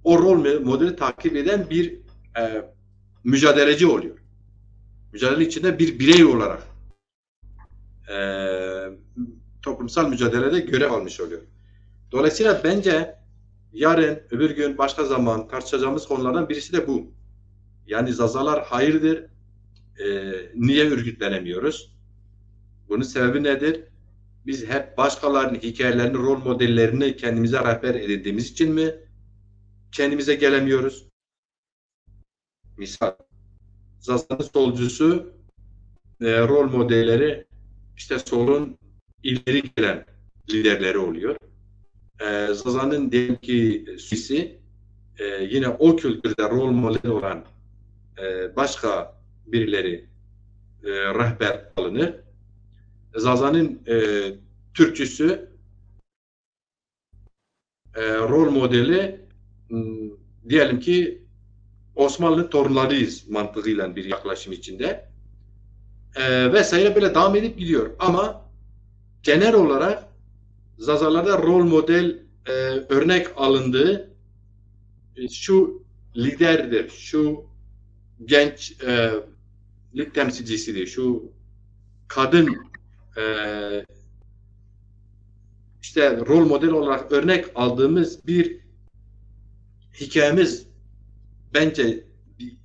o rol modeli takip eden bir mücadeleci oluyor. Mücadele içinde bir birey olarak toplumsal mücadelede görev almış oluyor. Dolayısıyla bence yarın, öbür gün, başka zaman tartışacağımız konulardan birisi de bu. Yani Zazalar hayırdır? Niye örgütlenemiyoruz? Bunun sebebi nedir? Biz hep başkalarının hikayelerini, rol modellerini kendimize rehber edindiğimiz için mi kendimize gelemiyoruz? Misal, Zaza'nın solcusu rol modelleri işte solun ileri gelen liderleri oluyor. Zaza'nın diyelim ki Suisi yine o kültürde rol model olan başka birileri rehber alınır. Zaza'nın Türkçüsü rol modeli diyelim ki Osmanlı torunlarıyız mantığıyla bir yaklaşım içinde. Vesaire böyle devam edip gidiyor. Ama genel olarak Zazalarda rol model örnek alındığı şu liderdir, şu gençlik temsilcisidir, şu kadın işte rol model olarak örnek aldığımız bir hikayemiz bence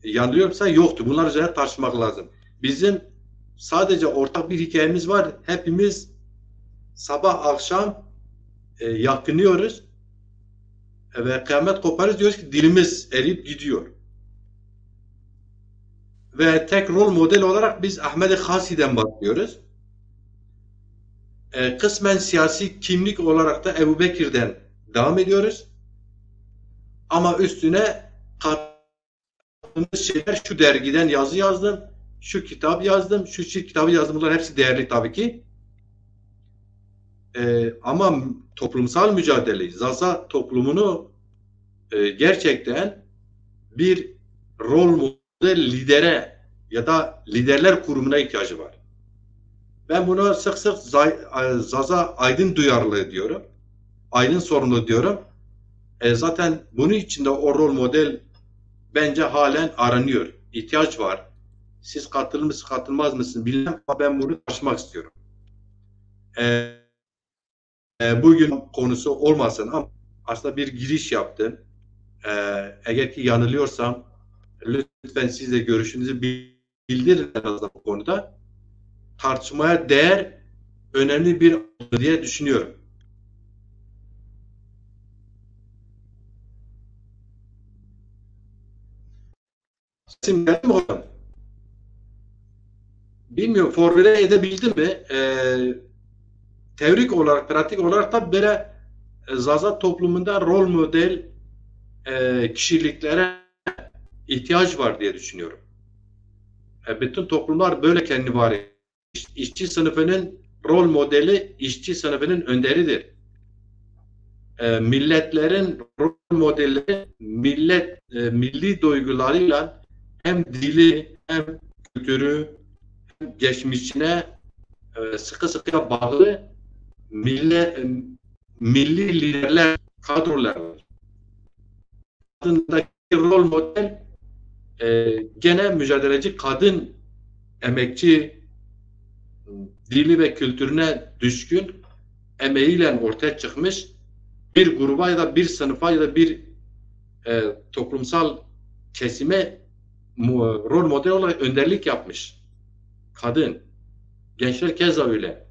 yanılıyorsa yoktu. Bunlar üzerine tartışmak lazım. Bizim sadece ortak bir hikayemiz var. Hepimiz sabah akşam yakınıyoruz ve kıyamet koparız, diyoruz ki dilimiz eriyip gidiyor. Ve tek rol model olarak biz Ahmed-i Hasi'den bahsediyoruz. Kısmen siyasi kimlik olarak da Ebu Bekir'den devam ediyoruz. Ama üstüne kattığımız şeyler, şu dergiden yazı yazdım, şu kitap yazdım, şu kitabı yazdım. Bunlar hepsi değerli tabii ki. Ama toplumsal mücadele, Zaza toplumunu gerçekten bir rol model lidere ya da liderler kurumuna ihtiyacı var. Ben buna sık sık Zaza aydın duyarlılığı diyorum. Aydın sorumluluğu diyorum. Zaten bunun içinde o rol model bence halen aranıyor. İhtiyaç var. Siz katılır mısınız, katılmaz mısınız bilmem ama ben bunu taşımak istiyorum. Bugün konusu olmasın ama aslında bir giriş yaptım. Eğer ki yanılıyorsam lütfen siz de görüşünüzü bildirin en azından bu konuda. Tartışmaya değer önemli bir diye düşünüyorum. Sesim geldi mi hocam? Bilmiyorum, formüle edebildim mi? Teorik olarak, pratik olarak da böyle Zaza toplumunda rol model kişiliklere ihtiyaç var diye düşünüyorum. Bütün toplumlar böyle kendi var. İşçi sınıfının rol modeli, işçi sınıfının önderidir. Milletlerin rol modelleri, milli duygularıyla hem dili, hem kültürü, hem geçmişine sıkı sıkıya bağlı milli liderler, kadrolar var. Kadındaki rol model gene mücadeleci kadın, emekçi, dili ve kültürüne düşkün, emeğiyle ortaya çıkmış bir gruba ya da bir sınıfa ya da bir toplumsal kesime rol model olarak önderlik yapmış. Kadın. Gençler keza öyle.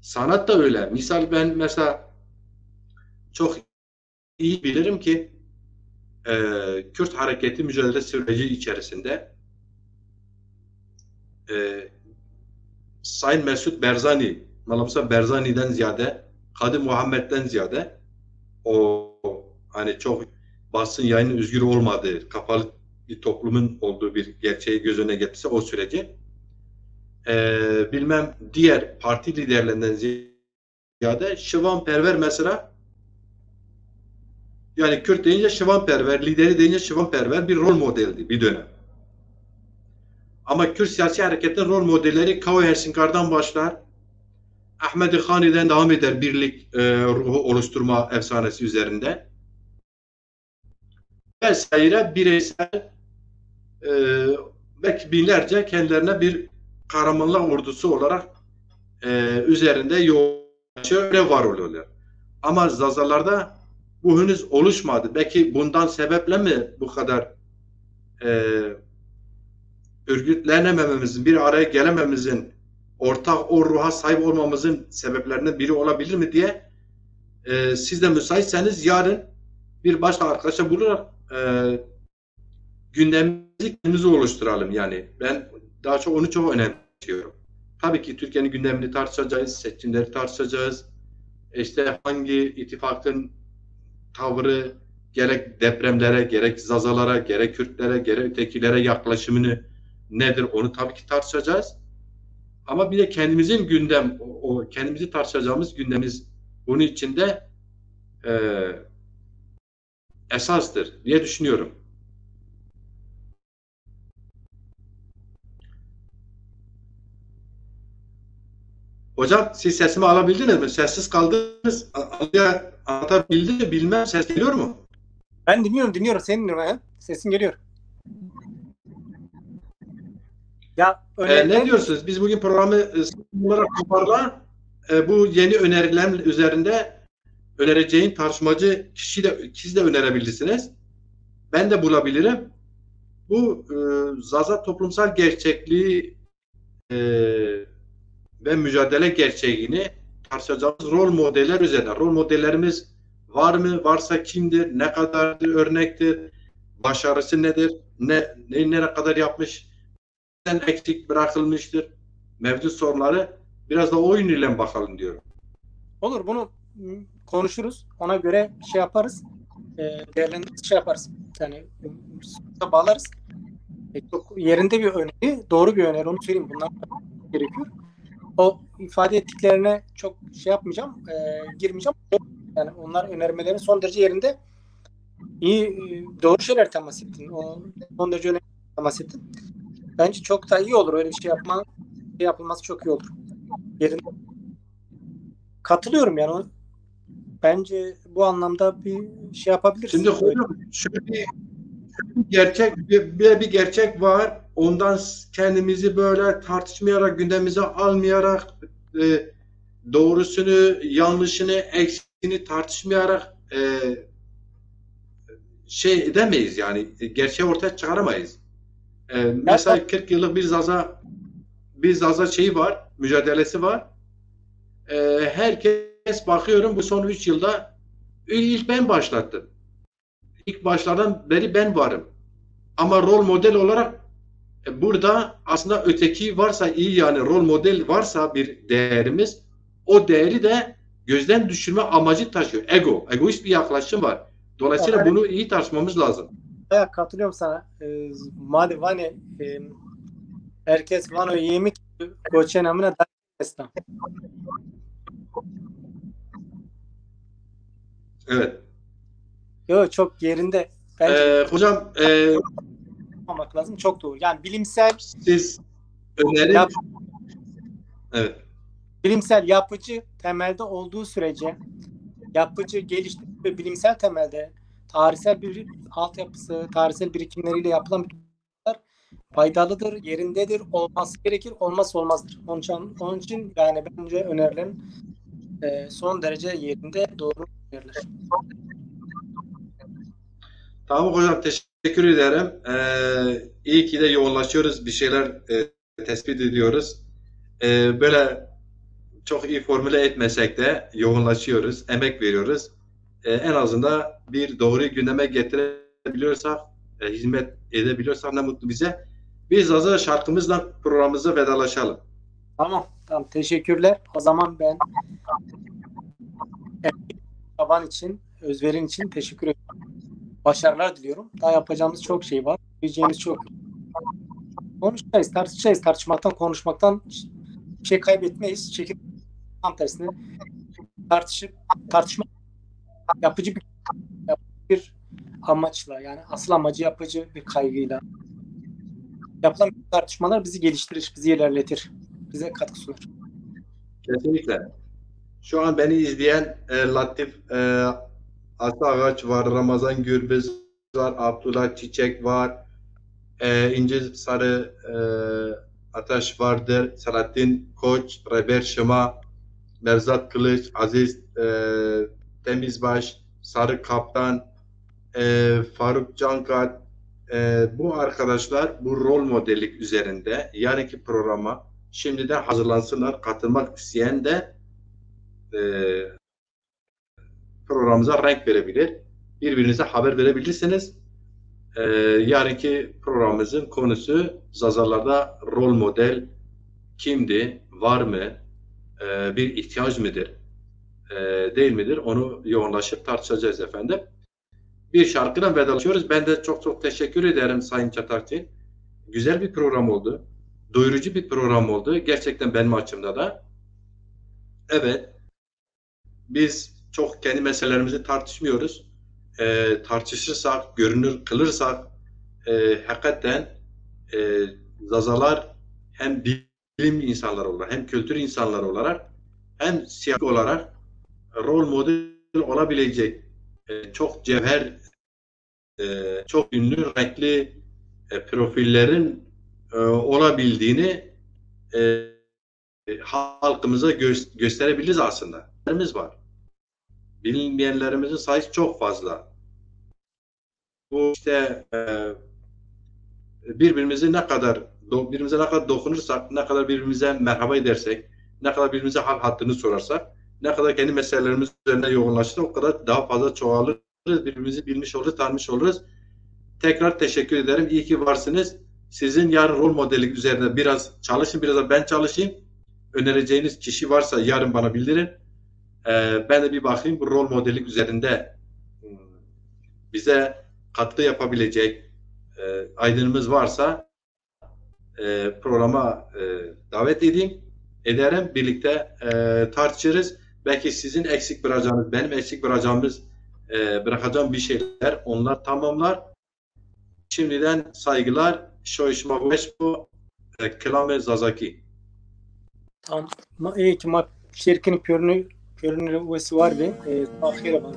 Sanat da öyle. Misal ben mesela çok iyi bilirim ki Kürt hareketi mücadele süreci içerisinde Sayın Mesut Berzani, Malabsa Berzani'den ziyade, Kadı Muhammed'den ziyade o hani çok basın yayının özgür olmadığı, kapalı bir toplumun olduğu bir gerçeği göz önüne getirse o süreci bilmem diğer parti liderlerinden ziyade şıvanperver mesela, yani Kürt deyince şıvanperver, lideri deyince şıvanperver bir rol modeldi bir dönem. Ama Kürt siyasi hareketin rol modelleri Kao Hersinkar'dan başlar, Ahmed-i Hani'den devam eder birlik ruhu oluşturma efsanesi üzerinde. Vesaire bireysel belki binlerce kendilerine bir kahramanlar ordusu olarak üzerinde yoğunlaşıyor, var oluyorlar. Ama Zazalarda bu henüz oluşmadı. Belki bundan sebeple mi bu kadar örgütlenemememizin, bir araya gelemememizin, ortak o ruha sahip olmamızın sebeplerinden biri olabilir mi diye siz de müsaitseniz yarın bir başka arkadaşa bularak gündemimizi kendimizi oluşturalım. Yani ben daha çok onu çok önemsiyorum. Tabii ki Türkiye'nin gündemini tartışacağız, seçimleri tartışacağız, işte hangi ittifakın tavrı gerek depremlere, gerek Zazalara, gerek Kürtlere, gerek ötekilere yaklaşımını nedir onu tabii ki tartışacağız. Ama bir de kendimizin gündem, o kendimizi tartışacağımız gündemimiz bunun içinde esastır diye düşünüyorum. Hocam siz sesimi alabildiniz mi? Sessiz kaldınız. Anlatabildim mi? Bilmem. Ses geliyor mu? Ben dinliyorum. Senin dinliyorum. Sesin geliyor. Ya Ne diyorsunuz? Biz bugün programı olarak toparla. Bu yeni öneriler üzerinde önereceğin tartışmacı kişi de önerebilirsiniz. Ben de bulabilirim. Bu Zaza toplumsal gerçekliği ve mücadele gerçeğini tartışacağımız rol modeller üzerine. Rol modellerimiz var mı? Varsa kimdir? Ne kadardır? Örnektir? Başarısı nedir? Ne kadar yapmış? Neden eksik bırakılmıştır? Mevcut sorunları biraz da oyun ile bakalım diyorum. Olur, bunu konuşuruz. Ona göre şey yaparız. Değerlendiririz, şey yaparız. Yani bağlarız. Çok yerinde bir öneri, doğru bir öneri. Onu söyleyeyim. Bunlar gerekiyor. O ifade ettiklerine çok şey yapmayacağım, girmeyeceğim. Yani onlar önermelerin son derece yerinde. İyi, doğru şeyler temas ettin. O son derece önemli temas ettin. Bence çok da iyi olur. Öyle bir şey yapılması çok iyi olur. Yerinde. Katılıyorum yani. Bence bu anlamda bir şey yapabiliriz. Şimdi hocam şöyle bir gerçek var. Ondan kendimizi böyle tartışmayarak, gündemimize almayarak, doğrusunu, yanlışını, eksiğini tartışmayarak şey edemeyiz yani. Gerçeği ortaya çıkaramayız. Mesela 40 yıllık bir Zaza şeyi var, mücadelesi var. Herkes bakıyorum bu son 3 yılda ilk ben başlattım. İlk başlardan beri ben varım. Ama rol model olarak burada aslında öteki varsa iyi, yani rol model varsa bir değerimiz, o değeri de gözden düşürme amacı taşıyor. Egoist bir yaklaşım var. Dolayısıyla bunu iyi tartışmamız lazım. Evet, katılıyorum sana. Madem hani herkes vano yemek goçen amına da. Evet. Yok, çok yerinde. Bence hocam olmak lazım. Çok doğru. Yani bilimsel siz öneri evet. Bilimsel yapıcı temelde olduğu sürece, yapıcı, gelişmiş ve bilimsel temelde tarihsel bir altyapısı, tarihsel birikimleriyle yapılan bütünler faydalıdır, yerindedir, olması gerekir, olmazsa olmazdır. Onun için yani bence önerilerin son derece yerinde, doğru öneriler. Tamam hocam, teşekkür ederim. İyi ki de yoğunlaşıyoruz. Bir şeyler tespit ediyoruz. Böyle çok iyi formüle etmesek de yoğunlaşıyoruz, emek veriyoruz. En azından bir doğruyu gündeme getirebiliyorsak, hizmet edebiliyorsak ne mutlu bize. Biz hazır şarkımızla programımıza vedalaşalım. Tamam, teşekkürler. O zaman ben taban için, özverin için teşekkür ederim. Başarılar diliyorum. Daha yapacağımız çok şey var. Diyeceğimiz çok. Konuşacağız, tartışacağız. Tartışmaktan, konuşmaktan bir şey kaybetmeyiz. Tam tersine tartışma yapıcı bir amaçla, yani asıl amacı yapıcı bir kaygıyla yapılan tartışmalar bizi geliştirir, bizi ilerletir, bize katkı sunar. Kesinlikle. Şu an beni izleyen Latif Aslı Ağaç var, Ramazan Gürbüz var, Abdullah Çiçek var, İnce Sarı Ataş vardır, Selahattin Koç, Reber Şıma, Berzat Kılıç, Aziz Temizbaş, Sarı Kaptan, Faruk Cankat, bu arkadaşlar bu rol modellik üzerinde yarınki programa şimdiden hazırlansınlar. Katılmak isteyen de programımıza renk verebilir. Birbirinize haber verebilirsiniz. Yarınki programımızın konusu Zazalarda rol model kimdi, var mı, bir ihtiyaç mıdır? değil midir? Onu yoğunlaşıp tartışacağız efendim. Bir şarkıyla vedalaşıyoruz. Ben de çok çok teşekkür ederim Sayın Çatakçı. Güzel bir program oldu. Doyurucu bir program oldu. Gerçekten benim açımda da. Evet, biz çok kendi meselelerimizi tartışmıyoruz. Tartışırsak, görünür kılırsak hakikaten Zazalar hem bilim insanları olarak, hem kültür insanları olarak, hem siyasi olarak rol model olabilecek çok cevher, çok ünlü, renkli profillerin olabildiğini halkımıza gösterebiliriz aslında. Var. Bilinmeyenlerimizin sayısı çok fazla. Bu işte birbirimize ne kadar dokunursak, ne kadar birbirimize merhaba edersek, ne kadar birbirimize hal hattını sorarsak, ne kadar kendi meselelerimiz üzerine yoğunlaşırsak o kadar daha fazla çoğalırız, birbirimizi bilmiş oluruz, tanımış oluruz. Tekrar teşekkür ederim. İyi ki varsınız. Sizin yarın rol modellik üzerine biraz çalışın, biraz da ben çalışayım. Önereceğiniz kişi varsa yarın bana bildirin. Ben de bir bakayım bu rol modellik üzerinde bize katkı yapabilecek aydınımız varsa programa davet ederim. Birlikte tartışırız. Belki sizin eksik bırakacağınız, benim eksik bırakacağım bir şeyler onlar tamamlar. Şimdiden saygılar. Şoişma Veşpo Klame Zazaki. Tamam. İyi ki şirketin görünür üyesi var ve ahire var.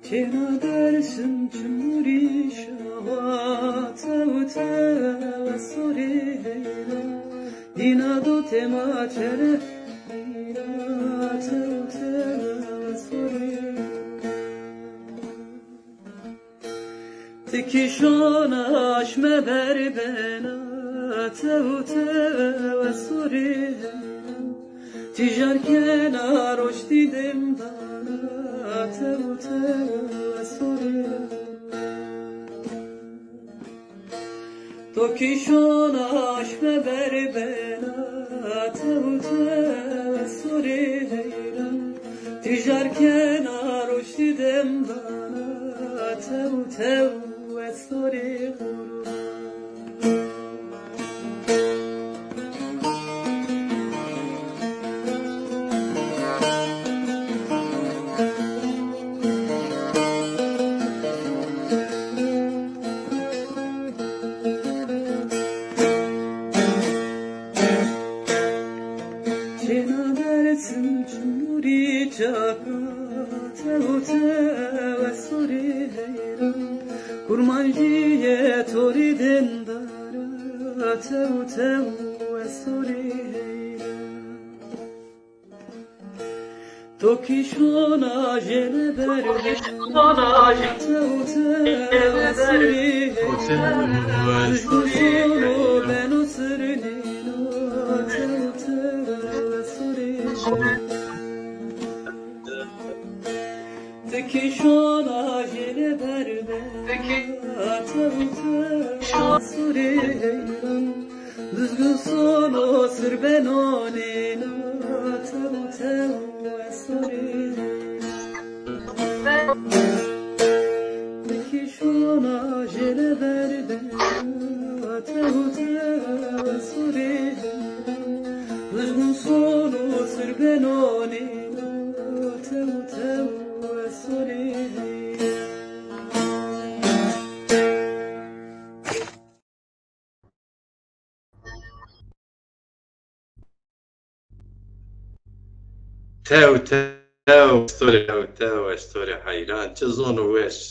Kena dersin cumhuri şahat ve soreyla dina do tema çere ve soreyla tekişona aşme ver bena ve soreyla tijar kenar hoş didim dana ve soreyla Tokişona aşme ver bena ve soreyla tijar kenar hoş didim dana ve soreyla Kurmanciye tori dendara ve soreyla Tokişona jene berbe ve soreyla Düşküsunu ben o sırnino ve soreyla Tekişona jene berbe soreyla Düzgün sonu sır ben onina ve soreyla Tekişona jene berbe soreyla Düzgün sonu sır ben onina ve soreyla Tev, استوري hayran. Çizonu veş.